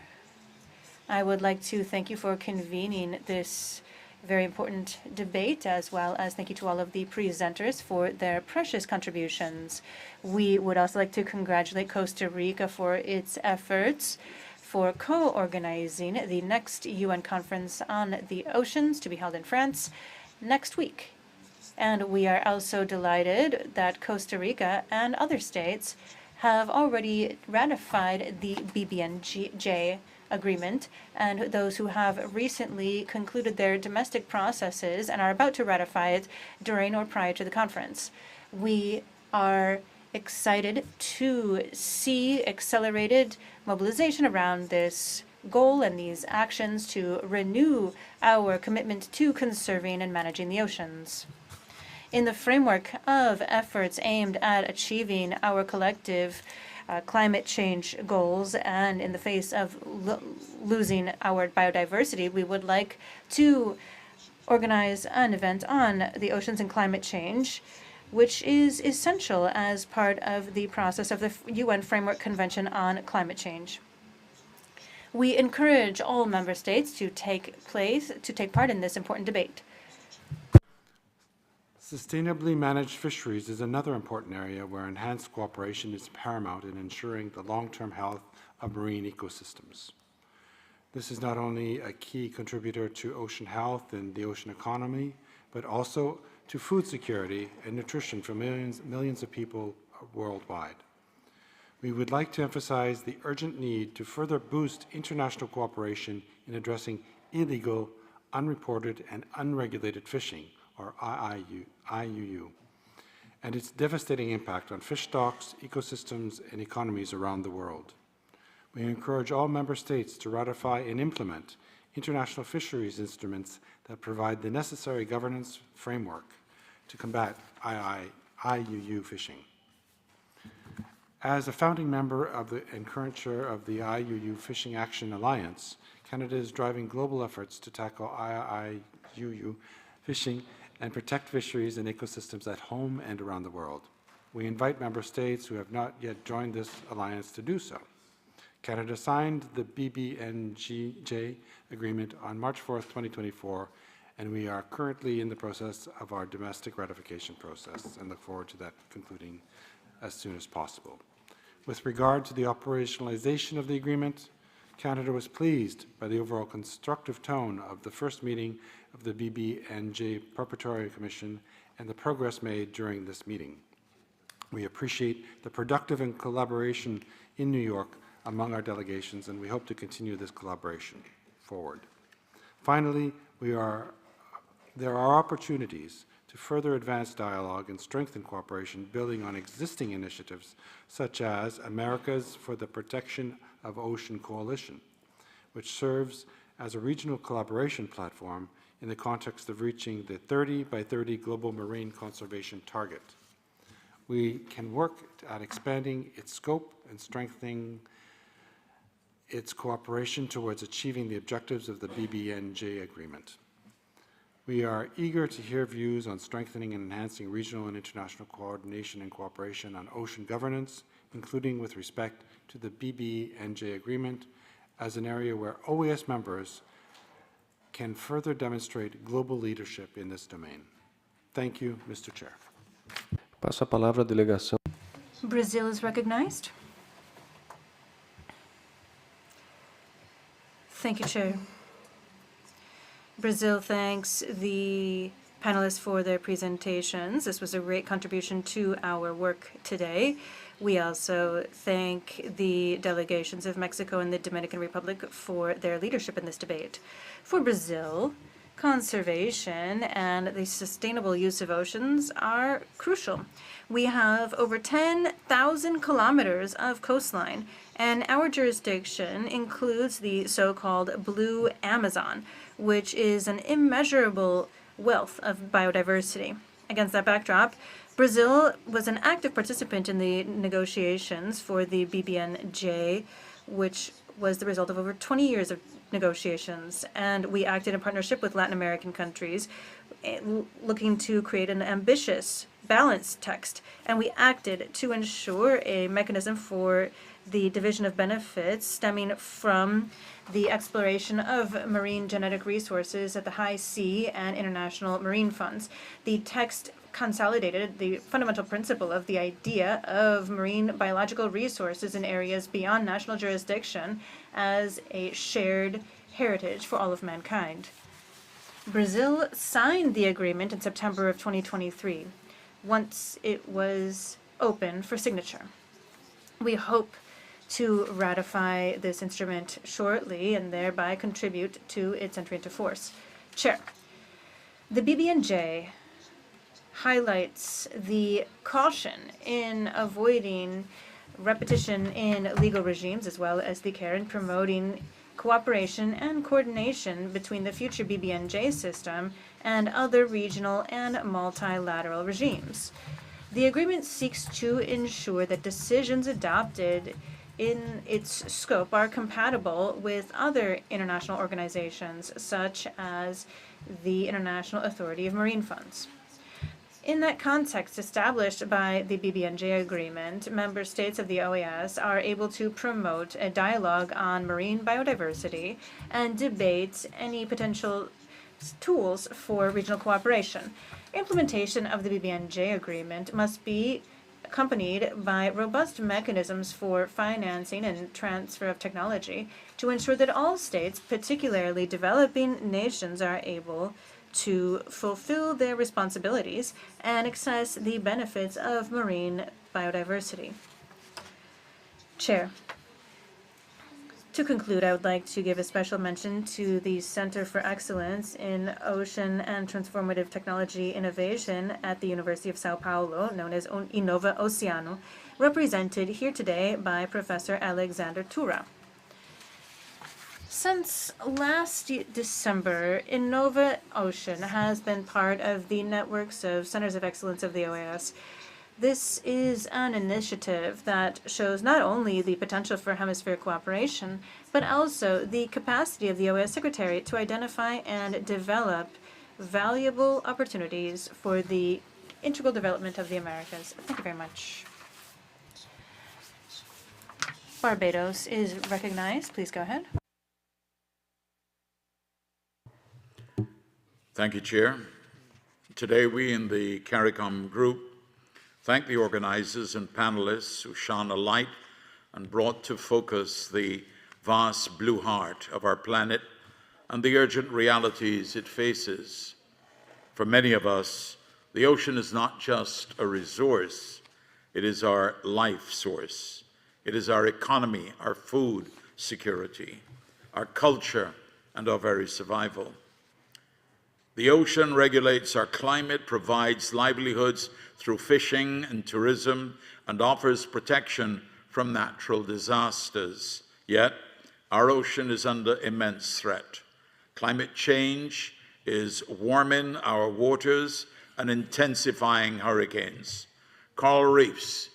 I would like to thank you for convening this very important debate, as well as thank you to all of the presenters for their precious contributions. We would also like to congratulate Costa Rica for its efforts for co-organizing the next UN conference on the oceans to be held in France next week. And we are also delighted that Costa Rica and other states have already ratified the BBNJ agreement, and those who have recently concluded their domestic processes and are about to ratify it during or prior to the conference. We are excited to see accelerated mobilization around this goal and these actions to renew our commitment to conserving and managing the oceans. In the framework of efforts aimed at achieving our collective climate change goals, and in the face of losing our biodiversity, we would like to organize an event on the oceans and climate change, which is essential as part of the process of the UN Framework Convention on Climate Change. We encourage all member states to take part in this important debate. Sustainably managed fisheries is another important area where enhanced cooperation is paramount in ensuring the long-term health of marine ecosystems. This is not only a key contributor to ocean health and the ocean economy, but also to food security and nutrition for millions of people worldwide. We would like to emphasize the urgent need to further boost international cooperation in addressing illegal, unreported, and unregulated fishing, or IUU, and its devastating impact on fish stocks, ecosystems, and economies around the world. We encourage all member states to ratify and implement international fisheries instruments that provide the necessary governance framework to combat IUU fishing. As a founding member of and current chair of the IUU Fishing Action Alliance, Canada is driving global efforts to tackle IUU fishing and protect fisheries and ecosystems at home and around the world. We invite member states who have not yet joined this alliance to do so. Canada signed the BBNJ agreement on March 4th, 2024, and we are currently in the process of our domestic ratification process and look forward to that concluding as soon as possible. With regard to the operationalization of the agreement, Canada was pleased by the overall constructive tone of the first meeting of the BBNJ Preparatory Commission and the progress made during this meeting. We appreciate the productive and collaboration in New York among our delegations, and we hope to continue this collaboration forward. Finally, there are opportunities to further advance dialogue and strengthen cooperation, building on existing initiatives such as Americas for the Protection of Ocean Coalition, which serves as a regional collaboration platform in the context of reaching the 30 by 30 global marine conservation target. We can work at expanding its scope and strengthening its cooperation towards achieving the objectives of the BBNJ agreement. We are eager to hear views on strengthening and enhancing regional and international coordination and cooperation on ocean governance, including with respect to the BBNJ agreement, as an area where OAS members can further demonstrate global leadership in this domain. Thank you, Mr. Chair. Passo a palavra à delegação. Brazil is recognized. Thank you, Chair. Brazil thanks the panelists for their presentations. This was a great contribution to our work today. We also thank the delegations of Mexico and the Dominican Republic for their leadership in this debate. For Brazil, conservation and the sustainable use of oceans are crucial. We have over 10,000 kilometers of coastline, and our jurisdiction includes the so-called Blue Amazon, which is an immeasurable wealth of biodiversity. Against that backdrop, Brazil was an active participant in the negotiations for the BBNJ, which was the result of over 20 years of negotiations. And we acted in partnership with Latin American countries, looking to create an ambitious, balanced text. And we acted to ensure a mechanism for the division of benefits stemming from the exploration of marine genetic resources at the high sea and international marine funds. The text consolidated the fundamental principle of the idea of marine biological resources in areas beyond national jurisdiction as a shared heritage for all of mankind. Brazil signed the agreement in September of 2023, once it was open for signature. We hope to ratify this instrument shortly and thereby contribute to its entry into force. Chair, the BBNJ highlights the caution in avoiding repetition in legal regimes, as well as the care in promoting cooperation and coordination between the future BBNJ system and other regional and multilateral regimes. The agreement seeks to ensure that decisions adopted in its scope are compatible with other international organizations, such as the International Authority of Marine Funds. In that context established by the BBNJ agreement, member states of the OAS are able to promote a dialogue on marine biodiversity and debate any potential tools for regional cooperation. Implementation of the BBNJ agreement must be accompanied by robust mechanisms for financing and transfer of technology to ensure that all states, particularly developing nations, are able to fulfill their responsibilities and access the benefits of marine biodiversity. Chair, to conclude, I would like to give a special mention to the Center for Excellence in Ocean and Transformative Technology Innovation at the University of Sao Paulo, known as Innova Oceano, represented here today by Professor Alexander Tura. Since last December, Innova Ocean has been part of the networks of Centers of Excellence of the OAS. This is an initiative that shows not only the potential for hemispheric cooperation, but also the capacity of the OAS Secretariat to identify and develop valuable opportunities for the integral development of the Americas. Thank you very much. Barbados is recognized. Please go ahead. Thank you, Chair. Today, we in the CARICOM group thank the organizers and panelists who shone a light and brought to focus the vast blue heart of our planet and the urgent realities it faces. For many of us, the ocean is not just a resource, it is our life source. It is our economy, our food security, our culture, and our very survival. The ocean regulates our climate, provides livelihoods through fishing and tourism, and offers protection from natural disasters. Yet, our ocean is under immense threat. Climate change is warming our waters and intensifying hurricanes. Coral reefs,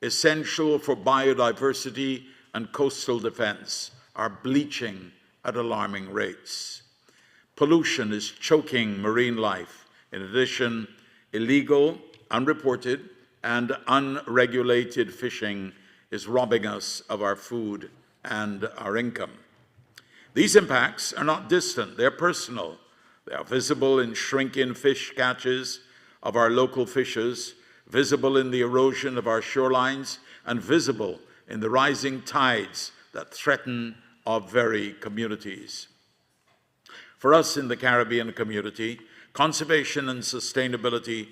essential for biodiversity and coastal defense, are bleaching at alarming rates. Pollution is choking marine life. In addition, illegal, unreported, and unregulated fishing is robbing us of our food and our income. These impacts are not distant, they're personal. They are visible in shrinking fish catches of our local fishers, visible in the erosion of our shorelines, and visible in the rising tides that threaten our very communities. For us in the Caribbean community, conservation and sustainability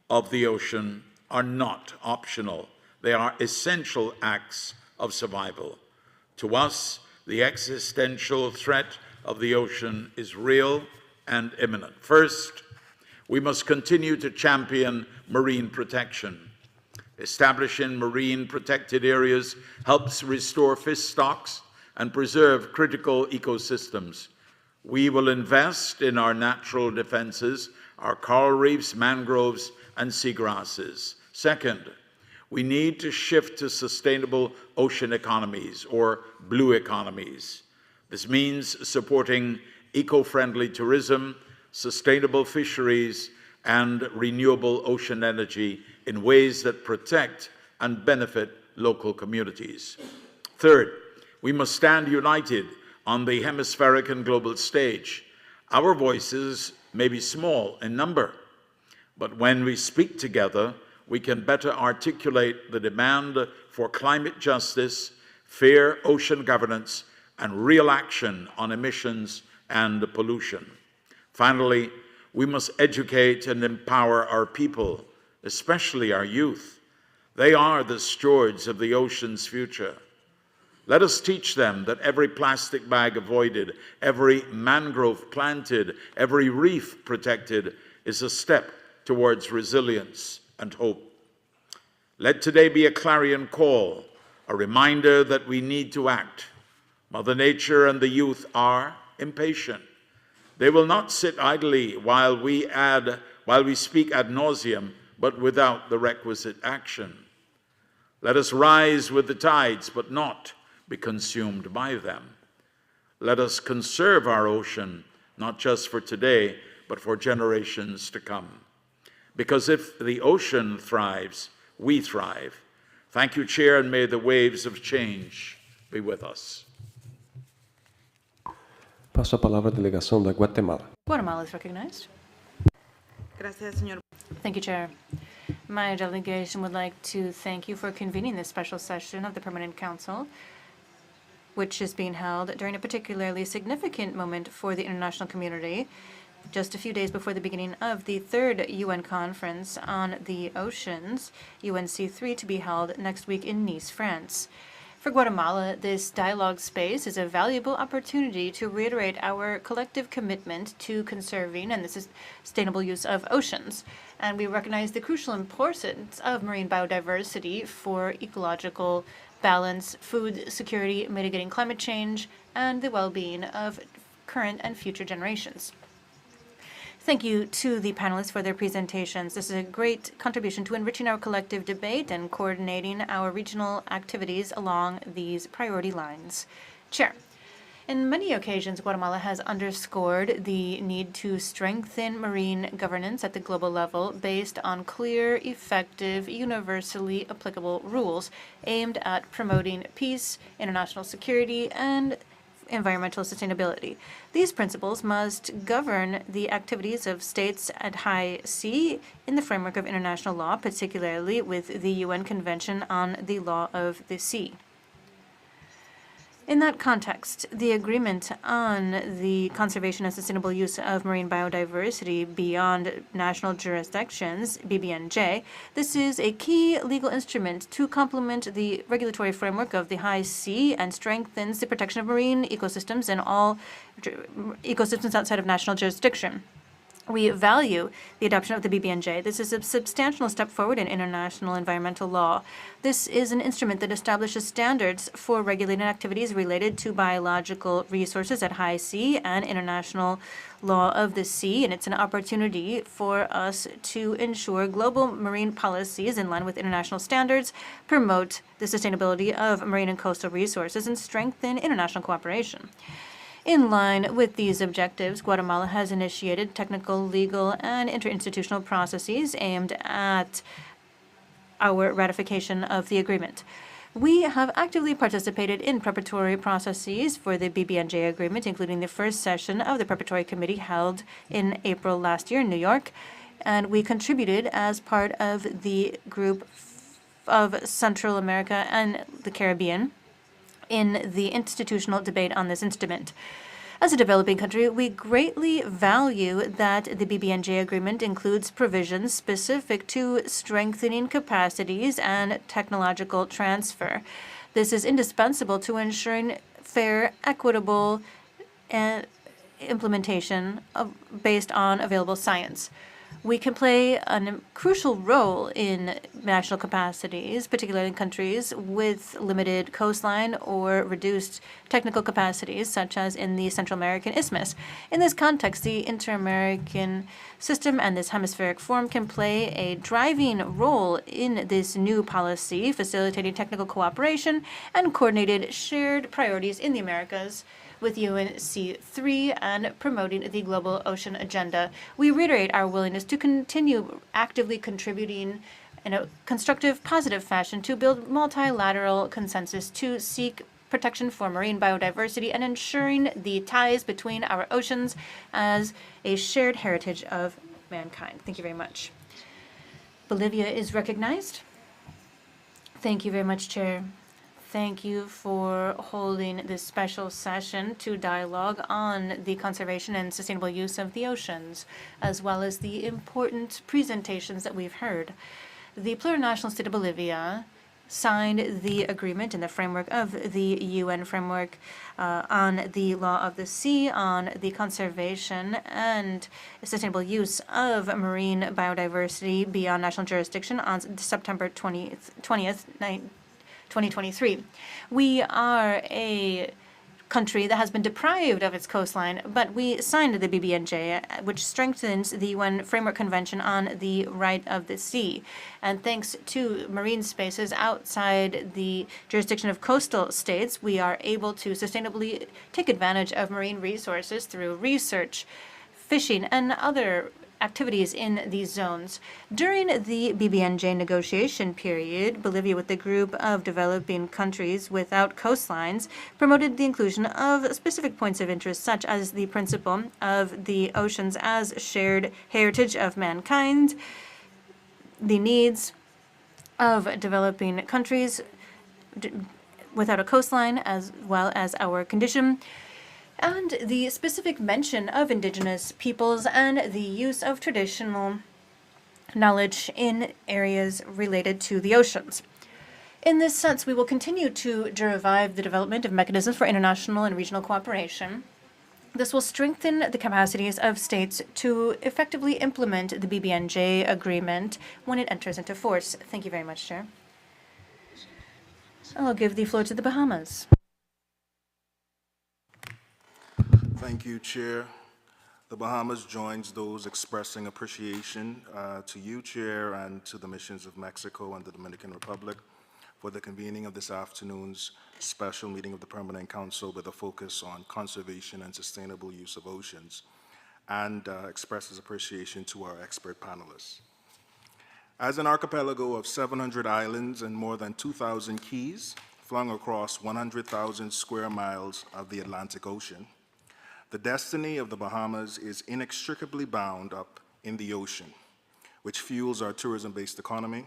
of the ocean are not optional. They are essential acts of survival. To us, the existential threat of the ocean is real and imminent. First, we must continue to champion marine protection. Establishing marine protected areas helps restore fish stocks and preserve critical ecosystems. We will invest in our natural defenses, our coral reefs, mangroves, and seagrasses. Second, we need to shift to sustainable ocean economies, or blue economies. This means supporting eco-friendly tourism, sustainable fisheries, and renewable ocean energy in ways that protect and benefit local communities. Third, we must stand united on the hemispheric and global stage. Our voices may be small in number, but when we speak together, we can better articulate the demand for climate justice, fair ocean governance, and real action on emissions and pollution. Finally, we must educate and empower our people, especially our youth. They are the stewards of the ocean's future. Let us teach them that every plastic bag avoided, every mangrove planted, every reef protected is a step towards resilience and hope. Let today be a clarion call, a reminder that we need to act. Mother Nature and the youth are impatient. They will not sit idly while we speak ad nauseum, but without the requisite action. Let us rise with the tides, but not be consumed by them. Let us conserve our ocean, not just for today, but for generations to come. Because if the ocean thrives, we thrive. Thank you, Chair, and may the waves of change be with us. Passo a palavra à delegação da Guatemala. Guatemala is recognized. Gracias, señor. Thank you, Chair. My delegation would like to thank you for convening this special session of the Permanent Council, which is being held during a particularly significant moment for the international community, just a few days before the beginning of the third UN conference on the oceans, UNC3, to be held next week in Nice, France. For Guatemala, this dialogue space is a valuable opportunity to reiterate our collective commitment to conserving and the sustainable use of oceans. And we recognize the crucial importance of marine biodiversity for ecological balance, food security, mitigating climate change, and the well-being of current and future generations. Thank you to the panelists for their presentations. This is a great contribution to enriching our collective debate and coordinating our regional activities along these priority lines. Chair, in many occasions, Guatemala has underscored the need to strengthen marine governance at the global level based on clear, effective, universally applicable rules aimed at promoting peace, international security, and environmental sustainability. These principles must govern the activities of states at high sea in the framework of international law, particularly with the UN Convention on the Law of the Sea. In that context, the agreement on the conservation and sustainable use of marine biodiversity beyond national jurisdictions, BBNJ, this is a key legal instrument to complement the regulatory framework of the high sea and strengthens the protection of marine ecosystems and all ecosystems outside of national jurisdiction. We value the adoption of the BBNJ. This is a substantial step forward in international environmental law. This is an instrument that establishes standards for regulating activities related to biological resources at high sea and international law of the sea, and it's an opportunity for us to ensure global marine policies in line with international standards, promote the sustainability of marine and coastal resources, and strengthen international cooperation. In line with these objectives, Guatemala has initiated technical, legal, and interinstitutional processes aimed at our ratification of the agreement. We have actively participated in preparatory processes for the BBNJ agreement, including the first session of the preparatory committee held in April last year in New York, and we contributed as part of the group of Central America and the Caribbean in the institutional debate on this instrument. As a developing country, we greatly value that the BBNJ agreement includes provisions specific to strengthening capacities and technological transfer. This is indispensable to ensuring fair, equitable implementation based on available science. We can play a crucial role in national capacities, particularly in countries with limited coastline or reduced technical capacities, such as in the Central American Isthmus. In this context, the Inter-American system and this hemispheric forum can play a driving role in this new policy, facilitating technical cooperation and coordinated shared priorities in the Americas with UNC3 and promoting the global ocean agenda. We reiterate our willingness to continue actively contributing in a constructive, positive fashion to build multilateral consensus to seek protection for marine biodiversity and ensuring the ties between our oceans as a shared heritage of mankind. Thank you very much. Bolivia is recognized. Thank you very much, Chair. Thank you for holding this special session to dialogue on the conservation and sustainable use of the oceans, as well as the important presentations that we've heard. The plurinational state of Bolivia signed the agreement in the framework of the UN framework on the law of the sea, on the conservation and sustainable use of marine biodiversity beyond national jurisdiction on September 20th, 2023. We are a country that has been deprived of its coastline, but we signed the BBNJ, which strengthens the UN Framework Convention on the Right of the Sea. And thanks to marine spaces outside the jurisdiction of coastal states, we are able to sustainably take advantage of marine resources through research, fishing, and other activities in these zones. During the BBNJ negotiation period, Bolivia, with the group of developing countries without coastlines, promoted the inclusion of specific points of interest, such as the principle of the oceans as shared heritage of mankind, the needs of developing countries without a coastline, as well as our condition, and the specific mention of indigenous peoples and the use of traditional knowledge in areas related to the oceans. In this sense, we will continue to revive the development of mechanisms for international and regional cooperation. This will strengthen the capacities of states to effectively implement the BBNJ agreement when it enters into force. Thank you very much, Chair. I'll give the floor to the Bahamas. Thank you, Chair. The Bahamas joins those expressing appreciation to you, Chair, and to the missions of Mexico and the Dominican Republic for the convening of this afternoon's special meeting of the Permanent Council with a focus on conservation and sustainable use of oceans, and expresses appreciation to our expert panelists. As an archipelago of 700 islands and more than 2,000 keys flung across 100,000 square miles of the Atlantic Ocean, the destiny of the Bahamas is inextricably bound up in the ocean, which fuels our tourism-based economy,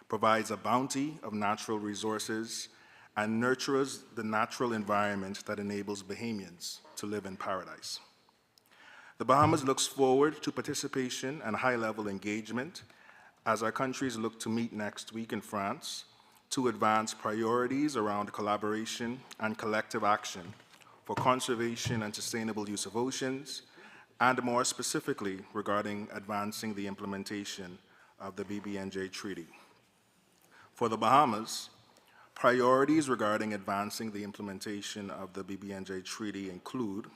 provides a bounty of natural resources, and nurtures the natural environment that enables Bahamians to live in paradise. The Bahamas looks forward to participation and high-level engagement as our countries look to meet next week in France to advance priorities around collaboration and collective action for conservation and sustainable use of oceans, and more specifically regarding advancing the implementation of the BBNJ Treaty. For the Bahamas, priorities regarding advancing the implementation of the BBNJ Treaty include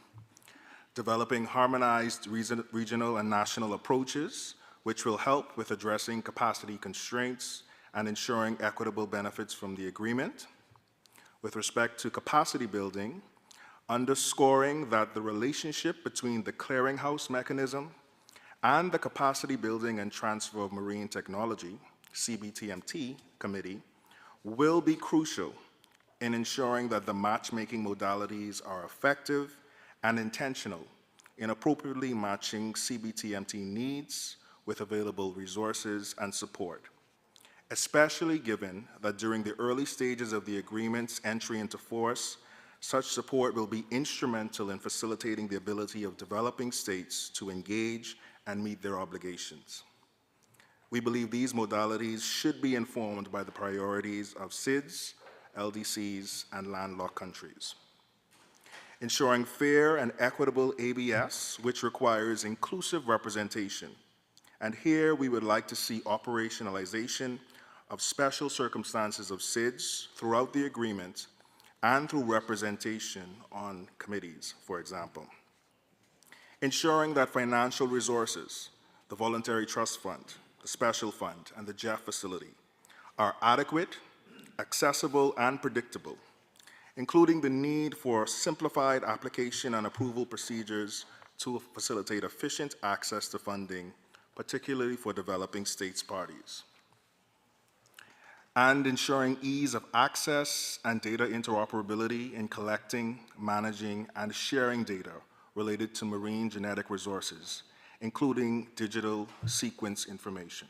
developing harmonized regional and national approaches, which will help with addressing capacity constraints and ensuring equitable benefits from the agreement. With respect to capacity building, underscoring that the relationship between the clearinghouse mechanism and the Capacity Building and Transfer of Marine Technology, CBTMT, committee will be crucial in ensuring that the matchmaking modalities are effective and intentional in appropriately matching CBTMT needs with available resources and support, especially given that during the early stages of the agreement's entry into force, such support will be instrumental in facilitating the ability of developing states to engage and meet their obligations. We believe these modalities should be informed by the priorities of SIDS, LDCs, and landlocked countries. Ensuring fair and equitable ABS, which requires inclusive representation. And here we would like to see operationalization of special circumstances of SIDS throughout the agreement and through representation on committees, for example. Ensuring that financial resources, the Voluntary Trust Fund, the Special Fund, and the JEF facility are adequate, accessible, and predictable, including the need for simplified application and approval procedures to facilitate efficient access to funding, particularly for developing states parties. and ensuring ease of access and data interoperability in collecting, managing, and sharing data related to marine genetic resources, including digital sequence information.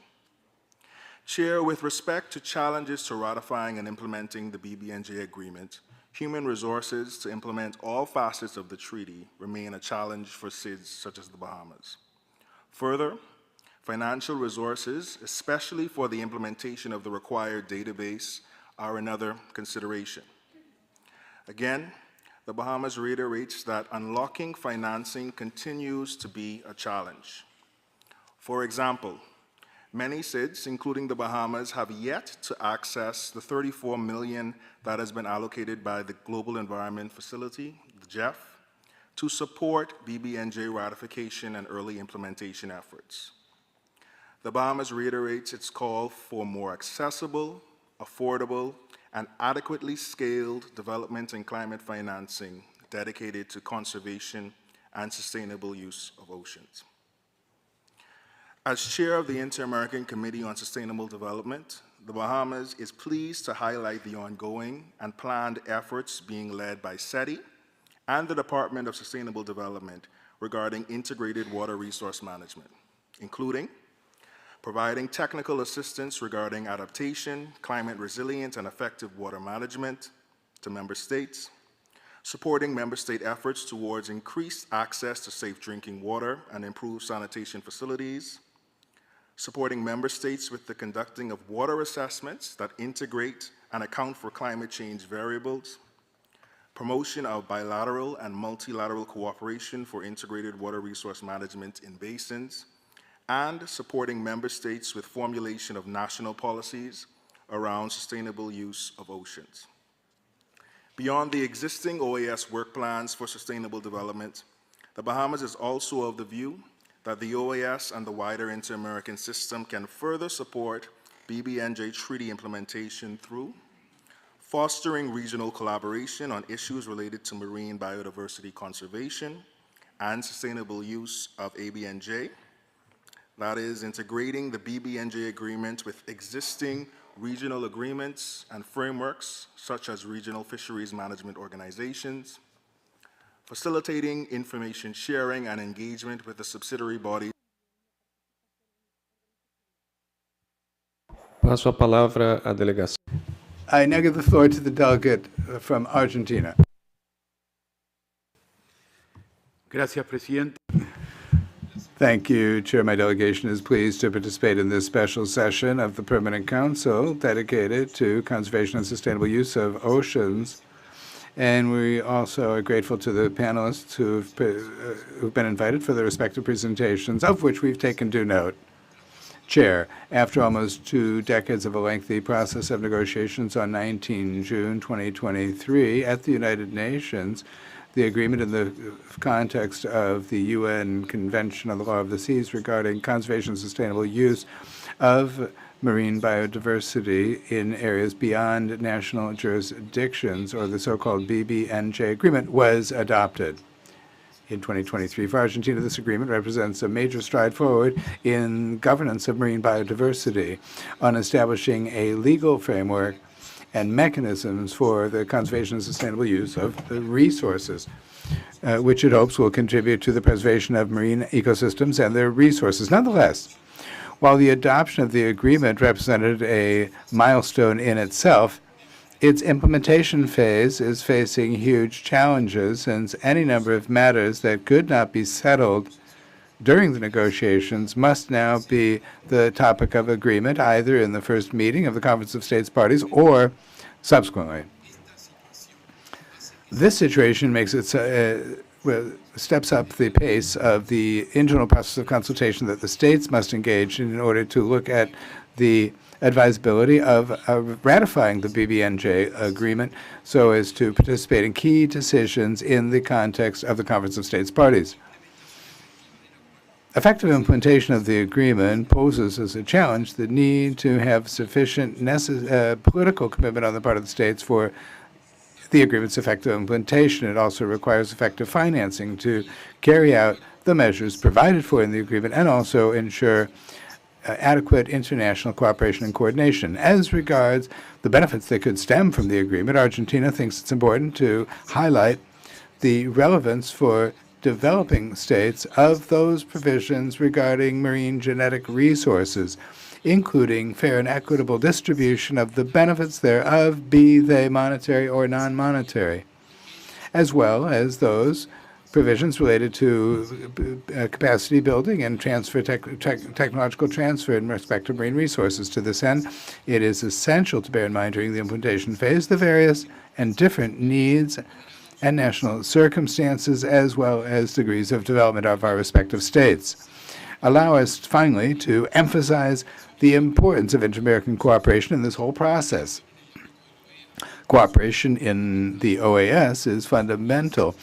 Chair, with respect to challenges to ratifying and implementing the BBNJ agreement, human resources to implement all facets of the treaty remain a challenge for SIDS such as the Bahamas. Further, financial resources, especially for the implementation of the required database, are another consideration. Again, the Bahamas reiterates that unlocking financing continues to be a challenge. For example, many SIDS, including the Bahamas, have yet to access the $34 million that has been allocated by the Global Environment Facility, the GEF, to support BBNJ ratification and early implementation efforts. The Bahamas reiterates its call for more accessible, affordable, and adequately scaled development and climate financing dedicated to conservation and sustainable use of oceans. As chair of the Inter-American Committee on Sustainable Development, the Bahamas is pleased to highlight the ongoing and planned efforts being led by SETI and the Department of Sustainable Development regarding integrated water resource management, including providing technical assistance regarding adaptation, climate resilient, and effective water management to member states, supporting member state efforts towards increased access to safe drinking water and improved sanitation facilities, supporting member states with the conducting of water assessments that integrate and account for climate change variables, promotion of bilateral and multilateral cooperation for integrated water resource management in basins, and supporting member states with formulation of national policies around sustainable use of oceans. Beyond the existing OAS work plans for sustainable development, the Bahamas is also of the view that the OAS and the wider inter-American system can further support BBNJ treaty implementation through fostering regional collaboration on issues related to marine biodiversity conservation and sustainable use of ABNJ. That is, integrating the BBNJ agreement with existing regional agreements and frameworks, such as regional fisheries management organizations, facilitating information sharing and engagement with the subsidiary bodies. Passo a palavra à delegação. I now give the floor to the delegate from Argentina. Gracias, Presidente. Thank you, Chair. My delegation is pleased to participate in this special session of the Permanent Council dedicated to conservation and sustainable use of oceans. And we also are grateful to the panelists who've been invited for their respective presentations, of which we've taken due note. Chair, after almost 2 decades of a lengthy process of negotiations on 19 June 2023 at the United Nations, the agreement in the context of the UN Convention on the Law of the Seas regarding conservation and sustainable use of marine biodiversity in areas beyond national jurisdictions, or the so-called BBNJ agreement, was adopted. In 2023, for Argentina, this agreement represents a major stride forward in governance of marine biodiversity on establishing a legal framework and mechanisms for the conservation and sustainable use of the resources, which it hopes will contribute to the preservation of marine ecosystems and their resources. Nonetheless, while the adoption of the agreement represented a milestone in itself, its implementation phase is facing huge challenges, since any number of matters that could not be settled during the negotiations must now be the topic of agreement, either in the first meeting of the Conference of States Parties or subsequently. This situation makes it steps up the pace of the internal process of consultation that the states must engage in order to look at the advisability of ratifying the BBNJ agreement so as to participate in key decisions in the context of the Conference of States Parties. Effective implementation of the agreement poses as a challenge the need to have sufficient political commitment on the part of the states for the agreement's effective implementation. It also requires effective financing to carry out the measures provided for in the agreement and also ensure adequate international cooperation and coordination. As regards the benefits that could stem from the agreement, Argentina thinks it's important to highlight the relevance for developing states of those provisions regarding marine genetic resources, including fair and equitable distribution of the benefits thereof, be they monetary or non-monetary, as well as those provisions related to capacity building and technological transfer in respect to marine resources. To this end, it is essential to bear in mind during the implementation phase the various and different needs and national circumstances, as well as degrees of development of our respective states. Allow us finally to emphasize the importance of inter-American cooperation in this whole process. Cooperation in the OAS is fundamental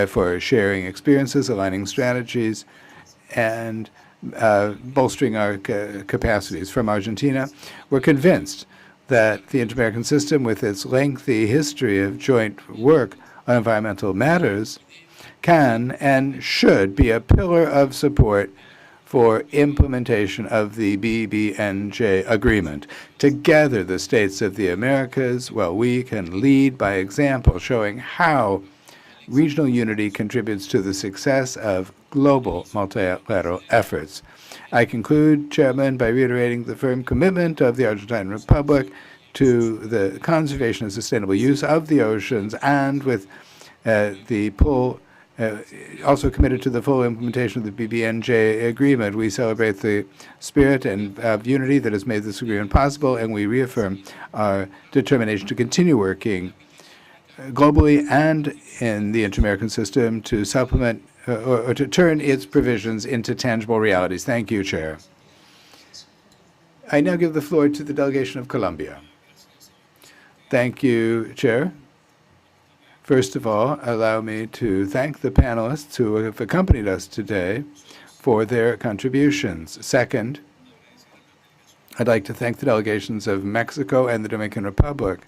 for sharing experiences, aligning strategies, and bolstering our capacities. From Argentina, we're convinced that the inter-American system, with its lengthy history of joint work on environmental matters, can and should be a pillar of support for implementation of the BBNJ agreement. Together, the states of the Americas, well, we can lead by example, showing how regional unity contributes to the success of global multilateral efforts. I conclude, Chairman, by reiterating the firm commitment of the Argentine Republic to the conservation and sustainable use of the oceans, and with also committed to the full implementation of the BBNJ agreement. We celebrate the spirit of unity that has made this agreement possible, and we reaffirm our determination to continue working globally and in the inter-American system to supplement or to turn its provisions into tangible realities. Thank you, Chair. I now give the floor to the delegation of Colombia. Thank you, Chair. First of all, allow me to thank the panelists who have accompanied us today for their contributions. Second, I'd like to thank the delegations of Mexico and the Dominican Republic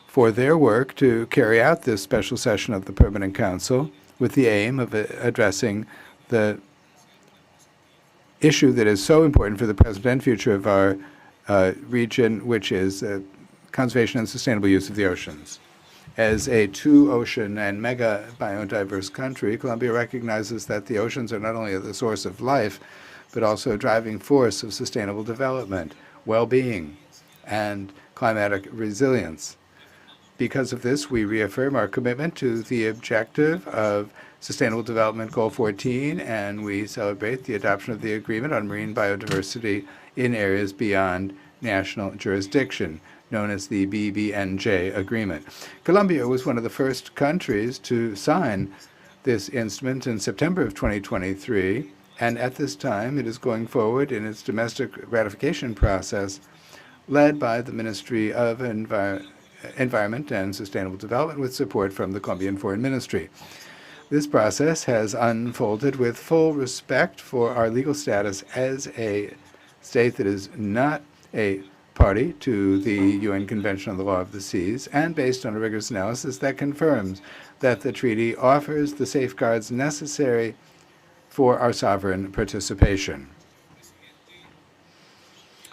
for their work to carry out this special session of the Permanent Council with the aim of addressing the issue that is so important for the present and future of our region, which is conservation and sustainable use of the oceans. As a two-ocean and mega biodiverse country, Colombia recognizes that the oceans are not only the source of life, but also a driving force of sustainable development, well-being, and climatic resilience. Because of this, we reaffirm our commitment to the objective of Sustainable Development Goal 14, and we celebrate the adoption of the Agreement on Marine Biodiversity in Areas Beyond National Jurisdiction, known as the BBNJ agreement. Colombia was one of the first countries to sign this instrument in September of 2023, and at this time it is going forward in its domestic ratification process led by the Ministry of Environment and Sustainable Development with support from the Colombian Foreign Ministry. This process has unfolded with full respect for our legal status as a state that is not a party to the UN Convention on the Law of the Seas, and based on a rigorous analysis that confirms that the treaty offers the safeguards necessary for our sovereign participation.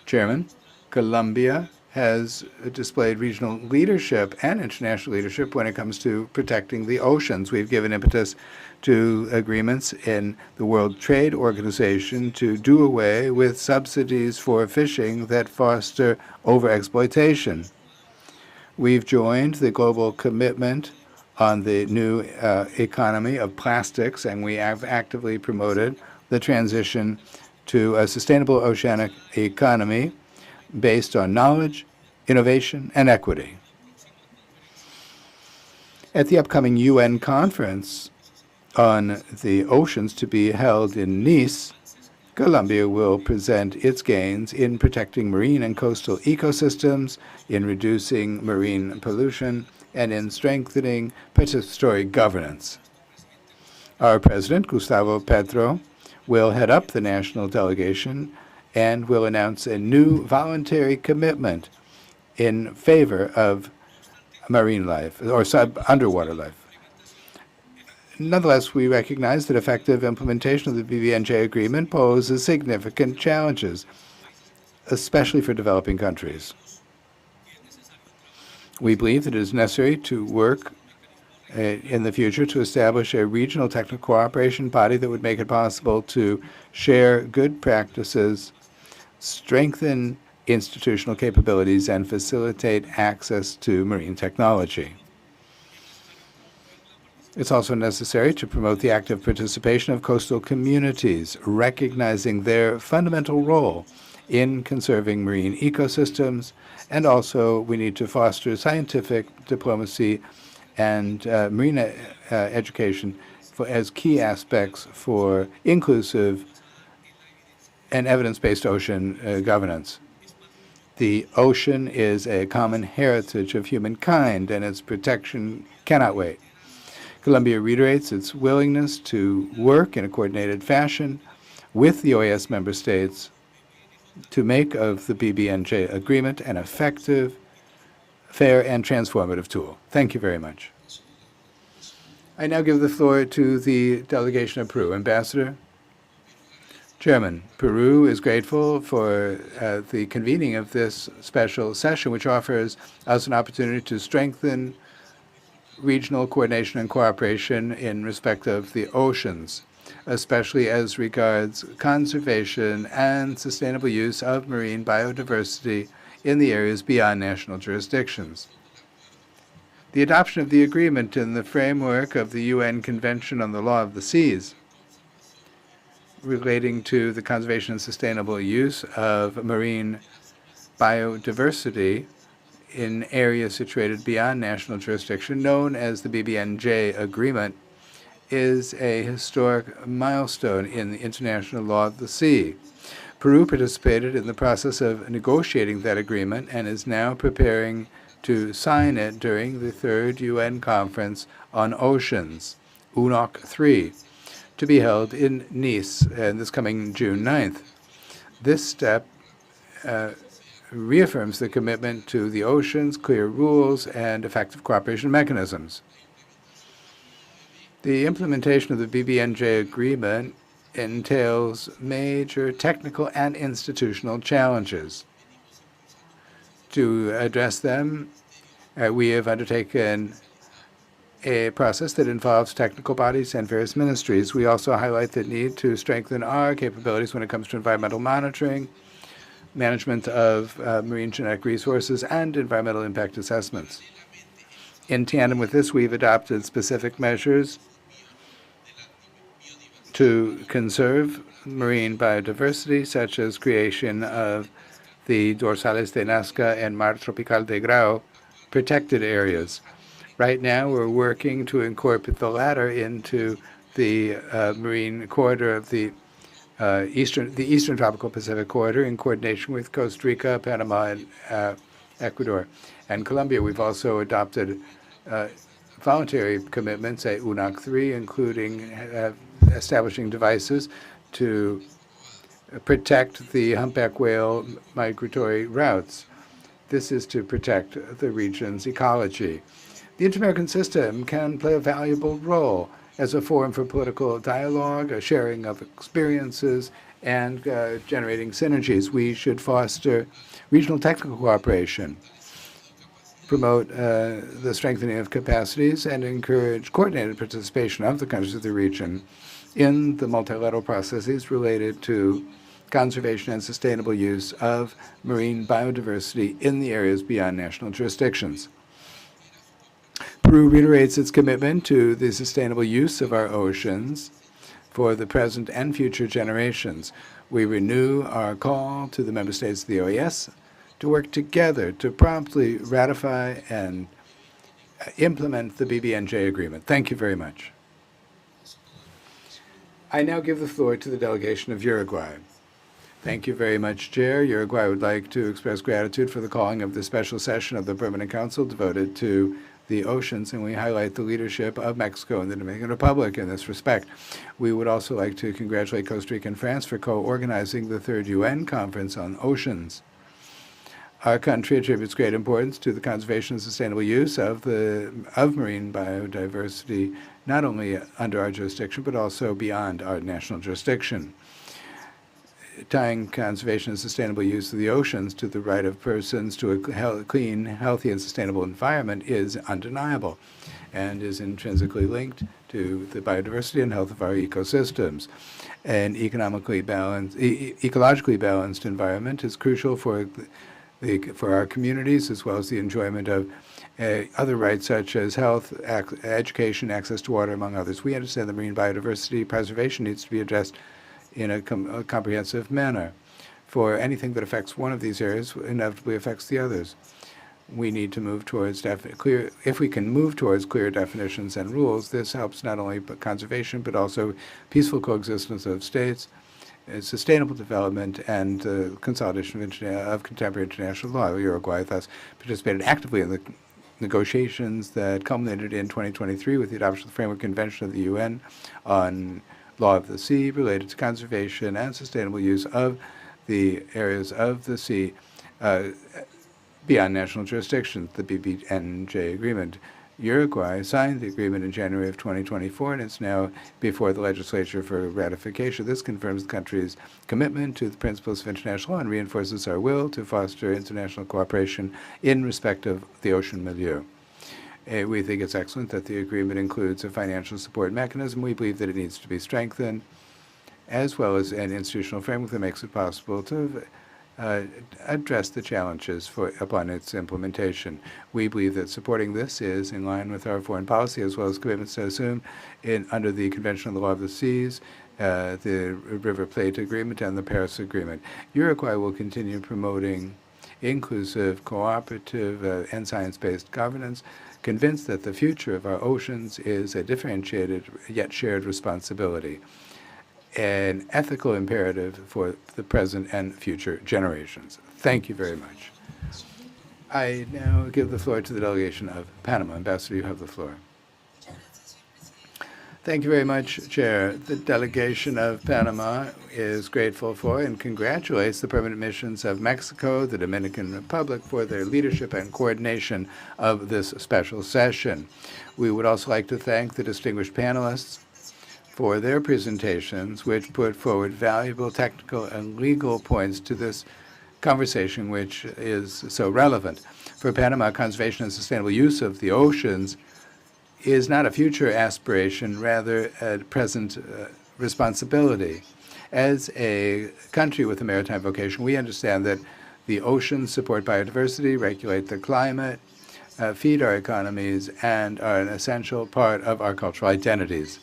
Chairman, Colombia has displayed regional leadership and international leadership when it comes to protecting the oceans. We've given impetus to agreements in the World Trade Organization to do away with subsidies for fishing that foster overexploitation. We've joined the global commitment on the new economy of plastics, and we have actively promoted the transition to a sustainable oceanic economy based on knowledge, innovation, and equity. At the upcoming UN conference on the oceans to be held in Nice, Colombia will present its gains in protecting marine and coastal ecosystems, in reducing marine pollution, and in strengthening participatory governance. Our President, Gustavo Petro, will head up the national delegation and will announce a new voluntary commitment in favor of marine life, or underwater life. Nonetheless, we recognize that effective implementation of the BBNJ agreement poses significant challenges, especially for developing countries. We believe that it is necessary to work in the future to establish a regional technical cooperation body that would make it possible to share good practices, strengthen institutional capabilities, and facilitate access to marine technology. It's also necessary to promote the active participation of coastal communities, recognizing their fundamental role in conserving marine ecosystems, and also we need to foster scientific diplomacy and marine education as key aspects for inclusive and evidence-based ocean governance. The ocean is a common heritage of humankind, and its protection cannot wait. Colombia reiterates its willingness to work in a coordinated fashion with the OAS member states to make of the BBNJ agreement an effective, fair, and transformative tool. Thank you very much. I now give the floor to the delegation of Peru. Ambassador? Chairman, Peru is grateful for the convening of this special session, which offers us an opportunity to strengthen regional coordination and cooperation in respect of the oceans, especially as regards conservation and sustainable use of marine biodiversity in the areas beyond national jurisdictions. The adoption of the agreement in the framework of the UN Convention on the Law of the Seas relating to the conservation and sustainable use of marine biodiversity in areas situated beyond national jurisdiction, known as the BBNJ Agreement, is a historic milestone in the international law of the sea. Peru participated in the process of negotiating that agreement and is now preparing to sign it during the third UN Conference on Oceans, UNOC 3, to be held in Nice this coming June 9th. This step reaffirms the commitment to the oceans, clear rules, and effective cooperation mechanisms. The implementation of the BBNJ agreement entails major technical and institutional challenges. To address them, we have undertaken a process that involves technical bodies and various ministries. We also highlight the need to strengthen our capabilities when it comes to environmental monitoring, management of marine genetic resources, and environmental impact assessments. In tandem with this, we've adopted specific measures to conserve marine biodiversity, such as creation of the Dorsales de Nazca and Mar Tropical de Grau protected areas. Right now, we're working to incorporate the latter into the marine corridor of the Eastern Tropical Pacific Corridor in coordination with Costa Rica, Panama, and Ecuador. And Colombia, we've also adopted voluntary commitments at UNOC 3, including establishing devices to protect the humpback whale migratory routes. This is to protect the region's ecology. The Inter-American system can play a valuable role as a forum for political dialogue, a sharing of experiences, and generating synergies. We should foster regional technical cooperation, promote the strengthening of capacities, and encourage coordinated participation of the countries of the region in the multilateral processes related to conservation and sustainable use of marine biodiversity in the areas beyond national jurisdictions. Peru reiterates its commitment to the sustainable use of our oceans for the present and future generations. We renew our call to the member states of the OAS to work together to promptly ratify and implement the BBNJ agreement. Thank you very much. I now give the floor to the delegation of Uruguay. Thank you very much, Chair. Uruguay would like to express gratitude for the calling of the special session of the Permanent Council devoted to the oceans, and we highlight the leadership of Mexico and the Dominican Republic in this respect. We would also like to congratulate Costa Rica and France for co-organizing the third UN Conference on Oceans. Our country attributes great importance to the conservation and sustainable use of marine biodiversity, not only under our jurisdiction, but also beyond our national jurisdiction. Tying conservation and sustainable use of the oceans to the right of persons to a clean, healthy, and sustainable environment is undeniable and is intrinsically linked to the biodiversity and health of our ecosystems. An ecologically balanced environment is crucial for our communities, as well as the enjoyment of other rights such as health, education, access to water, among others. We understand that marine biodiversity preservation needs to be addressed in a comprehensive manner. For anything that affects one of these areas, inevitably affects the others. We need to move towards if we can move towards clear definitions and rules, this helps not only conservation, but also peaceful coexistence of states, sustainable development, and consolidation of contemporary international law. Uruguay thus participated actively in the negotiations that culminated in 2023 with the adoption of the Framework Convention of the UN on law of the sea related to conservation and sustainable use of the areas of the sea beyond national jurisdiction, the BBNJ agreement. Uruguay signed the agreement in January of 2024, and it's now before the legislature for ratification. This confirms the country's commitment to the principles of international law and reinforces our will to foster international cooperation in respect of the ocean milieu. We think it's excellent that the agreement includes a financial support mechanism. We believe that it needs to be strengthened, as well as an institutional framework that makes it possible to address the challenges upon its implementation. We believe that supporting this is in line with our foreign policy, as well as commitments to assume under the Convention on the Law of the Seas, the River Plate Agreement, and the Paris Agreement. Uruguay will continue promoting inclusive, cooperative, and science-based governance, convinced that the future of our oceans is a differentiated yet shared responsibility, an ethical imperative for the present and future generations. Thank you very much. I now give the floor to the delegation of Panama. Ambassador, you have the floor. Thank you very much, Chair. The delegation of Panama is grateful for and congratulates the permanent missions of Mexico, the Dominican Republic, for their leadership and coordination of this special session. We would also like to thank the distinguished panelists for their presentations, which put forward valuable technical and legal points to this conversation, which is so relevant. For Panama, conservation and sustainable use of the oceans is not a future aspiration, rather a present responsibility. As a country with a maritime vocation, we understand that the oceans support biodiversity, regulate the climate, feed our economies, and are an essential part of our cultural identities.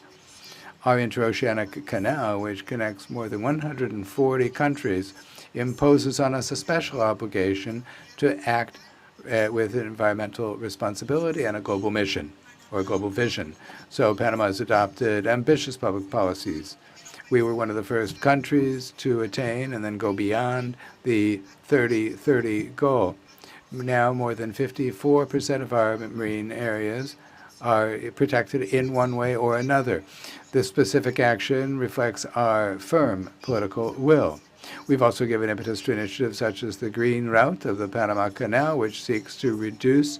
Our interoceanic canal, which connects more than 140 countries, imposes on us a special obligation to act with environmental responsibility and a global mission or a global vision. So Panama has adopted ambitious public policies. We were one of the first countries to attain and then go beyond the 30-30 goal. Now more than 54% of our marine areas are protected in one way or another. This specific action reflects our firm political will. We've also given impetus to initiatives such as the Green Route of the Panama Canal, which seeks to reduce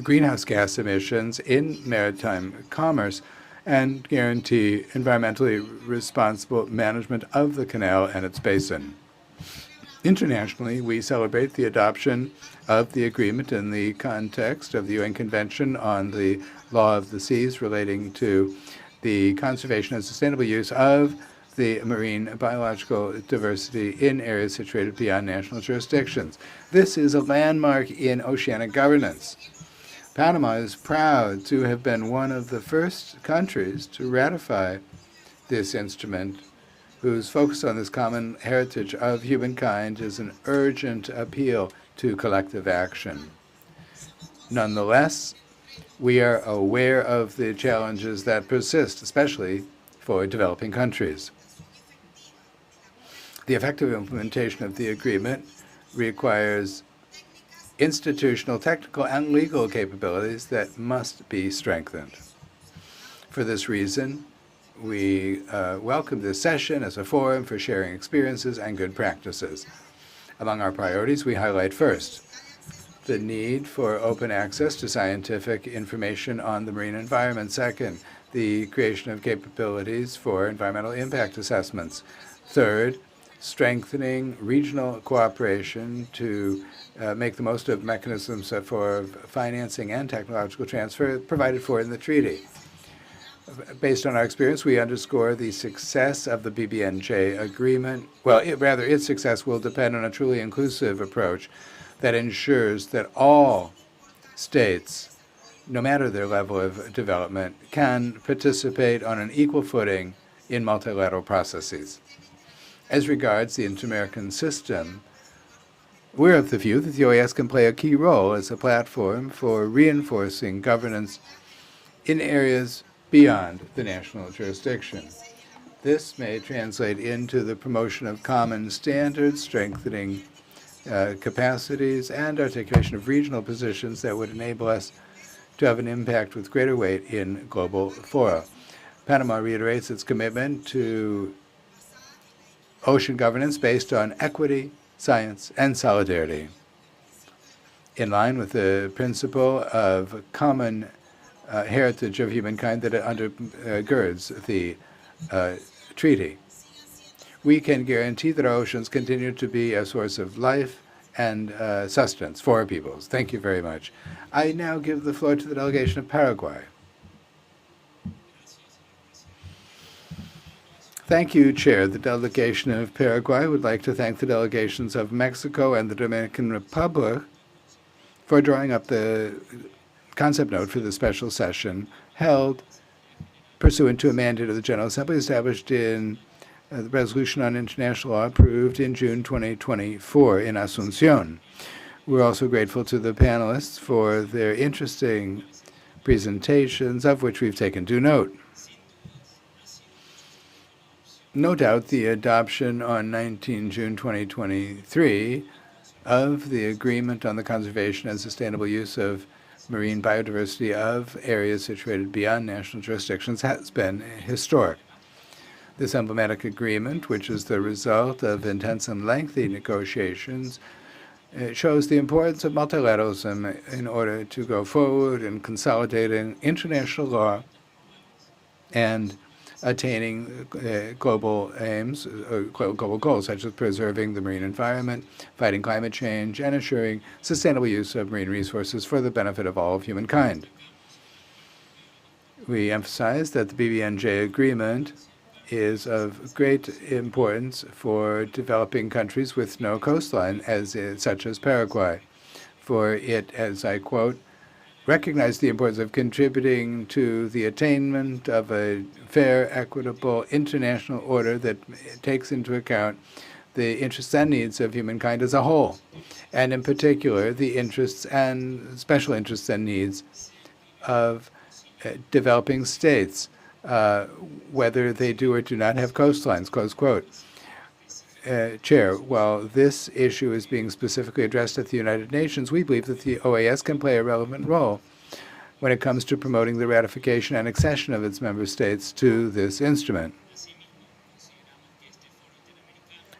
greenhouse gas emissions in maritime commerce and guarantee environmentally responsible management of the canal and its basin. Internationally, we celebrate the adoption of the agreement in the context of the UN Convention on the Law of the Seas relating to the conservation and sustainable use of the marine biological diversity in areas situated beyond national jurisdictions. This is a landmark in oceanic governance. Panama is proud to have been one of the first countries to ratify this instrument, whose focus on this common heritage of humankind is an urgent appeal to collective action. Nonetheless, we are aware of the challenges that persist, especially for developing countries. The effective implementation of the agreement requires institutional, technical, and legal capabilities that must be strengthened. For this reason, we welcome this session as a forum for sharing experiences and good practices. Among our priorities, we highlight first the need for open access to scientific information on the marine environment. Second, the creation of capabilities for environmental impact assessments. Third, strengthening regional cooperation to make the most of mechanisms for financing and technological transfer provided for in the treaty. Based on our experience, we underscore the success of the BBNJ agreement. Well, its success will depend on a truly inclusive approach that ensures that all states, no matter their level of development, can participate on an equal footing in multilateral processes. As regards the Inter-American system, we're of the view that the OAS can play a key role as a platform for reinforcing governance in areas beyond the national jurisdiction. This may translate into the promotion of common standards, strengthening capacities, and articulation of regional positions that would enable us to have an impact with greater weight in global fora. Panama reiterates its commitment to ocean governance based on equity, science, and solidarity. In line with the principle of common heritage of humankind that undergirds the treaty, we can guarantee that our oceans continue to be a source of life and sustenance for our peoples. Thank you very much. I now give the floor to the delegation of Paraguay. Thank you, Chair. The delegation of Paraguay would like to thank the delegations of Mexico and the Dominican Republic for drawing up the concept note for the special session held pursuant to a mandate of the General Assembly established in the resolution on international law approved in June 2024 in Asunción. We're also grateful to the panelists for their interesting presentations, of which we've taken due note. No doubt the adoption on 19 June 2023 of the Agreement on the Conservation and Sustainable Use of Marine Biodiversity of Areas Situated Beyond National Jurisdictions has been historic. This emblematic agreement, which is the result of intense and lengthy negotiations, shows the importance of multilateralism in order to go forward in consolidating international law and attaining global aims, global goals, such as preserving the marine environment, fighting climate change, and ensuring sustainable use of marine resources for the benefit of all of humankind. We emphasize that the BBNJ agreement is of great importance for developing countries with no coastline, such as Paraguay. For it, as I quote, recognize the importance of contributing to the attainment of a fair, equitable international order that takes into account the interests and needs of humankind as a whole, and in particular, the interests and special interests and needs of developing states, whether they do or do not have coastlines, close quote. Chair, while this issue is being specifically addressed at the United Nations, we believe that the OAS can play a relevant role when it comes to promoting the ratification and accession of its member states to this instrument.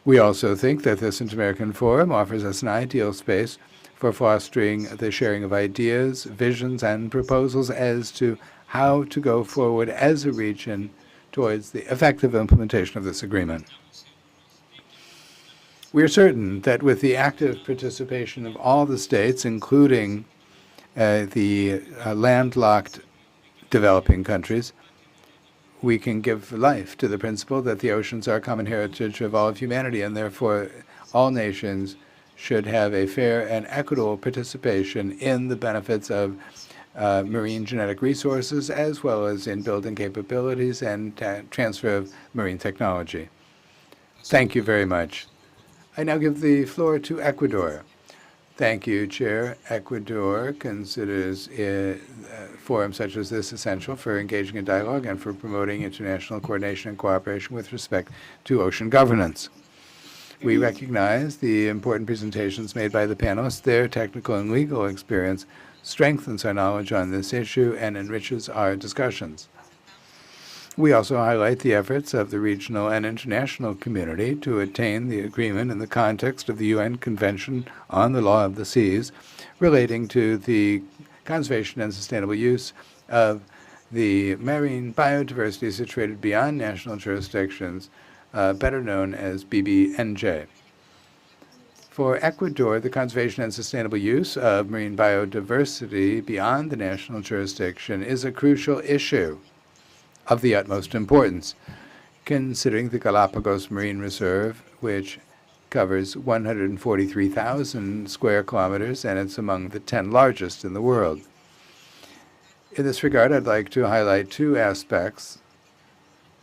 We also think that this Inter-American Forum offers us an ideal space for fostering the sharing of ideas, visions, and proposals as to how to go forward as a region towards the effective implementation of this agreement. We are certain that with the active participation of all the states, including the landlocked developing countries, we can give life to the principle that the oceans are a common heritage of all of humanity, and therefore all nations should have a fair and equitable participation in the benefits of marine genetic resources, as well as in building capabilities and transfer of marine technology. Thank you very much. I now give the floor to Ecuador. Thank you, Chair. Ecuador considers a forum such as this essential for engaging in dialogue and for promoting international coordination and cooperation with respect to ocean governance. We recognize the important presentations made by the panelists. Their technical and legal experience strengthens our knowledge on this issue and enriches our discussions. We also highlight the efforts of the regional and international community to attain the agreement in the context of the UN Convention on the Law of the Seas relating to the conservation and sustainable use of the marine biodiversity situated beyond national jurisdictions, better known as BBNJ. For Ecuador, the conservation and sustainable use of marine biodiversity beyond the national jurisdiction is a crucial issue of the utmost importance, considering the Galapagos Marine Reserve, which covers 143,000 square kilometers, and it's among the 10 largest in the world. In this regard, I'd like to highlight two aspects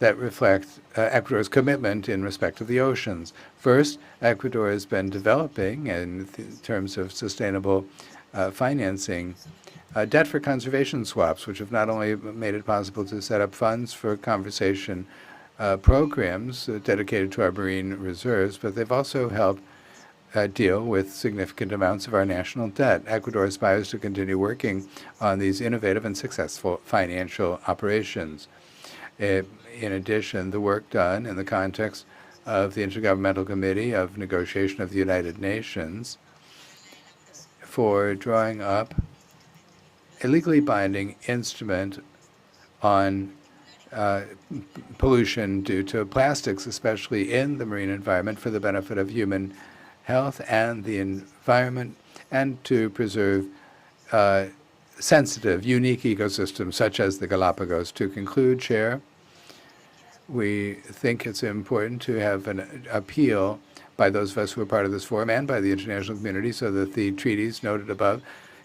that reflect Ecuador's commitment in respect of the oceans. First, Ecuador has been developing, in terms of sustainable financing, debt for conservation swaps, which have not only made it possible to set up funds for conservation programs dedicated to our marine reserves, but they've also helped deal with significant amounts of our national debt. Ecuador aspires to continue working on these innovative and successful financial operations. In addition, the work done in the context of the Intergovernmental Committee of Negotiation of the United Nations for drawing up a legally binding instrument on pollution due to plastics, especially in the marine environment, for the benefit of human health and the environment, and to preserve sensitive, unique ecosystems such as the Galapagos. To conclude, Chair, we think it's important to have an appeal by those of us who are part of this forum and by the international community so that the treaties noted above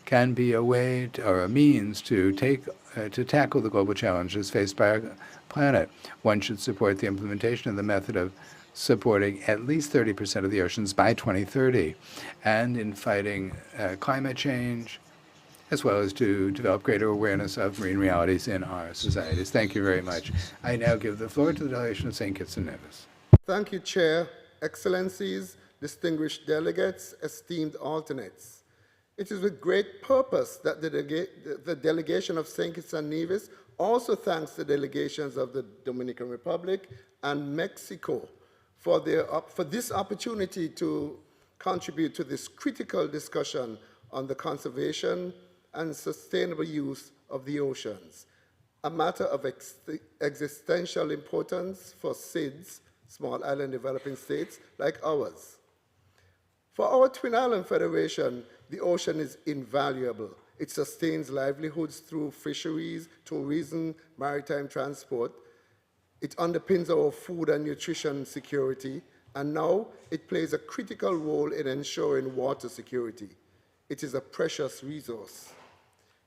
can be a way or a means to tackle the global challenges faced by our planet. One should support the implementation of the method of supporting at least 30% of the oceans by 2030, and in fighting climate change, as well as to develop greater awareness of marine realities in our societies. Thank you very much. I now give the floor to the delegation of St. Kitts and Nevis. Thank you, Chair, Excellencies, distinguished delegates, esteemed alternates. It is with great purpose that the delegation of St. Kitts and Nevis also thanks the delegations of the Dominican Republic and Mexico for this opportunity to contribute to this critical discussion on the conservation and sustainable use of the oceans, a matter of existential importance for SIDS, small island developing states like ours. For our Twin Island Federation, the ocean is invaluable. It sustains livelihoods through fisheries, tourism, maritime transport. It underpins our food and nutrition security, and now it plays a critical role in ensuring water security. It is a precious resource.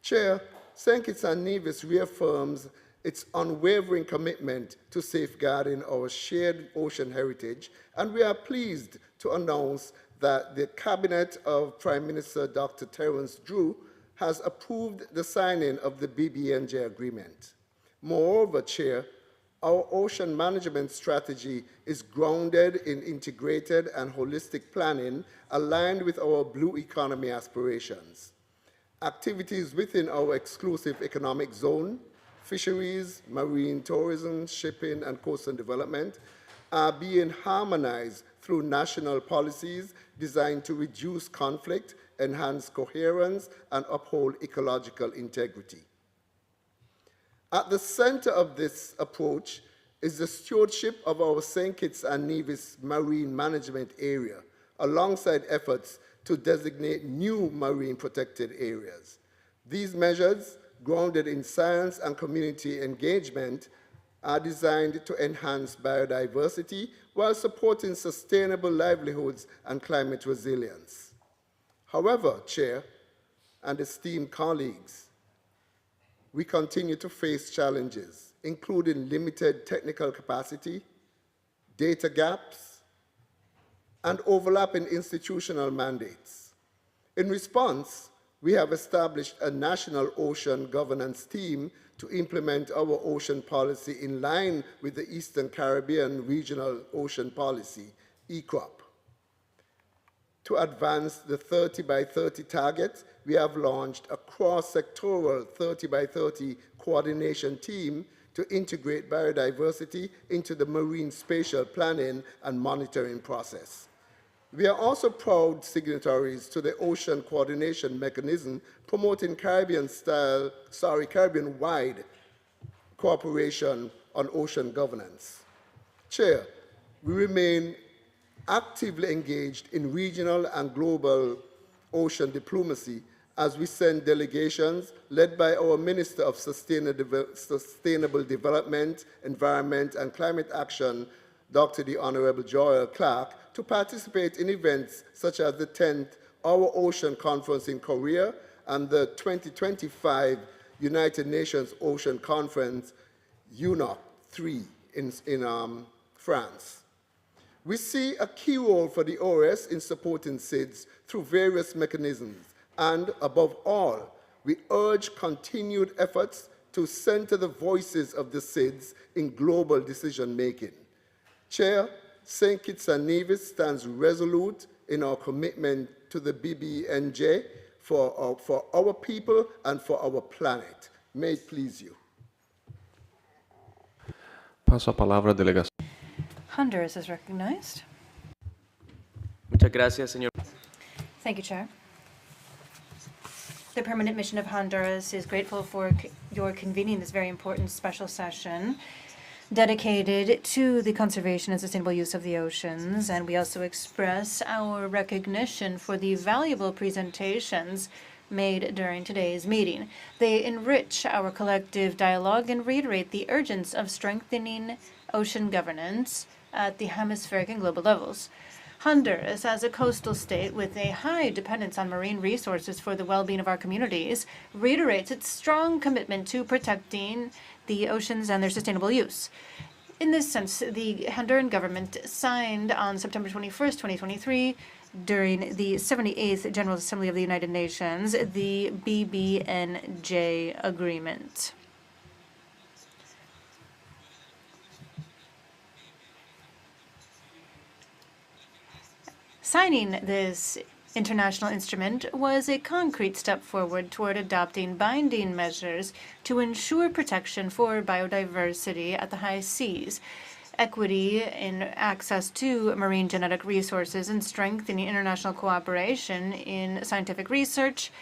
Chair, St. Kitts and Nevis reaffirms its unwavering commitment to safeguarding our shared ocean heritage, and we are pleased to announce that the Cabinet of Prime Minister Dr. Terence Drew has approved the signing of the BBNJ agreement. Moreover, Chair, our ocean management strategy is grounded in integrated and holistic planning aligned with our blue economy aspirations. Activities within our exclusive economic zone, fisheries, marine tourism, shipping, and coastal development are being harmonized through national policies designed to reduce conflict, enhance coherence, and uphold ecological integrity. At the center of this approach is the stewardship of our St. Kitts and Nevis marine management area, alongside efforts to designate new marine protected areas. These measures, grounded in science and community engagement, are designed to enhance biodiversity while supporting sustainable livelihoods and climate resilience. However, Chair and esteemed colleagues, we continue to face challenges, including limited technical capacity, data gaps, and overlapping institutional mandates. In response, we have established a national ocean governance team to implement our ocean policy in line with the Eastern Caribbean Regional Ocean Policy, ECROP. To advance the 30 by 30 target, we have launched a cross-sectoral 30 by 30 coordination team to integrate biodiversity into the marine spatial planning and monitoring process. We are also proud signatories to the Ocean Coordination Mechanism promoting Caribbean-wide cooperation on ocean governance. Chair, we remain actively engaged in regional and global ocean diplomacy as we send delegations led by our Minister of Sustainable Development, Environment and Climate Action, Dr. the Honorable Joel Clark, to participate in events such as the 10th Our Ocean Conference in Korea and the 2025 United Nations Ocean Conference, UNOC 3 in France. We see a key role for the OAS in supporting SIDS through various mechanisms, and above all, we urge continued efforts to center the voices of the SIDS in global decision-making. Chair, St. Kitts and Nevis stands resolute in our commitment to the BBNJ for our people and for our planet. May it please you. Passo a palavra à delegação. Honduras is recognized. Muchas gracias, señor. Thank you, Chair. The Permanent Mission of Honduras is grateful for your convening this very important special session dedicated to the conservation and sustainable use of the oceans, and we also express our recognition for the valuable presentations made during today's meeting. They enrich our collective dialogue and reiterate the urgence of strengthening ocean governance at the hemispheric and global levels. Honduras, as a coastal state with a high dependence on marine resources for the well-being of our communities, reiterates its strong commitment to protecting the oceans and their sustainable use. In this sense, the Honduran government signed on September 21st, 2023, during the 78th General Assembly of the United Nations, the BBNJ agreement. Signing this international instrument was a concrete step forward toward adopting binding measures to ensure protection for biodiversity at the high seas, equity in access to marine genetic resources, and strengthening international cooperation in scientific research,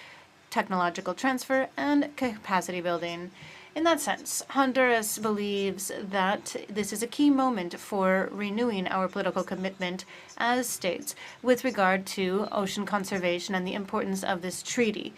technological transfer, and capacity building. In that sense, Honduras believes that this is a key moment for renewing our political commitment as states with regard to ocean conservation and the importance of this treaty.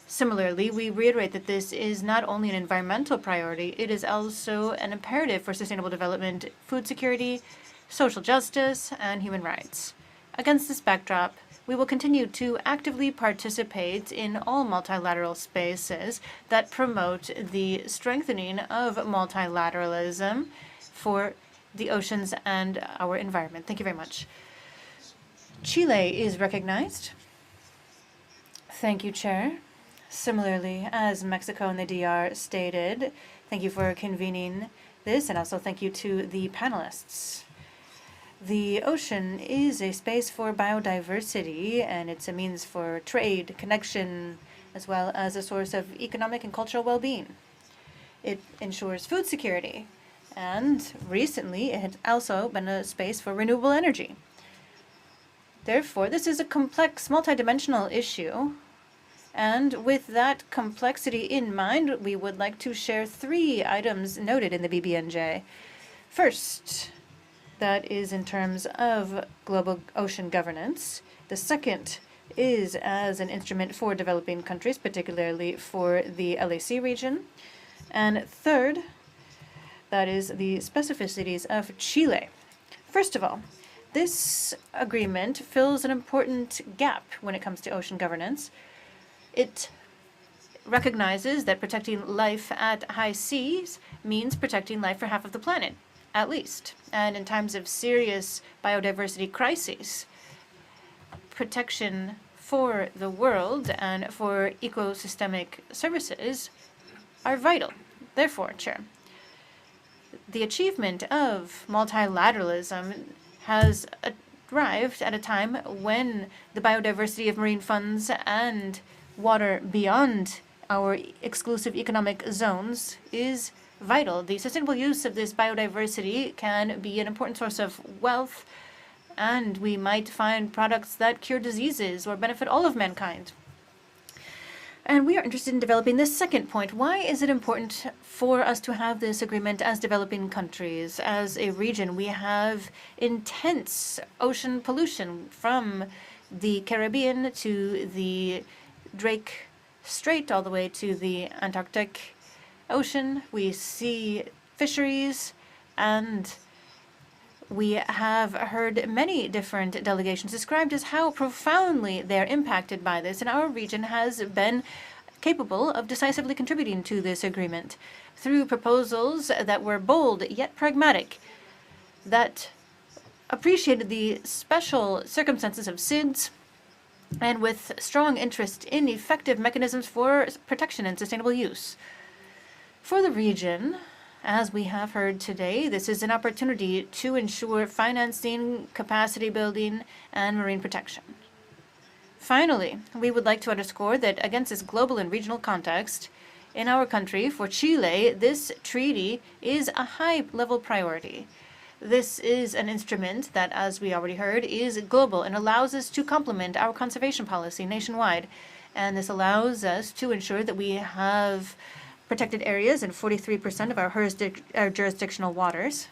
Similarly, we reiterate that this is not only an environmental priority, it is also an imperative for sustainable development, food security, social justice, and human rights. Against this backdrop, we will continue to actively participate in all multilateral spaces that promote the strengthening of multilateralism for the oceans and our environment. Thank you very much. Chile is recognized. Thank you, Chair. Similarly, as Mexico and the DR stated, thank you for convening this, and also thank you to the panelists. The ocean is a space for biodiversity, and it's a means for trade, connection, as well as a source of economic and cultural well-being. It ensures food security, and recently it has also been a space for renewable energy. Therefore, this is a complex, multidimensional issue, and with that complexity in mind, we would like to share 3 items noted in the BBNJ. First, that is in terms of global ocean governance. The second is as an instrument for developing countries, particularly for the LAC region. And third, that is the specificities of Chile. First of all, this agreement fills an important gap when it comes to ocean governance. It recognizes that protecting life at high seas means protecting life for half of the planet, at least. And in times of serious biodiversity crises, protection for the world and for ecosystemic services are vital. Therefore, Chair, the achievement of multilateralism has arrived at a time when the biodiversity of marine funds and water beyond our exclusive economic zones is vital. The sustainable use of this biodiversity can be an important source of wealth, and we might find products that cure diseases or benefit all of mankind. And we are interested in developing this second point. Why is it important for us to have this agreement as developing countries? As a region, we have intense ocean pollution from the Caribbean to the Drake Strait, all the way to the Antarctic Ocean. We see fisheries, and we have heard many different delegations described as how profoundly they're impacted by this, and our region has been capable of decisively contributing to this agreement through proposals that were bold yet pragmatic, that appreciated the special circumstances of SIDS, and with strong interest in effective mechanisms for protection and sustainable use. For the region, as we have heard today, this is an opportunity to ensure financing, capacity building, and marine protection. Finally, we would like to underscore that against this global and regional context, in our country, for Chile, this treaty is a high-level priority. This is an instrument that, as we already heard, is global and allows us to complement our conservation policy nationwide. And this allows us to ensure that we have protected areas in 43% of our jurisdictional waters.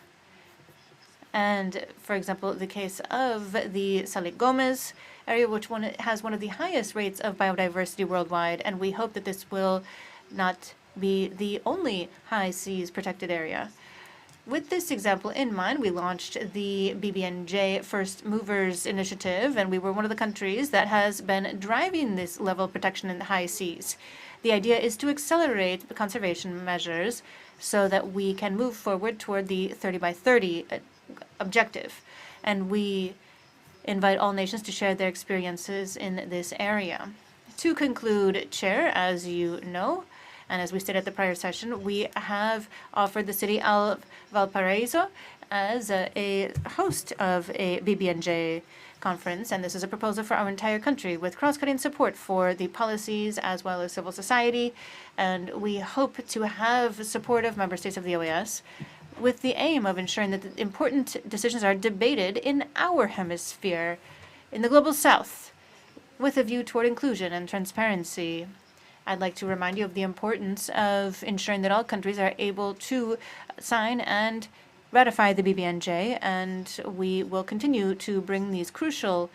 And, for example, the case of the Salik Gomez area, which has one of the highest rates of biodiversity worldwide, and we hope that this will not be the only high seas protected area. With this example in mind, we launched the BBNJ First Movers Initiative, and we were one of the countries that has been driving this level of protection in the high seas. The idea is to accelerate the conservation measures so that we can move forward toward the 30 by 30 objective. And we invite all nations to share their experiences in this area. To conclude, Chair, as you know, and as we stated at the prior session, we have offered the city of Valparaiso as a host of a BBNJ conference, and this is a proposal for our entire country with cross-cutting support for the policies as well as civil society, and we hope to have support of member states of the OAS with the aim of ensuring that the important decisions are debated in our hemisphere, in the global south, with a view toward inclusion and transparency. I'd like to remind you of the importance of ensuring that all countries are able to sign and ratify the BBNJ, and we will continue to bring these crucial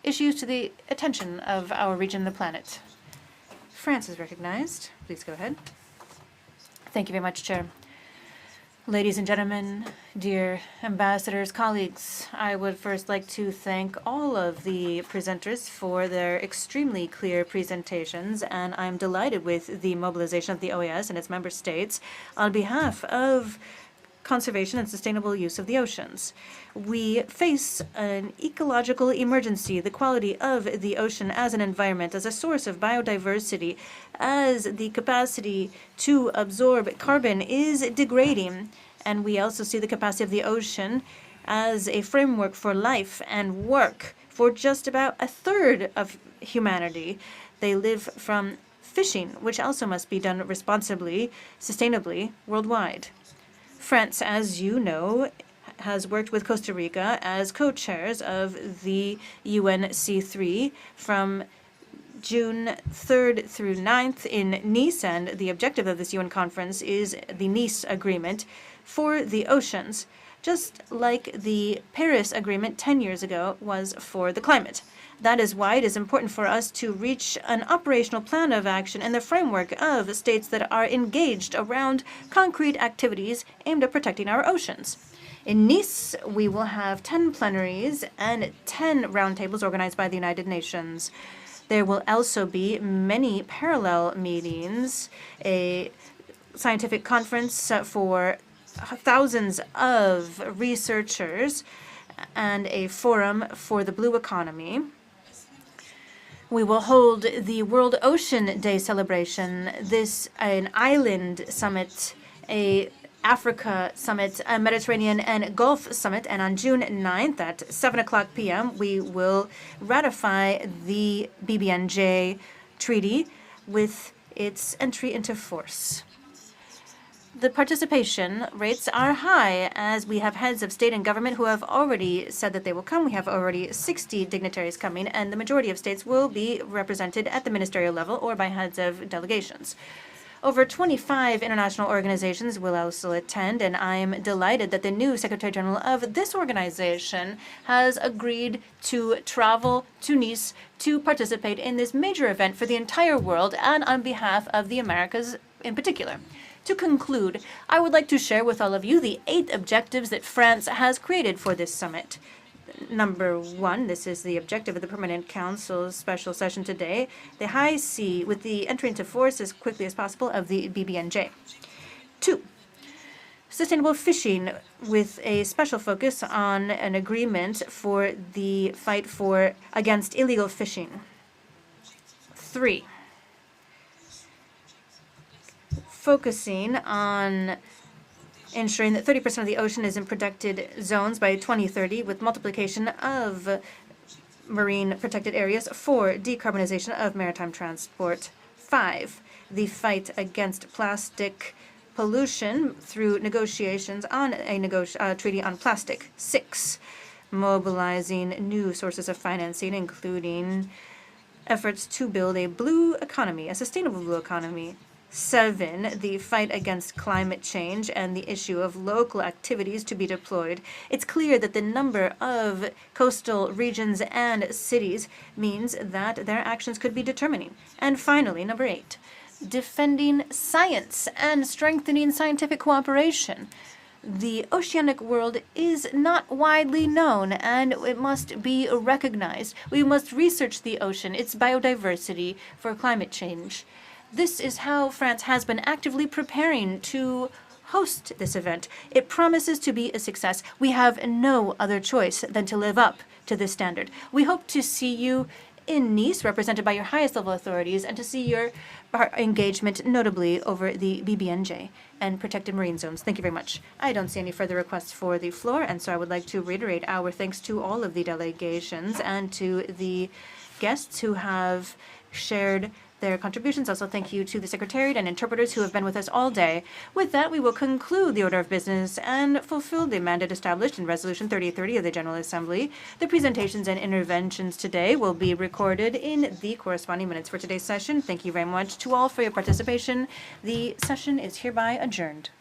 issues to the attention of our region and the planet. France is recognized. Please go ahead. Thank you very much, Chair. Ladies and gentlemen, dear ambassadors, colleagues, I would first like to thank all of the presenters for their extremely clear presentations, and I'm delighted with the mobilization of the OAS and its member states on behalf of conservation and sustainable use of the oceans. We face an ecological emergency. The quality of the ocean as an environment, as a source of biodiversity, as the capacity to absorb carbon is degrading. And we also see the capacity of the ocean as a framework for life and work for just about a third of humanity. They live from fishing, which also must be done responsibly, sustainably, worldwide. France, as you know, has worked with Costa Rica as co-chairs of the UNC3 from June 3rd through 9th in Nice, and the objective of this UN conference is the Nice Agreement for the oceans, just like the Paris Agreement 10 years ago was for the climate. That is why it is important for us to reach an operational plan of action in the framework of states that are engaged around concrete activities aimed at protecting our oceans. In Nice, we will have 10 plenaries and 10 roundtables organized by the United Nations. There will also be many parallel meetings, a scientific conference for thousands of researchers, and a forum for the blue economy. We will hold the World Ocean Day celebration, an island summit, a Africa summit, a Mediterranean and Gulf summit, and on June 9th at 7:00 p.m. we will ratify the BBNJ treaty with its entry into force. The participation rates are high, as we have heads of state and government who have already said that they will come. We have already 60 dignitaries coming, and the majority of states will be represented at the ministerial level or by heads of delegations. Over 25 international organizations will also attend, and I'm delighted that the new Secretary General of this organization has agreed to travel to Nice to participate in this major event for the entire world and on behalf of the Americas in particular. To conclude, I would like to share with all of you the 8 objectives that France has created for this summit. Number 1, this is the objective of the Permanent Council's special session today, the high C with the entry into force as quickly as possible of the BBNJ. 2, sustainable fishing with a special focus on an agreement for the fight against illegal fishing. 3, focusing on ensuring that 30% of the ocean is in protected zones by 2030 with multiplication of marine protected areas. 4, decarbonization of maritime transport. 5, the fight against plastic pollution through negotiations on a treaty on plastic. 6, mobilizing new sources of financing, including efforts to build a blue economy, a sustainable blue economy. 7, the fight against climate change and the issue of local activities to be deployed. It's clear that the number of coastal regions and cities means that their actions could be determining. And finally, number 8, defending science and strengthening scientific cooperation. The oceanic world is not widely known, and it must be recognized. We must research the ocean, its biodiversity, for climate change. This is how France has been actively preparing to host this event. It promises to be a success. We have no other choice than to live up to this standard. We hope to see you in Nice, represented by your highest level authorities, and to see your engagement, notably over the BBNJ and protected marine zones. Thank you very much. I don't see any further requests for the floor, and so I would like to reiterate our thanks to all of the delegations and to the guests who have shared their contributions. Also, thank you to the Secretariat and interpreters who have been with us all day. With that, we will conclude the order of business and fulfill the mandate established in Resolution 3030 of the General Assembly. The presentations and interventions today will be recorded in the corresponding minutes for today's session. Thank you very much to all for your participation. The session is hereby adjourned.